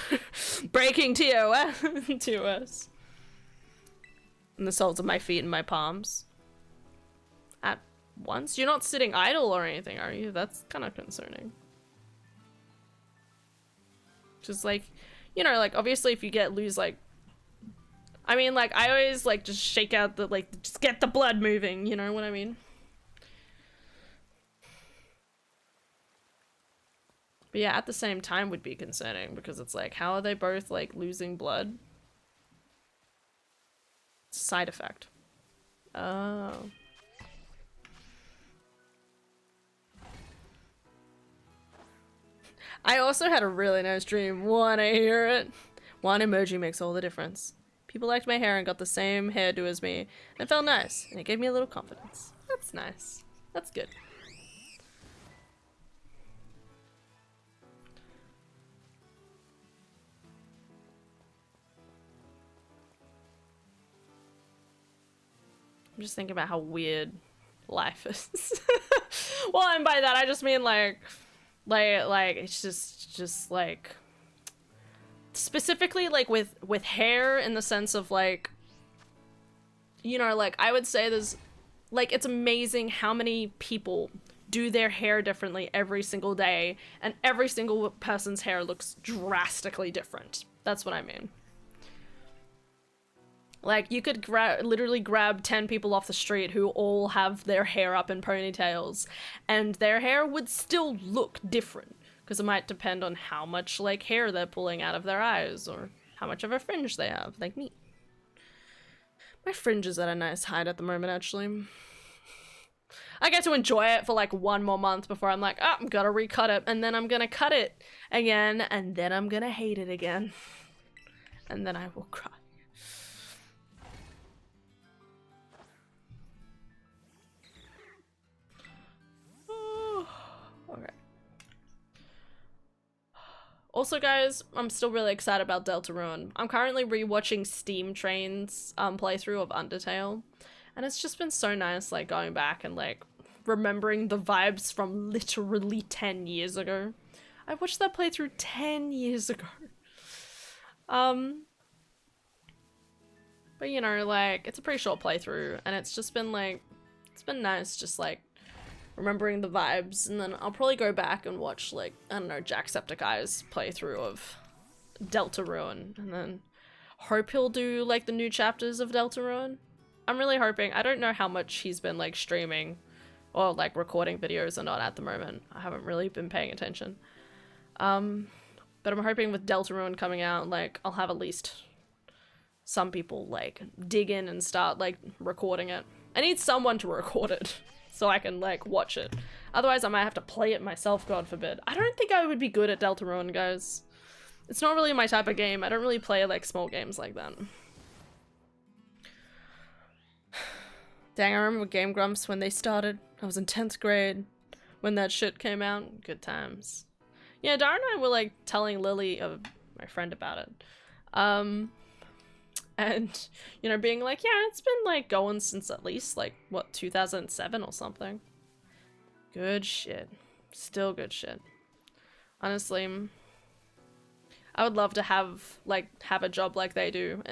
breaking TOS. And the soles of my feet and my palms. At once? You're not sitting idle or anything, are you? That's kind of concerning. Just like, you know, like obviously if you lose like, I mean like I always like just shake out the like, just get the blood moving, you know what I mean? But yeah, at the same time would be concerning because it's like, how are they both like losing blood? Side effect. Oh. I also had a really nice dream. Wanna hear it? One emoji makes all the difference. People liked my hair and got the same hairdo as me. And it felt nice, and it gave me a little confidence. That's nice. That's good. I'm just thinking about how weird life is. Well, and by that I just mean like it's just like specifically like with hair, in the sense of like, you know, like I would say there's like, it's amazing how many people do their hair differently every single day, and every single person's hair looks drastically different. That's what I mean. Like, you could literally grab 10 people off the street who all have their hair up in ponytails, and their hair would still look different, because it might depend on how much, like, hair they're pulling out of their eyes, or how much of a fringe they have, like me. My fringe is at a nice height at the moment, actually. I get to enjoy it for, like, 1 more month before I'm like, oh, I'm gonna recut it, and then I'm gonna cut it again, and then I'm gonna hate it again. And then I will cry. Okay. Also, guys, I'm still really excited about Deltarune. I'm currently rewatching Steam Train's playthrough of Undertale, and it's just been so nice, like, going back and, like, remembering the vibes from literally 10 years ago. I watched that playthrough 10 years ago. But, you know, like, it's a pretty short playthrough, and it's just been, like, it's been nice just, like, remembering the vibes, and then I'll probably go back and watch, like, I don't know, Jacksepticeye's playthrough of Deltarune, and then hope he'll do, like, the new chapters of Deltarune. I'm really hoping. I don't know how much he's been, like, streaming or, like, recording videos or not at the moment. I haven't really been paying attention. But I'm hoping with Deltarune coming out, like, I'll have at least some people, like, dig in and start, like, recording it. I need someone to record it so I can, like, watch it. Otherwise, I might have to play it myself, God forbid. I don't think I would be good at Deltarune, guys. It's not really my type of game. I don't really play, like, small games like that. Dang, I remember Game Grumps when they started. I was in 10th grade when that shit came out. Good times. Yeah, Dara and I were, like, telling Lily, my friend, about it. And, you know, being like, yeah, it's been, like, going since at least, like, what, 2007 or something. Good shit. Still good shit. Honestly, I would love to have a job like they do.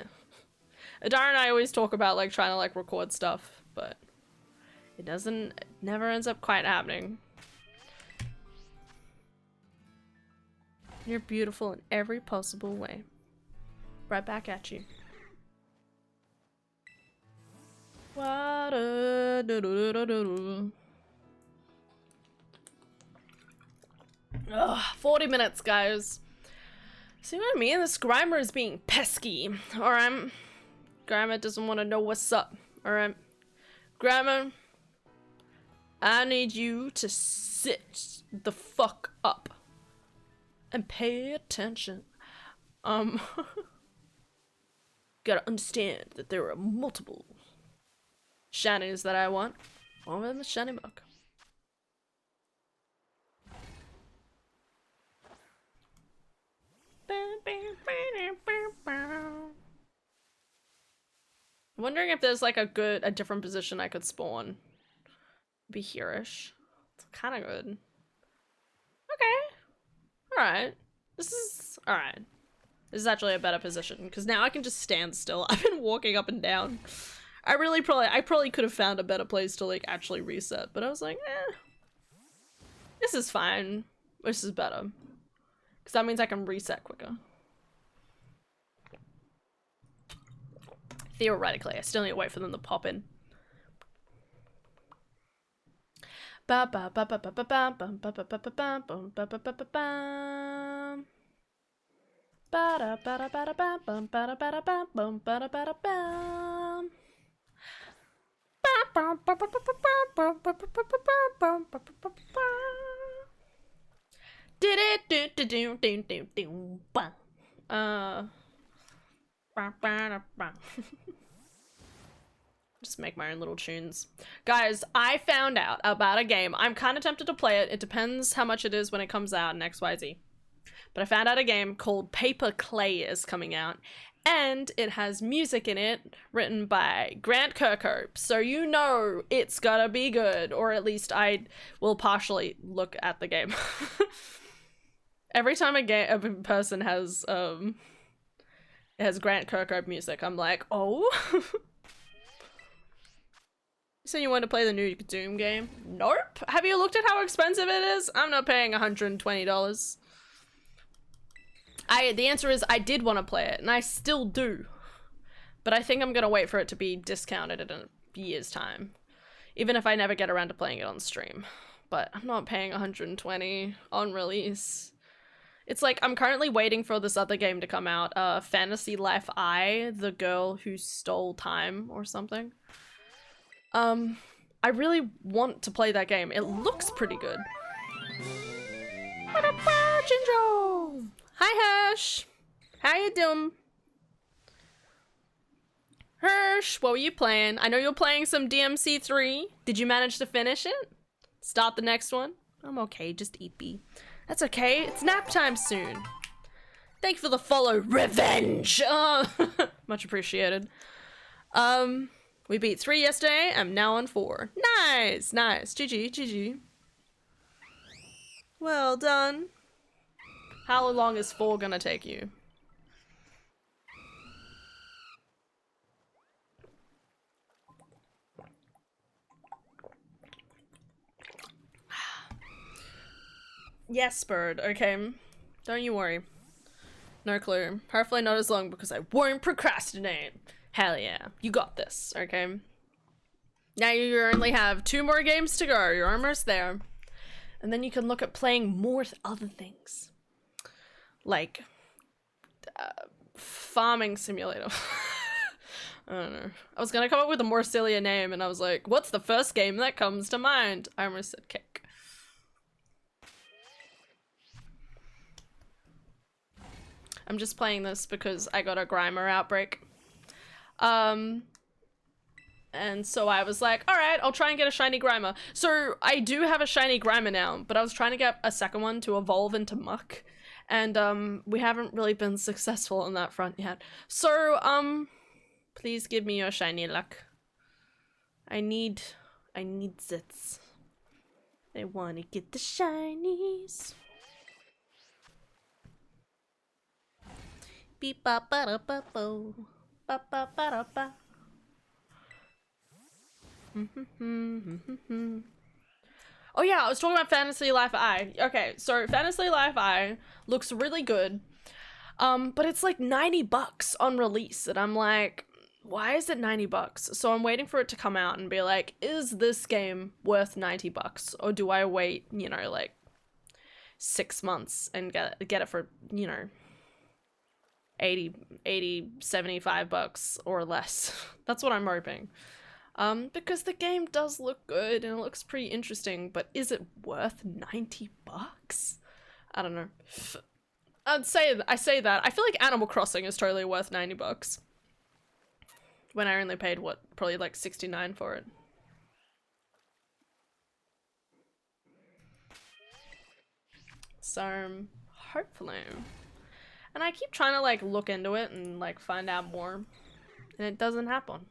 Dara and I always talk about, like, trying to, like, record stuff, but it never ends up quite happening. You're beautiful in every possible way. Right back at you. Ugh, 40 minutes, guys. See what I mean? This Grimer is being pesky. Alright. Grimer doesn't want to know what's up. Alright. Grimer, I need you to sit the fuck up and pay attention. Gotta understand that there are multiple shinies that I want. One of them is shiny book. I'm wondering if there's like a different position I could spawn. Be here-ish. It's kind of good. Okay. Alright. This is actually a better position, because now I can just stand still. I've been walking up and down. I probably could have found a better place to, like, actually reset, but I was like, this is fine. This is better. Because that means I can reset quicker. Theoretically, I still need to wait for them to pop in. Ba ba ba ba ba ba ba ba ba ba ba ba ba ba ba ba ba ba. Ba da ba da ba da ba bum ba da ba da ba bum ba da ba da bum. Did it do do do do do do just make my own little tunes. Guys, I found out about a game. I'm kind of tempted to play it. It depends how much it is when it comes out in XYZ. But I found out a game called Paper Clay is coming out, and it has music in it written by Grant Kirkhope, so you know it's gotta be good, or at least I will partially look at the game. Every time a person has It has Grant Kirkhope music. I'm like, oh. So you want to play the new Doom game? Nope. Have you looked at how expensive it is? I'm not paying $120. The answer is I did want to play it, and I still do. But I think I'm gonna wait for it to be discounted in a year's time. Even if I never get around to playing it on stream. But I'm not paying $120 on release. It's like, I'm currently waiting for this other game to come out. Fantasy Life I, the girl who stole time or something. I really want to play that game. It looks pretty good. What up, Jinjo? Hi, Hirsch. How you doing? Hirsch, what were you playing? I know you're playing some DMC3. Did you manage to finish it? Start the next one? I'm okay, just eat B. That's okay, it's nap time soon. Thank you for the follow, Revenge! Much appreciated. We beat 3 yesterday, I'm now on 4. Nice, nice, GG, GG. Well done. How long is 4 gonna take you? Yes, Bird, okay. Don't you worry. No clue. Hopefully not as long because I won't procrastinate. Hell yeah. You got this, okay? Now you only have 2 more games to go. You're almost there. And then you can look at playing more other things. Like, farming simulator. I don't know. I was gonna come up with a more sillier name and I was like, what's the first game that comes to mind? I almost said Cake. I'm just playing this because I got a Grimer outbreak. And so I was like, alright, I'll try and get a shiny Grimer. So I do have a shiny Grimer now, but I was trying to get a second one to evolve into Muck. And we haven't really been successful on that front yet. So, please give me your shiny luck. I need zits. I wanna get the shinies. Beep ba ba da ba bo. Ba ba ba da ba. Oh yeah, I was talking about Fantasy Life I. Okay, so Fantasy Life I looks really good. But it's like $90 on release, and I'm like, why is it $90? So I'm waiting for it to come out and be like, is this game worth $90? Or do I wait, you know, like 6 months and get it for, you know, 75 bucks or less. That's what I'm hoping. Because the game does look good and it looks pretty interesting, but is it worth 90 bucks? I don't know. I say that. I feel like Animal Crossing is totally worth 90 bucks. When I only paid, what, probably like 69 for it. So, hopefully. And I keep trying to like look into it and like find out more, and it doesn't happen.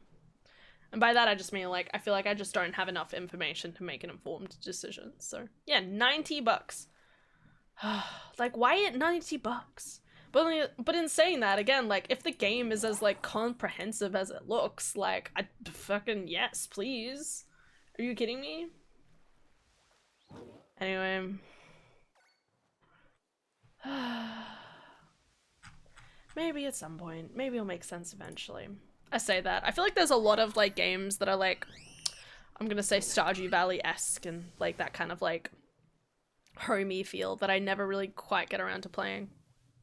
And by that I just mean like I feel like I just don't have enough information to make an informed decision. So yeah, 90 bucks. Like why at 90 bucks? But in saying that, again, like if the game is as like comprehensive as it looks, like I fucking yes, please. Are you kidding me? Anyway. Maybe at some point. Maybe it'll make sense eventually. I say that. I feel like there's a lot of like games that are like, I'm gonna say Stardew Valley-esque and like that kind of like homey feel that I never really quite get around to playing.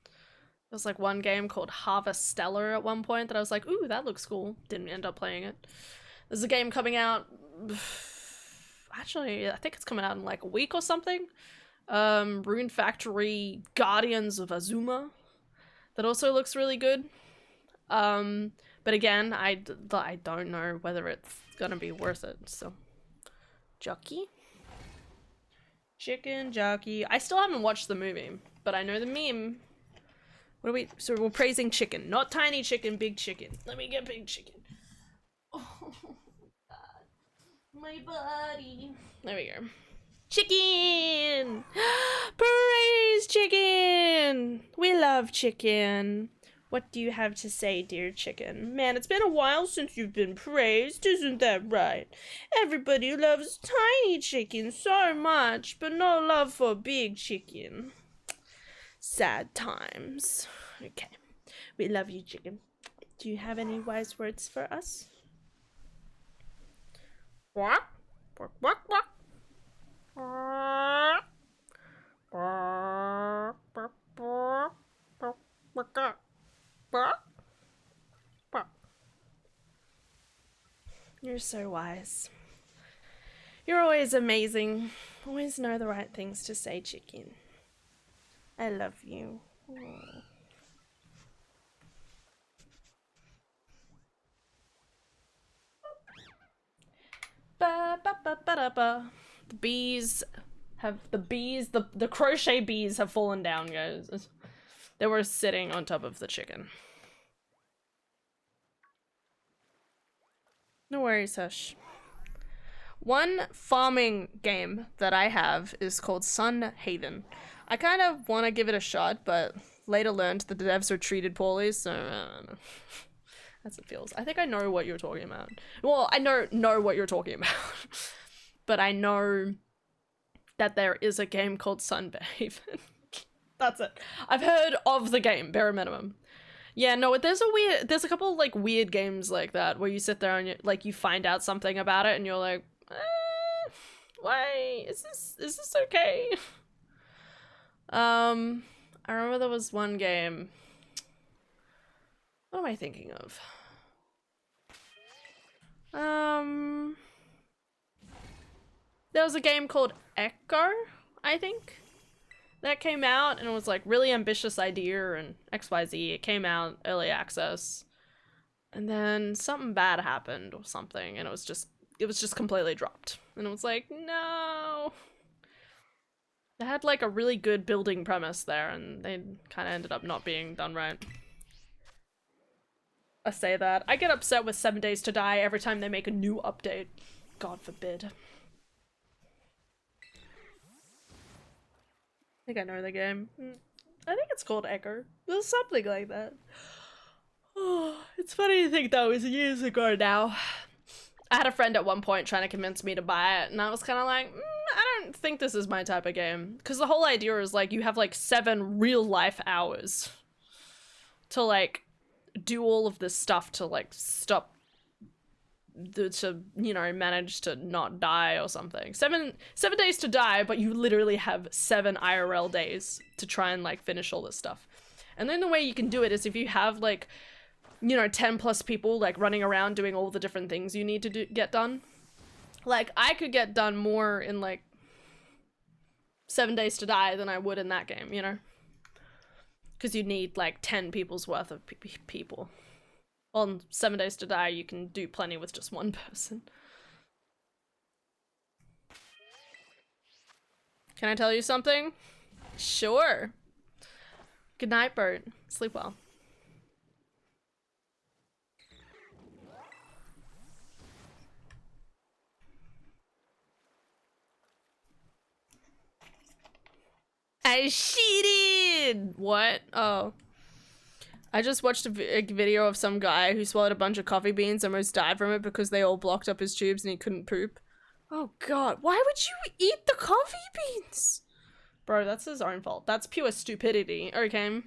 There was like one game called Harvest Stellar at one point that I was like, ooh, that looks cool. Didn't end up playing it. There's a game coming out, actually, I think it's coming out in like a week or something. Rune Factory Guardians of Azuma. That also looks really good. But again, I don't know whether it's gonna be worth it, so. Jockey? Chicken jockey. I still haven't watched the movie, but I know the meme. What are we? So we're praising chicken, not tiny chicken, big chicken. Let me get big chicken. Oh, God. My body. There we go. Chicken! Praise chicken! We love chicken. What do you have to say, dear chicken? Man, it's been a while since you've been praised, isn't that right? Everybody loves tiny chicken so much, but no love for big chicken. Sad times. Okay. We love you, chicken. Do you have any wise words for us? What? What? What? You're so wise. You're always amazing. Always know the right things to say, chicken. I love you. Aww. Ba, ba, ba, ba, da, ba. The crochet bees have fallen down, guys. They were sitting on top of the chicken. No worries, hush. One farming game that I have is called Sun Haven. I kind of want to give it a shot, but later learned that the devs are treated poorly, so that's it feels. I think I know what you're talking about. Well, I know what you're talking about, but I know that there is a game called Sun Haven. That's it. I've heard of the game, bare minimum. Yeah, no, there's a couple like weird games like that where you sit there and you find out something about it and you're like, why is this okay? I remember there was one game. What am I thinking of? There was a game called Echo, I think, that came out, and it was like really ambitious idea and XYZ. It came out early access, and then something bad happened or something, and it was just completely dropped. And it was like, no. They had like a really good building premise there, and they kind of ended up not being done right. I say that. I get upset with 7 Days to Die every time they make a new update. God forbid. I think I know the game. I think it's called Echo. There's something like that. Oh, it's funny to think that was years ago now. I had a friend at one point trying to convince me to buy it, and I was kind of like, I don't think this is my type of game. Because the whole idea is like you have like 7 real life hours to like do all of this stuff to like stop to, you know, manage to not die or something. 7 days to die, but you literally have 7 IRL days to try and like finish all this stuff. And then the way you can do it is if you have like, you know, 10 plus people like running around doing all the different things you need to get done. Like I could get done more in like 7 Days to Die than I would in that game, you know? Because you need like 10 people's worth of people. On 7 Days to Die, you can do plenty with just one person. Can I tell you something? Sure. Good night, Bert. Sleep well. I cheated! What? Oh. I just watched a video of some guy who swallowed a bunch of coffee beans and almost died from it because they all blocked up his tubes and he couldn't poop. Oh god, why would you eat the coffee beans? Bro, that's his own fault. That's pure stupidity, okay?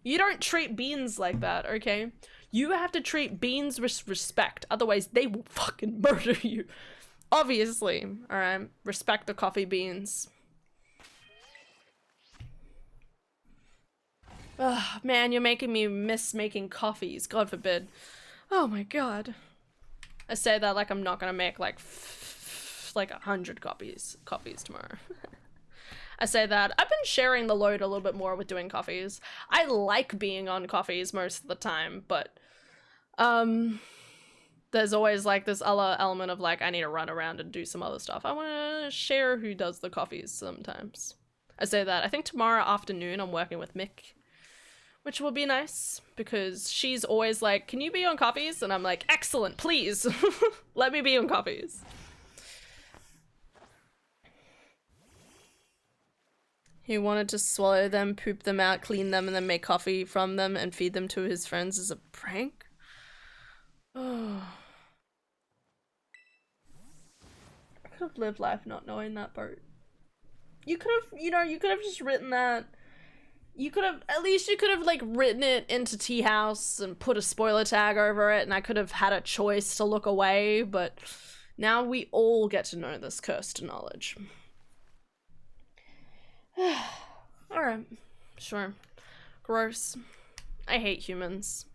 You don't treat beans like that, okay? You have to treat beans with respect, otherwise they will fucking murder you. Obviously, alright? Respect the coffee beans. Ugh, man, you're making me miss making coffees. God forbid. Oh my god. I say that like I'm not gonna make like 100 coffees tomorrow. I say that. I've been sharing the load a little bit more with doing coffees. I like being on coffees most of the time, but there's always like this other element of like I need to run around and do some other stuff. I want to share who does the coffees sometimes. I say that. I think tomorrow afternoon I'm working with Mick, which will be nice because she's always like, can you be on coffees? And I'm like, excellent, please. Let me be on coffees. He wanted to swallow them, poop them out, clean them, and then make coffee from them and feed them to his friends as a prank? Oh. I could have lived life not knowing that part. You could have, you know, you could have just written that. You could have, at least you could have, like, written it into Tea House and put a spoiler tag over it, and I could have had a choice to look away, but now we all get to know this cursed knowledge. Alright. Sure. Gross. I hate humans.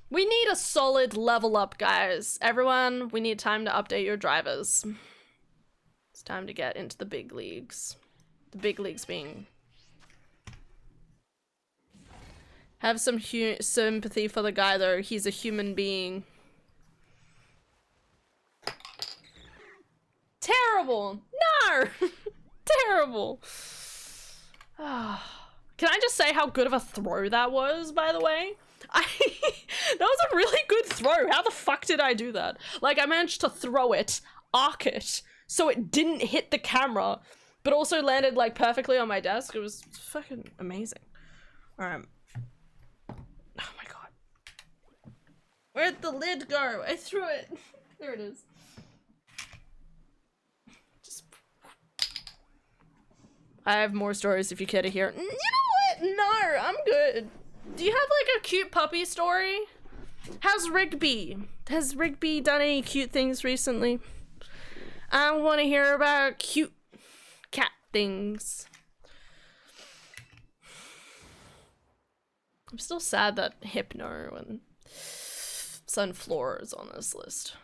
We need a solid level up, guys. Everyone, we need time to update your drivers. It's time to get into the big leagues. The big leagues being... Have some sympathy for the guy, though. He's a human being. Terrible! No! Terrible! Can I just say how good of a throw that was, by the way? That was a really good throw. How the fuck did I do that? Like, I managed to throw it, arc it, so it didn't hit the camera, but also landed, like, perfectly on my desk. It was fucking amazing. Alright. Oh my god. Where'd the lid go? I threw it. There it is. Just... I have more stories if you care to hear. You know what? No, I'm good. Do you have, like, a cute puppy story? How's Rigby? Has Rigby done any cute things recently? I want to hear about cute cat things. I'm still sad that Hypno and Sunflower is on this list.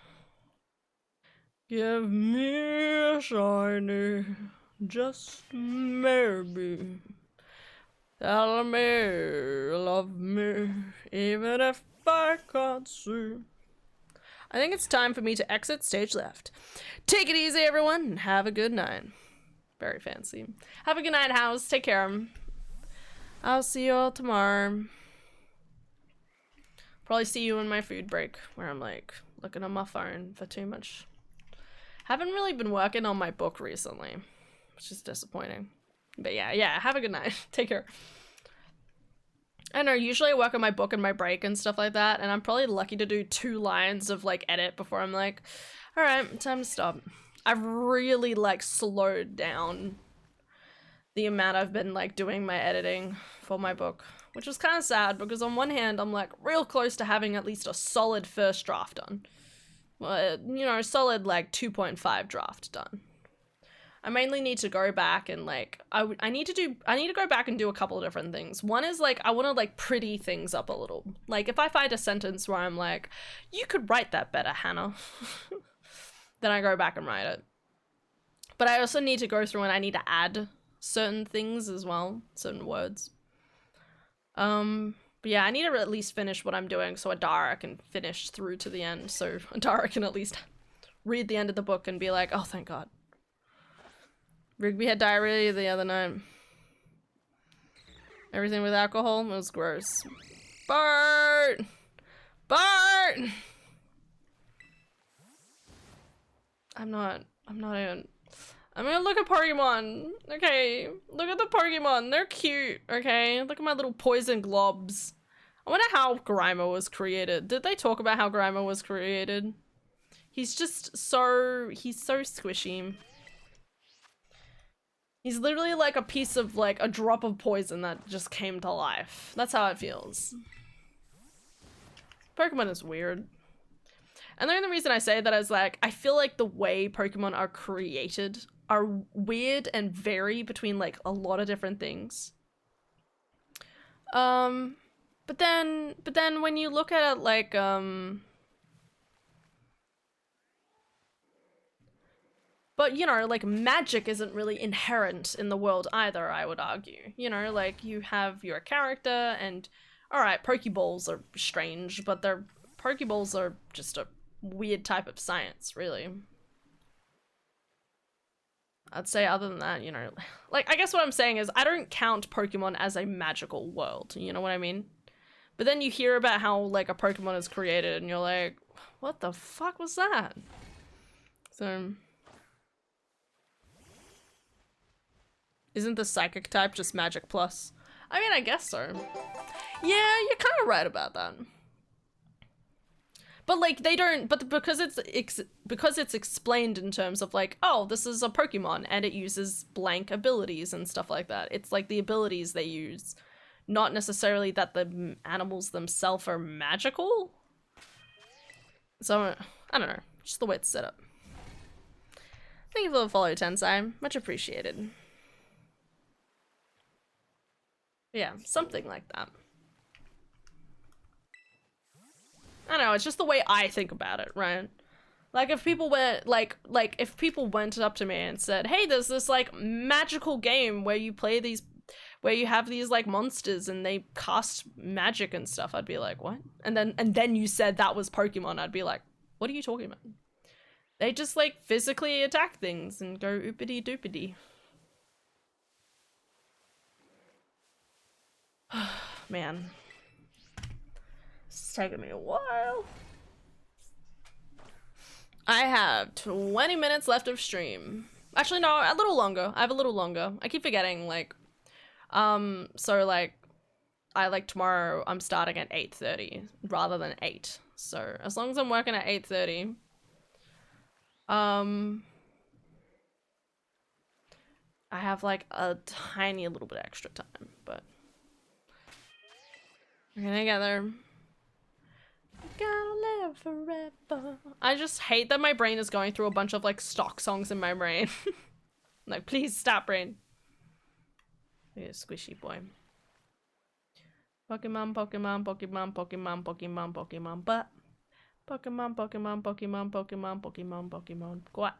Give me a shiny, just maybe. Tell me, love me, even if I can't see. I think it's time for me to exit stage left. Take it easy, everyone, and have a good night. Very fancy. Have a good night, house. Take care. I'll see you all tomorrow. Probably see you in my food break, where I'm like looking on my phone for too much. Haven't really been working on my book recently, which is disappointing. But yeah, have a good night. Take care. I know, usually I work on my book in my break and stuff like that, and I'm probably lucky to do 2 lines of, like, edit before I'm like, alright, time to stop. I've really, like, slowed down the amount I've been, like, doing my editing for my book, which is kind of sad, because on one hand, I'm, like, real close to having at least a solid first draft done. Well, you know, solid, like, 2.5 draft done. I mainly need to go back and, like, I need to go back and do a couple of different things. One is, like, I want to, like, pretty things up a little. Like, if I find a sentence where I'm like, you could write that better, Hannah, then I go back and write it. But I also need to go through and I need to add certain things as well, certain words. But yeah, I need to at least finish what I'm doing so Adara can finish through to the end, so Adara can at least read the end of the book and be like, oh, thank God. Rigby had diarrhea the other night. Everything with alcohol was gross. Bart! Bart! I'm gonna look at Pokemon. Okay, look at the Pokemon. They're cute, okay? Look at my little poison globs. I wonder how Grimer was created. Did they talk about how Grimer was created? He's just so, he's so squishy. He's literally like a piece of, like, a drop of poison that just came to life. That's how it feels. Pokemon is weird. And the only reason I say that is, like, I feel like the way Pokemon are created are weird and vary between, like, a lot of different things. But then when you look at it, like, but, you know, like, magic isn't really inherent in the world either, I would argue. You know, like, you have your character and, alright, Pokeballs are strange, but Pokeballs are just a weird type of science, really. I'd say other than that, you know, like, I guess what I'm saying is I don't count Pokemon as a magical world, you know what I mean? But then you hear about how, like, a Pokemon is created and you're like, what the fuck was that? So... Isn't the psychic type just magic plus? I mean, I guess so. Yeah, you're kind of right about that. But like they don't, but because it's explained in terms of like, oh, this is a Pokemon and it uses blank abilities and stuff like that. It's like the abilities they use, not necessarily that the animals themselves are magical. So I don't know, just the way it's set up. Thank you for the follow, Tensai. Much appreciated. Yeah, something like that. I don't know, it's just the way I think about it, right? Like if people were like if people went up to me and said, hey, there's this like magical game where you play these, where you have these like monsters and they cast magic and stuff, I'd be like, what? And then you said that was Pokemon, I'd be like, what are you talking about? They just like physically attack things and go oopity doopity. Man. It's taking me a while. I have 20 minutes left of stream. Actually, no, a little longer. I have a little longer. I keep forgetting, like, so, like, tomorrow I'm starting at 8:30 rather than 8. So, as long as I'm working at 8:30, I have, like, a tiny little bit extra time, but we're gonna get there. Gonna live forever. I just hate that my brain is going through a bunch of like stock songs in my brain. Like, please stop, brain. Look at squishy boy. Pokemon, Pokemon, Pokemon, Pokemon, Pokemon, Pokemon, but Pokemon, Pokemon, Pokemon, Pokemon, Pokemon, Pokemon, what?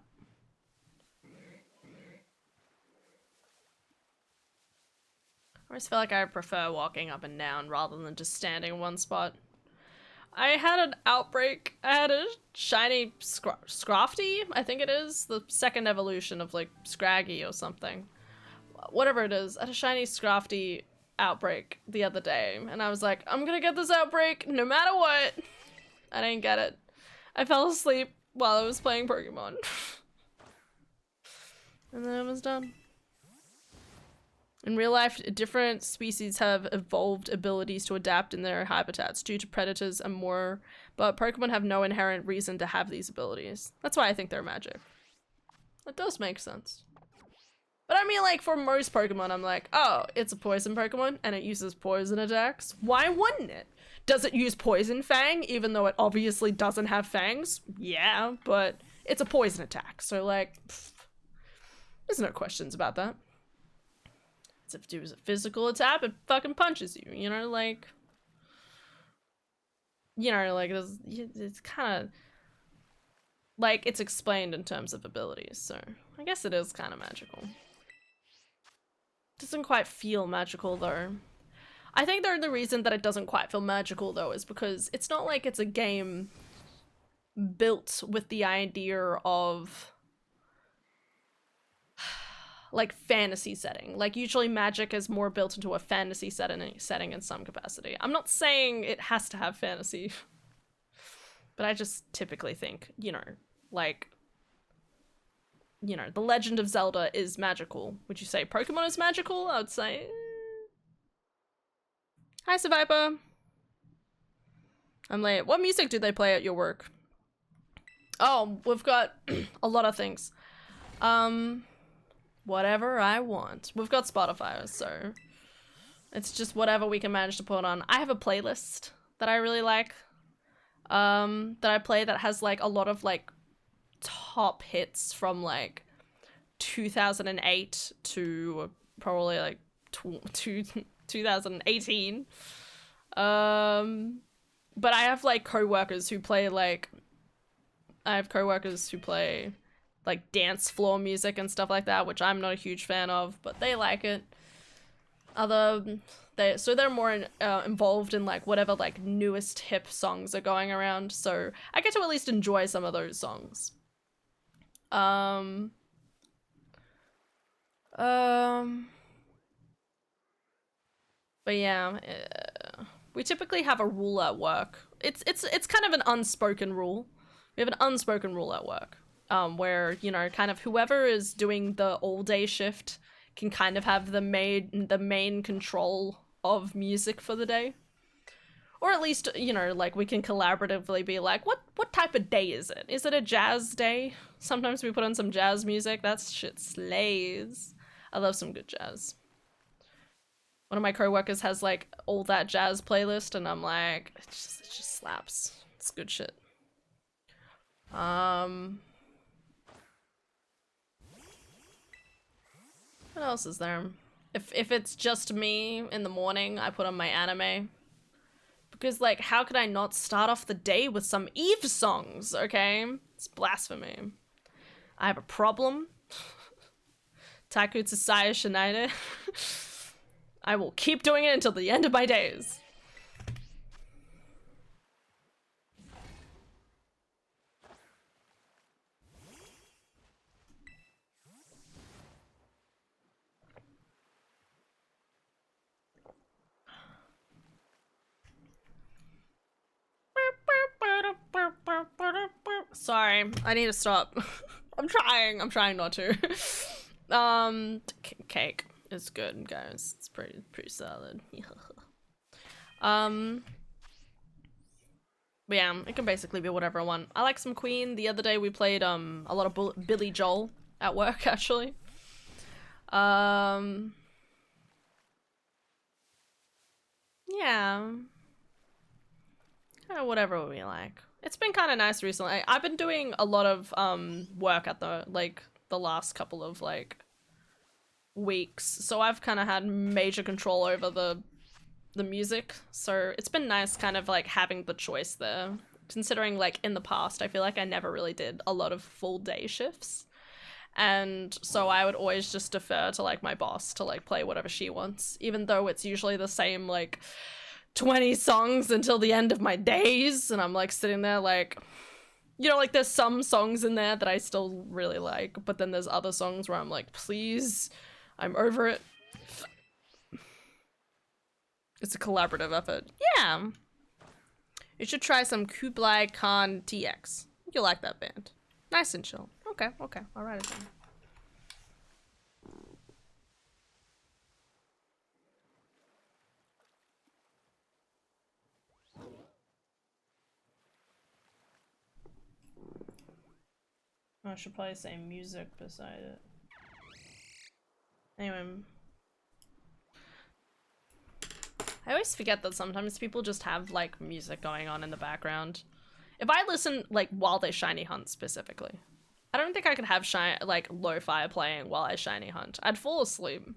I always feel like I prefer walking up and down rather than just standing in one spot. I had an outbreak. I had a shiny Scrafty, I think it is. The second evolution of like Scraggy or something. Whatever it is. I had a shiny Scrafty outbreak the other day. And I was like, I'm gonna get this outbreak no matter what. I didn't get it. I fell asleep while I was playing Pokemon. And then it was done. In real life, different species have evolved abilities to adapt in their habitats due to predators and more, but Pokemon have no inherent reason to have these abilities. That's why I think they're magic. That does make sense. But I mean, like, for most Pokemon, I'm like, oh, it's a poison Pokemon and it uses poison attacks. Why wouldn't it? Does it use Poison Fang, even though it obviously doesn't have fangs? Yeah, but it's a poison attack, so like, there's no questions about that. If it was a physical attack, it fucking punches you, you know, like, it's kind of, like, it's explained in terms of abilities, so I guess it is kind of magical. Doesn't quite feel magical, though. I think the reason that it doesn't quite feel magical, though, is because it's not like it's a game built with the idea of like fantasy setting. Like usually magic is more built into a fantasy setting in some capacity. I'm not saying it has to have fantasy, but I just typically think, you know, like, you know, The Legend of Zelda is magical. Would you say Pokemon is magical? I would say, Hi, Survivor. I'm late. What music do they play at your work? Oh, we've got a lot of things. Whatever I want. We've got Spotify, so it's just whatever we can manage to put on. I have a playlist that I really like, that I play that has like a lot of like top hits from like 2008 to probably like 2018. But I have like co-workers who play like, like dance floor music and stuff like that, which I'm not a huge fan of, but they like it. So they're more involved in like whatever like newest hip songs are going around, so I get to at least enjoy some of those songs. But yeah, we typically have a rule at work. It's kind of an unspoken rule. We have an unspoken rule at work. Where, you know, kind of whoever is doing the all-day shift can kind of have the main control of music for the day. Or at least, you know, like we can collaboratively be like, what type of day is it? Is it a jazz day? Sometimes we put on some jazz music. That shit slays. I love some good jazz. One of my coworkers has like all that jazz playlist, and I'm like, it just slaps. It's good shit. What else is there? If it's just me in the morning, I put on my anime. Because, like, how could I not start off the day with some Eve songs, okay? It's blasphemy. I have a problem. Takutsu Saya Shinaide. I will keep doing it until the end of my days. Sorry, I need to stop. I'm trying not to. Cake is good, guys. It's pretty solid. But yeah, it can basically be whatever I want. I like some Queen. The other day we played a lot of Billy Joel at work, actually. Yeah. Kind of whatever we like. It's been kind of nice recently. I've been doing a lot of work at the last couple of like weeks, so I've kind of had major control over the music. So it's been nice kind of like having the choice there. Considering like in the past, I feel like I never really did a lot of full day shifts. And so I would always just defer to like my boss to like play whatever she wants, even though it's usually the same like 20 songs until the end of my days, and I'm like sitting there like, you know, like there's some songs in there that I still really like, but then there's other songs where I'm like, please, I'm over it. It's a collaborative effort. Yeah. You should try some Kublai Khan TX. You'll like that band. Nice and chill. Okay, I'll write it down. I should probably say music beside it. Anyway. I always forget that sometimes people just have, like, music going on in the background. If I listen, like, while they shiny hunt specifically, I don't think I could have like lo-fi playing while I shiny hunt. I'd fall asleep.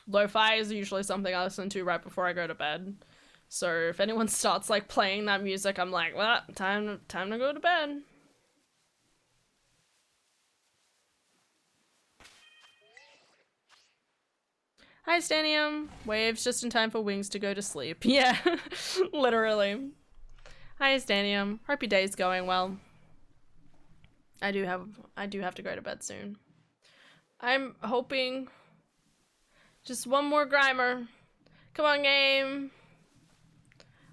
Lo-fi is usually something I listen to right before I go to bed. So if anyone starts, like, playing that music, I'm like, well, time to go to bed. Hi, Stanium. Waves just in time for Wings to go to sleep. Yeah, literally. Hi, Stanium. Hope your day's going well. I do have to go to bed soon. I'm hoping just one more Grimer. Come on, game.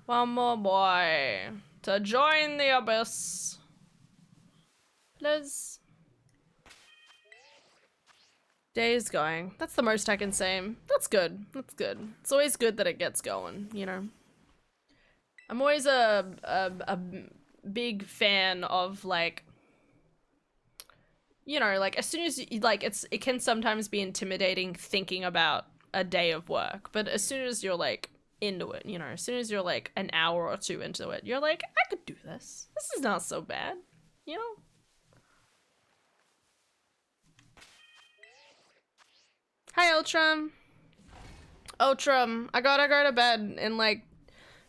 One more boy to join the abyss. Please. Day's going. That's the most I can say. That's good. That's good. It's always good that it gets going, you know? I'm always a big fan of, like, you know, like, as soon as you, like, it can sometimes be intimidating thinking about a day of work, but as soon as you're, like, into it, you know, as soon as you're, like, an hour or two into it, you're like, I could do this. This is not so bad, you know? Hi, Ultram. Ultram, I gotta go to bed in, like,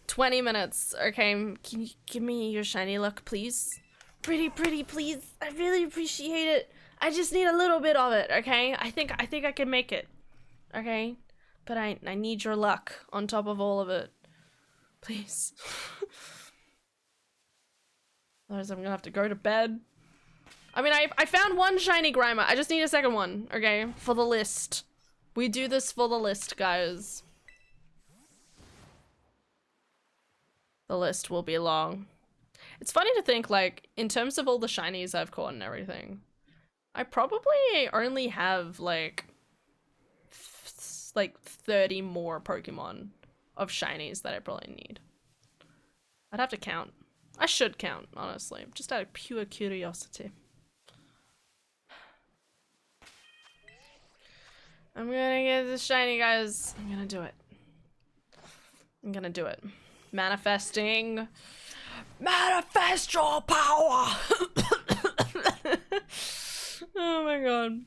20 minutes, okay? Can you give me your shiny luck, please? Pretty, please. I really appreciate it. I just need a little bit of it, okay? I think I can make it, okay? But I need your luck on top of all of it. Please. Otherwise I'm gonna have to go to bed. I mean, I found one shiny Grimer. I just need a second one, okay? For the list. We do this for the list, guys. The list will be long. It's funny to think, like, in terms of all the shinies I've caught and everything, I probably only have like 30 more Pokemon of shinies that I probably need. I'd have to count. I should count, honestly, just out of pure curiosity. I'm gonna get this shiny, guys. I'm gonna do it. I'm gonna do it. Manifesting. Manifest your power! Oh my god.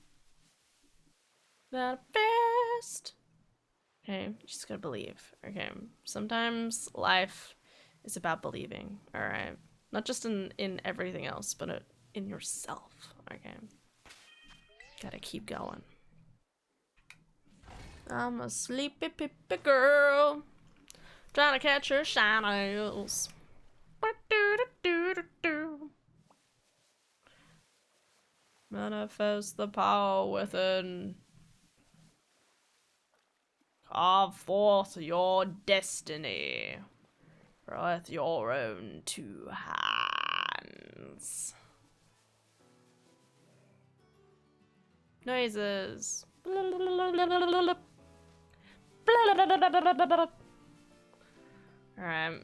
Manifest! Okay, just gotta believe. Okay, sometimes life is about believing, alright? Not just in everything else, but in yourself, okay? Gotta keep going. I'm a sleepy pippy girl, trying to catch her shinies. Manifest the power within. Carve forth your destiny with your own two hands. Noises. Alright.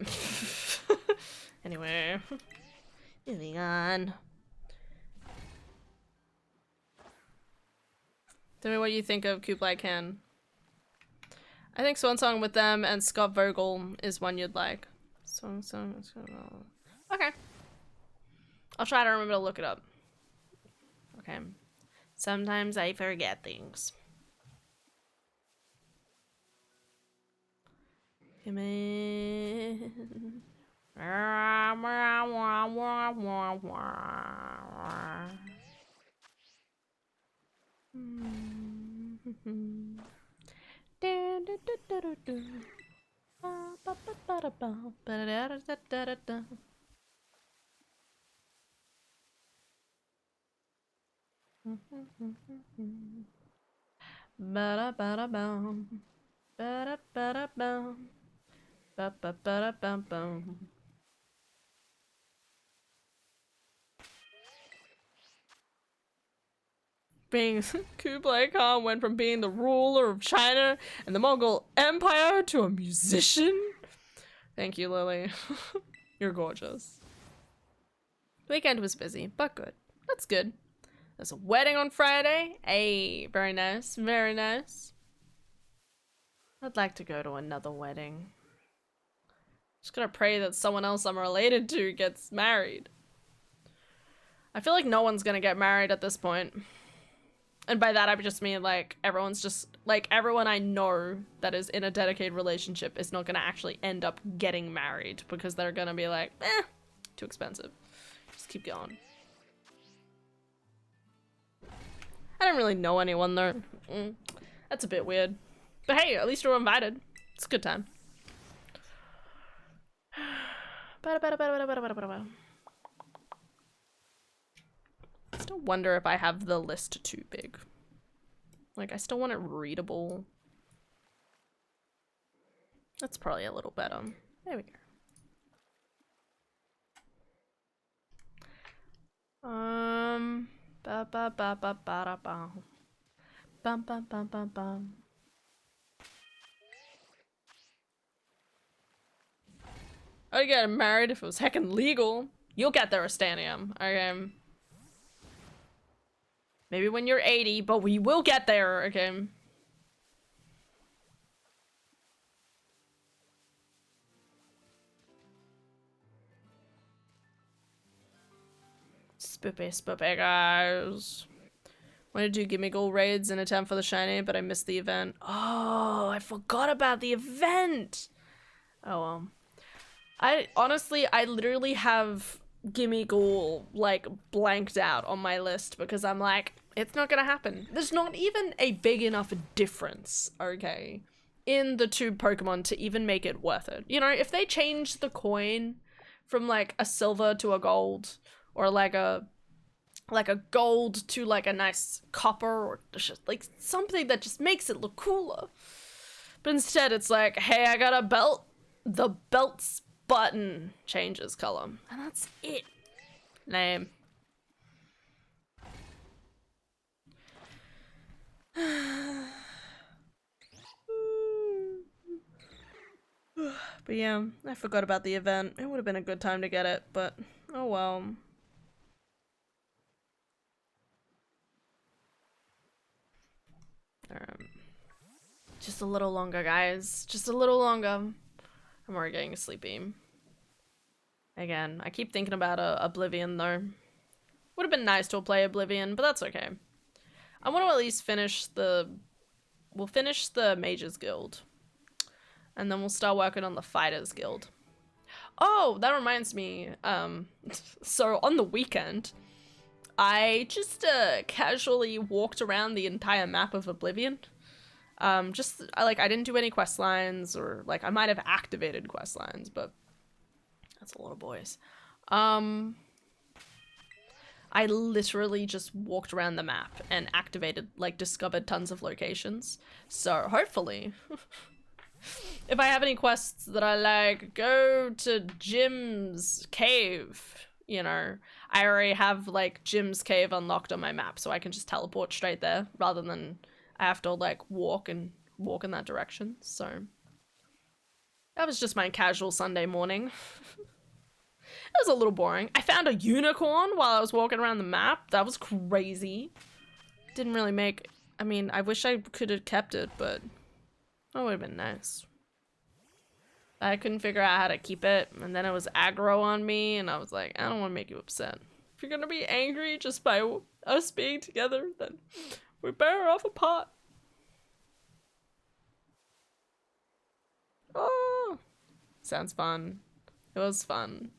Anyway. Moving on. Tell me what you think of Kublai Khan. I think Swan Song with them and Scott Vogel is one you'd like. Song. Okay. I'll try to remember to look it up. Okay. Sometimes I forget things. Come in. Being Kublai Khan went from being the ruler of China and the Mongol Empire to a musician. Thank you, Lily. You're gorgeous. Weekend was busy, but good. That's good. There's a wedding on Friday. Hey, very nice, very nice. I'd like to go to another wedding. Just gotta pray that someone else I'm related to gets married. I feel like no one's gonna get married at this point. And by that I just mean like everyone's just like everyone I know that is in a dedicated relationship is not gonna actually end up getting married because they're gonna be like, too expensive. Just keep going. I don't really know anyone though. That's a bit weird. But hey, at least we're invited. It's a good time. I still wonder if I have the list too big. Like, I still want it readable. That's probably a little better. There we go. Ba ba ba ba ba da ba. Bum bum bum bum bum. I'd get married if it was heckin' legal. You'll get there, Astanium. Okay. Maybe when you're 80, but we will get there, okay? Spoopy, guys. Wanted to do Gimme Gold raids in a attempt for the shiny, but I missed the event. Oh, I forgot about the event! Oh, well. I literally have Gimme Ghoul, like, blanked out on my list because I'm like, it's not gonna happen. There's not even a big enough difference, okay, in the two Pokemon to even make it worth it. You know, if they change the coin from, like, a silver to a gold, or like a gold to, like, a nice copper, or just, like, something that just makes it look cooler. But instead it's like, hey, I got a belt. The belt's button changes color. And that's it. Lame. But yeah, I forgot about the event. It would have been a good time to get it, but oh well. Just a little longer, guys. Just a little longer. I'm already getting sleepy. Again, I keep thinking about Oblivion though. Would have been nice to play Oblivion, but that's okay. I want to at least finish the... We'll finish the Mages Guild. And then we'll start working on the Fighters Guild. Oh, that reminds me. So on the weekend, I just casually walked around the entire map of Oblivion. I didn't do any quest lines, or like I might have activated quest lines, but that's a lot of boys. I literally just walked around the map and activated, like, discovered tons of locations. So hopefully, if I have any quests that I like, go to Jim's cave, you know, I already have like Jim's cave unlocked on my map, so I can just teleport straight there rather than I have to like walk in that direction. So that was just my casual Sunday morning. It was a little boring. I found a unicorn while I was walking around the map. That was crazy. Didn't really make... I mean, I wish I could have kept it, but that would have been nice. I couldn't figure out how to keep it, and then it was aggro on me, and I was like, I don't want to make you upset. If you're gonna be angry just by us being together, then we're better off apart. Oh, sounds fun. It was fun.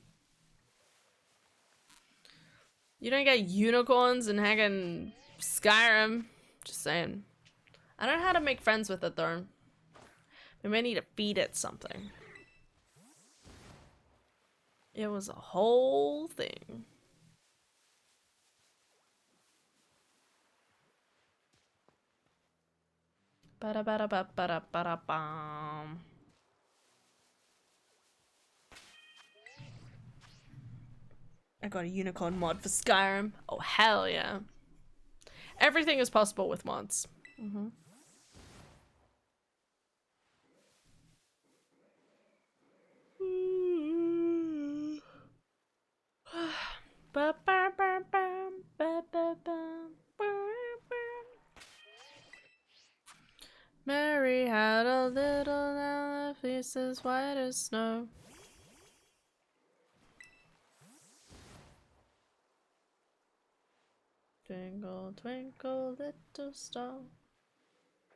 You don't get unicorns in heckin' Skyrim. Just saying. I don't know how to make friends with it though. We may need to feed it something. It was a whole thing. Ba-da-ba-da-ba-ba-da-ba-da-bam. I got a unicorn mod for Skyrim. Oh, hell yeah. Everything is possible with mods. Mm-hmm. Mary had a little lamb, face as white as snow. Twinkle, twinkle, little star,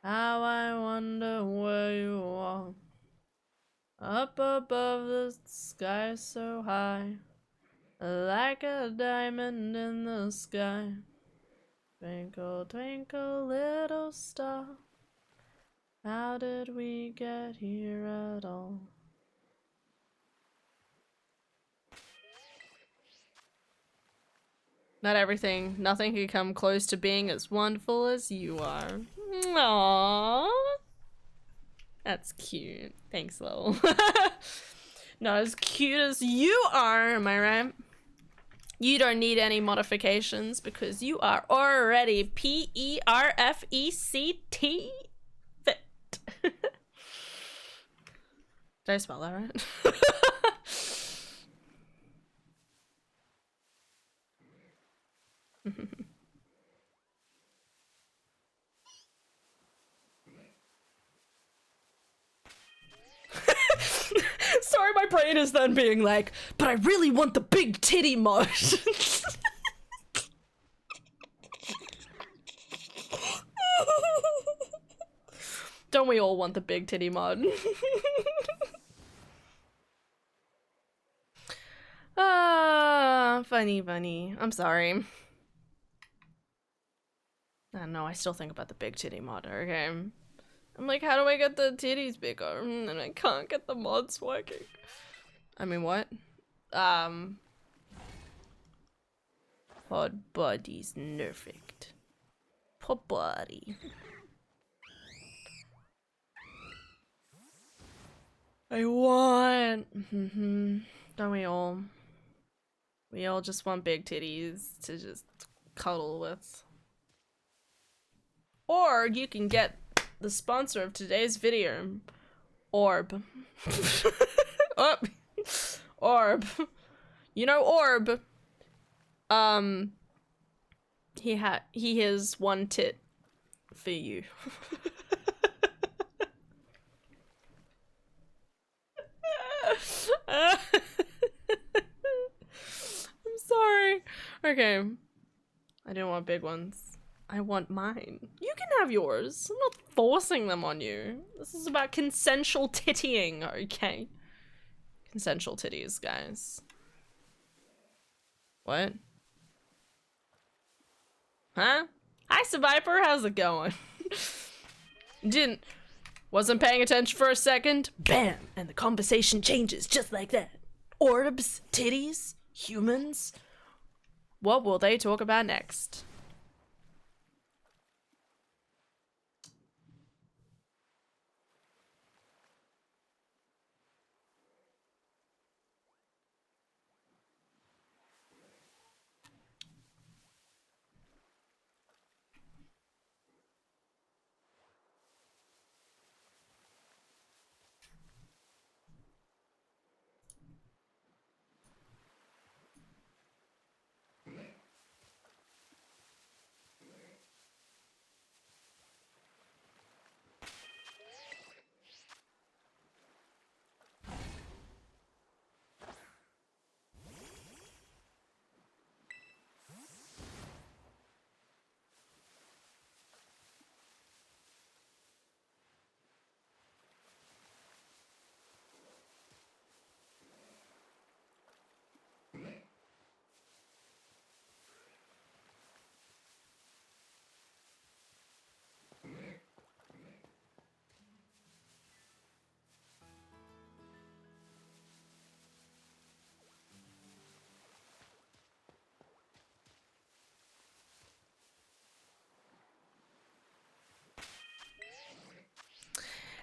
how I wonder where you are. Up above the sky so high, like a diamond in the sky. Twinkle, twinkle, little star, how did we get here at all? Nothing can come close to being as wonderful as you are. Aww. That's cute. Thanks, Lil. Not as cute as you are, am I right? You don't need any modifications because you are already P-E-R-F-E-C-T fit. Did I spell that right? Sorry, my brain is then being like, but I really want the big titty mod. Don't we all want the big titty mod? Ah, funny, funny. I'm sorry. I don't know, I still think about the big titty mod, okay? I'm like, how do I get the titties bigger? And I can't get the mods working. I mean, what? Pod body's perfect. Pod body. I want. Don't we all? We all just want big titties to just cuddle with. Or you can get the sponsor of today's video, Orb. Oh. Orb. You know Orb. He has one tit for you. I'm sorry. Okay. I don't want big ones. I want mine. You can have yours. I'm not forcing them on you. This is about consensual tittying, okay? Consensual titties, guys. What? Huh? Hi, Survivor. How's it going? Wasn't paying attention for a second. Bam! And the conversation changes just like that. Orbs, titties, humans. What will they talk about next?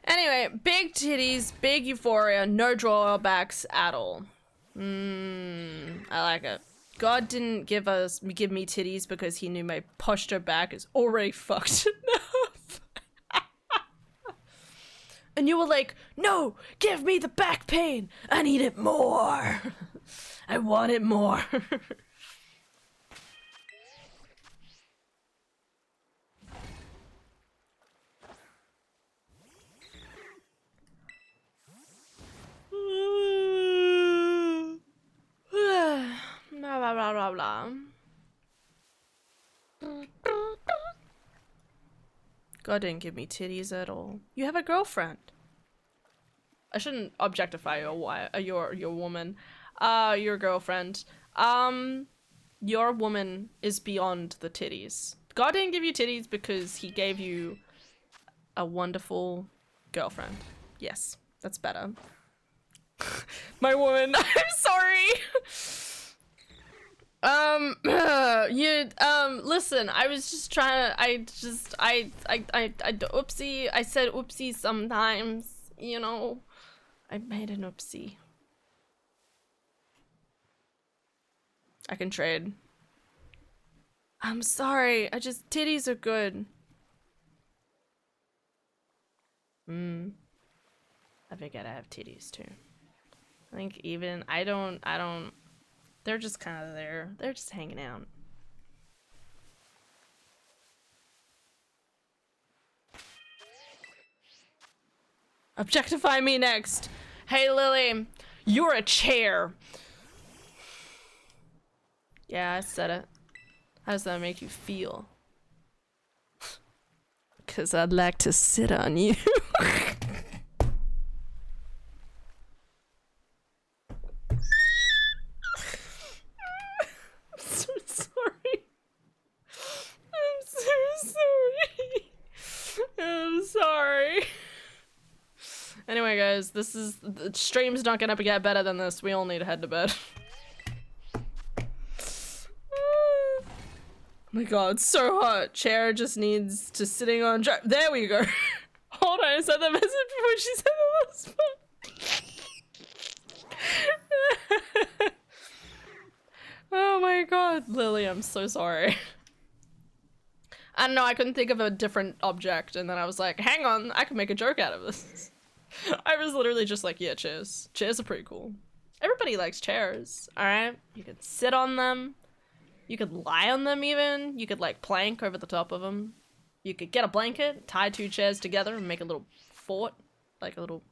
Anyway, big titties, big euphoria, no drawbacks at all. I like it. God didn't give me titties because he knew my posture back is already fucked enough. And you were like, no, give me the back pain. I need it more. I want it more. Blah, blah, blah, blah, blah. God didn't give me titties at all. You have a girlfriend. I shouldn't objectify your woman. Your girlfriend. Your woman is beyond the titties. God didn't give you titties because he gave you a wonderful girlfriend. Yes, that's better. My woman, I'm sorry. Listen, I was just trying to, oopsie, I said oopsie sometimes, you know, I made an oopsie. I can trade. I'm sorry, titties are good. I think I have titties too. I think I don't, they're just kind of there. They're just hanging out. Objectify me next. Hey, Lily, you're a chair. Yeah, I said it. How does that make you feel? Because I'd like to sit on you. Anyway, guys, the stream's not gonna get better than this. We all need to head to bed. Oh my god, it's so hot. Chair just needs to sitting on there we go. Hold on, I said the message before she said the last part. Oh my god, Lily, I'm so sorry. I don't know, I couldn't think of a different object, and then I was like, hang on, I could make a joke out of this. I was literally just like, yeah, chairs. Chairs are pretty cool. Everybody likes chairs, alright? You could sit on them. You could lie on them even. You could like plank over the top of them. You could get a blanket, tie two chairs together and make a little fort. Like a little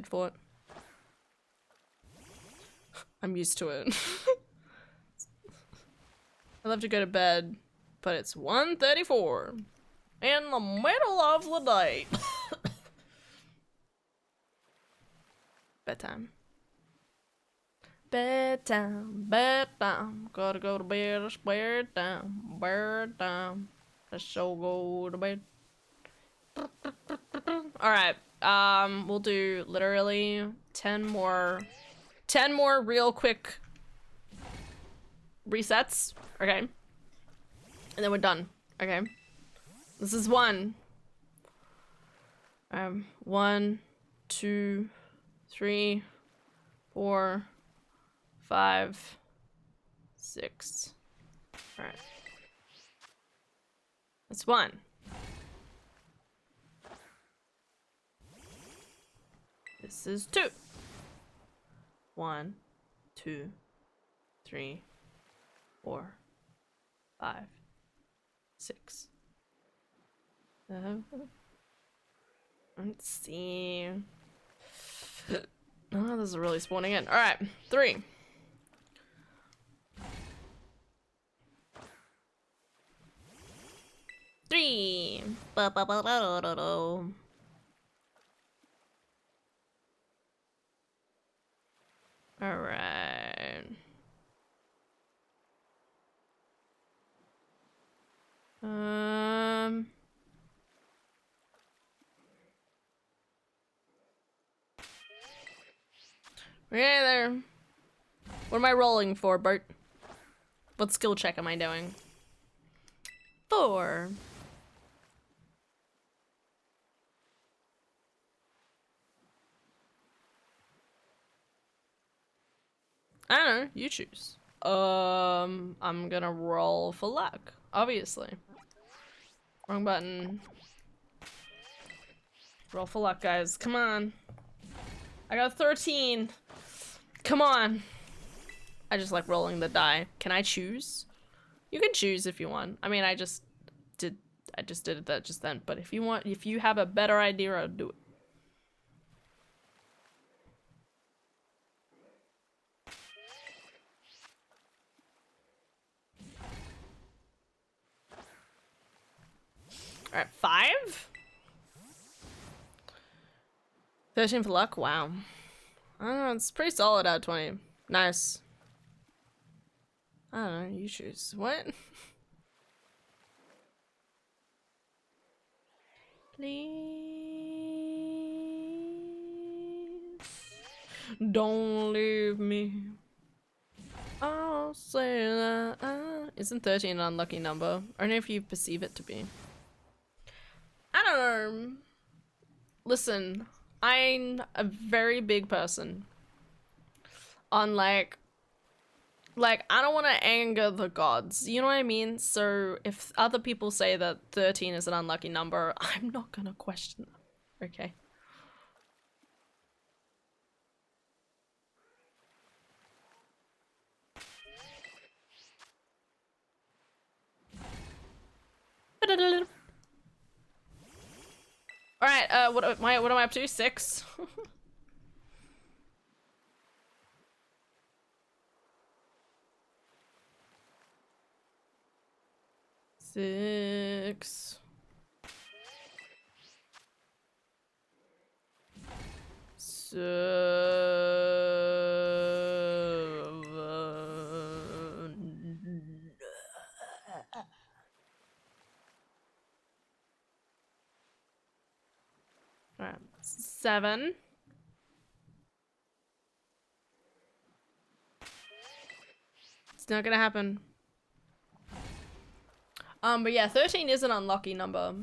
fort. I'm used to it. I love to go to bed, but it's 1:34 in the middle of the night. Bedtime. Bedtime. Gotta go to bed, it's bedtime. Let's so go to bed. Alright, we'll do literally 10 more real quick resets, okay? And then we're done, okay? This is 1. 1, 2, 3, 4, 5, 6. Alright. That's 1. This is 2. 1, 2, 3, 4, 5, 6. Let's see. Oh, this is really spawning in. Alright, 3. Alright. Yeah, there. What am I rolling for, Bert? What skill check am I doing? 4. I don't know, you choose. I'm gonna roll for luck, obviously. Wrong button. Roll for luck, guys, come on. I got 13. Come on. I just like rolling the die. Can I choose? You can choose if you want. I mean, I just did that just then, but if you have a better idea, I'll do it. All right, 5? 13 for luck? Wow. I don't know, it's pretty solid out of 20. Nice. I don't know, you choose. What? Please don't leave me. I'll say that. Isn't 13 an unlucky number? Only if you perceive it to be. I don't know. Listen, I'm a very big person. On like I don't want to anger the gods, you know what I mean? So if other people say that 13 is an unlucky number, I'm not gonna question them, okay? Alright, what am I up to? 6? 6. 7. All right, 7. It's not gonna happen. But yeah, 13 is an unlucky number.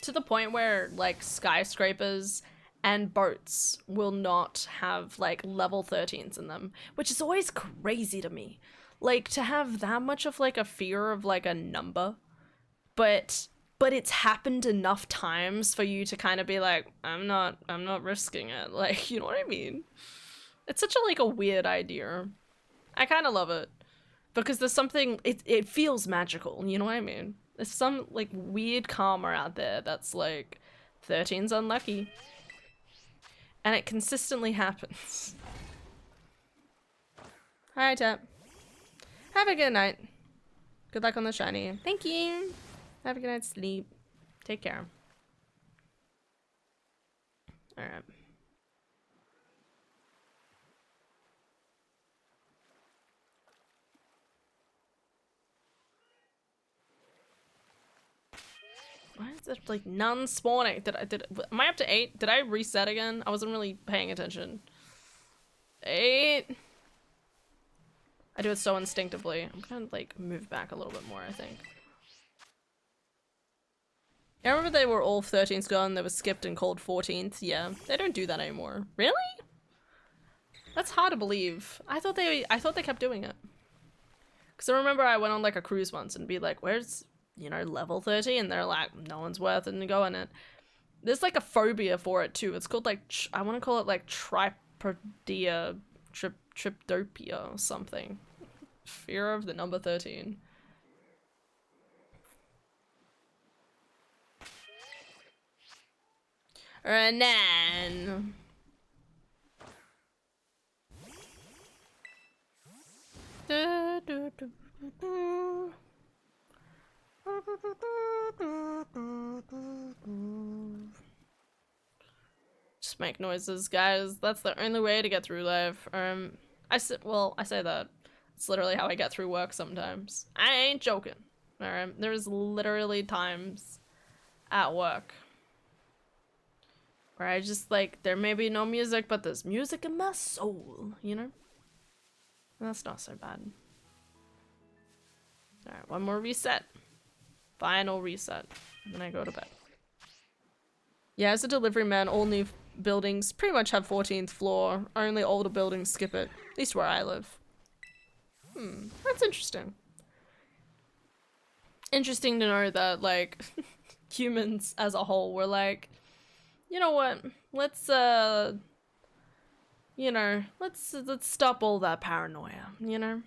To the point where, like, skyscrapers and boats will not have, like, level 13s in them. Which is always crazy to me. Like, to have that much of, like, a fear of, like, a number. but it's happened enough times for you to kind of be like, I'm not risking it. Like, you know what I mean? It's such a like a weird idea. I kind of love it because there's something, it feels magical, you know what I mean? There's some like weird karma out there that's like 13's unlucky. And it consistently happens. Hi, Tap. Have a good night. Good luck on the shiny. Thank you. Have a good night's sleep. Take care. Alright. Why is it like none spawning? Am I up to 8? Did I reset again? I wasn't really paying attention. 8. I do it so instinctively. I'm gonna like move back a little bit more, I think. I remember they were all 13s gone, they were skipped and called 14th. Yeah, they don't do that anymore. Really? That's hard to believe. I thought they kept doing it. Cause I remember I went on like a cruise once and be like, where's, you know, level 30? And they're like, no one's worth it and go on it. There's like a phobia for it too. It's called like, I want to call it like tripodia, triptopia or something. Fear of the number 13. And then... Just make noises, guys. That's the only way to get through life. I say that. It's literally how I get through work sometimes. I ain't joking. Alright? There's literally times at work where I just like, there may be no music, but there's music in my soul, you know? And that's not so bad. Alright, one more reset. Final reset. And then I go to bed. Yeah, as a delivery man, all new buildings pretty much have 14th floor. Only older buildings skip it. At least where I live. That's interesting. Interesting to know that, like, humans as a whole were like, you know what? Let's, you know, let's stop all that paranoia, you know?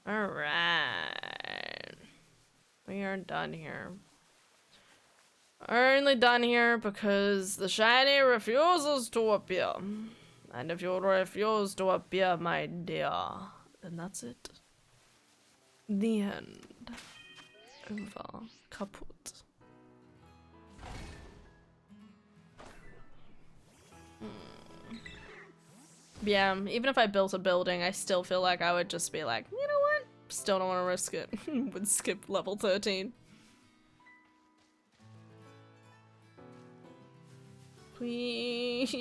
Alright. We are done here. Only done here because the shiny refuses to appear. And if you refuse to appear, my dear, then that's it. The end. Over. Kaput. Yeah, even if I built a building, I still feel like I would just be like, you know what? Still don't want to risk it. Would skip level 13. Please.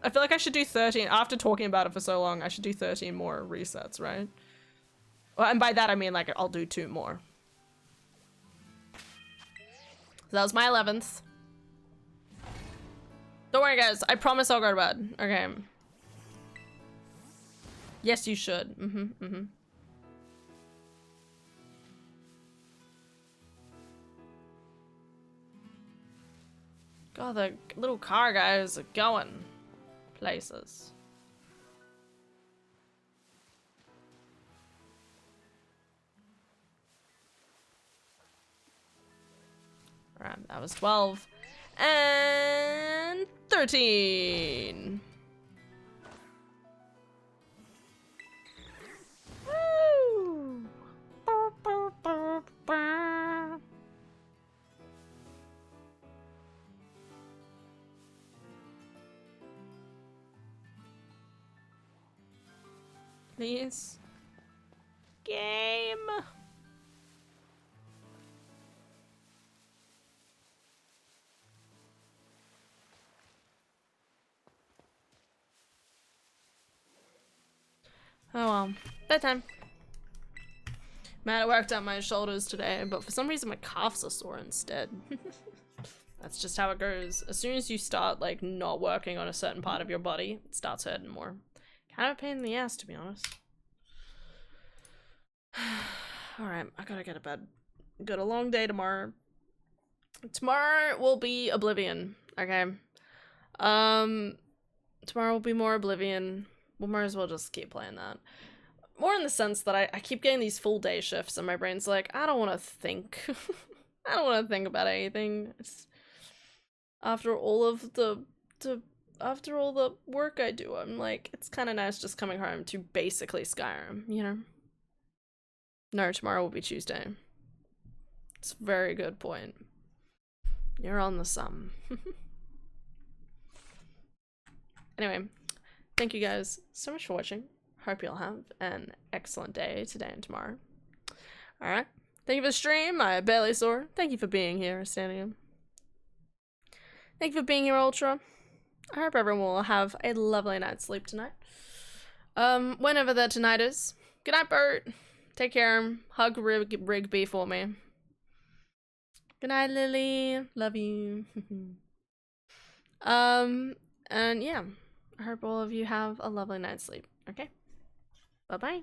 I feel like I should do 13. After talking about it for so long, I should do 13 more resets, right? Well, and by that I mean like I'll do 2 more. So that was my 11th. Don't worry, guys. I promise I'll go to bed. Okay. Yes, you should. God, the little car guys are going places. Alright, that was 12. And 13. Woo! Please. Game. Oh well, bedtime. Man, I worked out my shoulders today, but for some reason my calves are sore instead. That's just how it goes. As soon as you start like not working on a certain part of your body, it starts hurting more. Kind of a pain in the ass, to be honest. Alright, I gotta get to bed. Got a long day tomorrow. Tomorrow will be Oblivion, okay? Tomorrow will be more Oblivion. We might as well just keep playing that. More in the sense that I keep getting these full day shifts and my brain's like, I don't want to think. I don't want to think about anything. It's, after all of after all the work I do, I'm like, it's kind of nice just coming home to basically Skyrim, you know? No, tomorrow will be Tuesday. It's a very good point. You're on the sum. Anyway, thank you guys so much for watching. Hope you'll have an excellent day today and tomorrow. Alright. Thank you for the stream. I barely saw. Thank you for being here, Stanium. Thank you for being here, Ultra. I hope everyone will have a lovely night's sleep tonight. Whenever that tonight is. Good night, Bert. Take care. Hug Rigby for me. Good night, Lily. Love you. And yeah. I hope all of you have a lovely night's sleep. Okay? Bye-bye.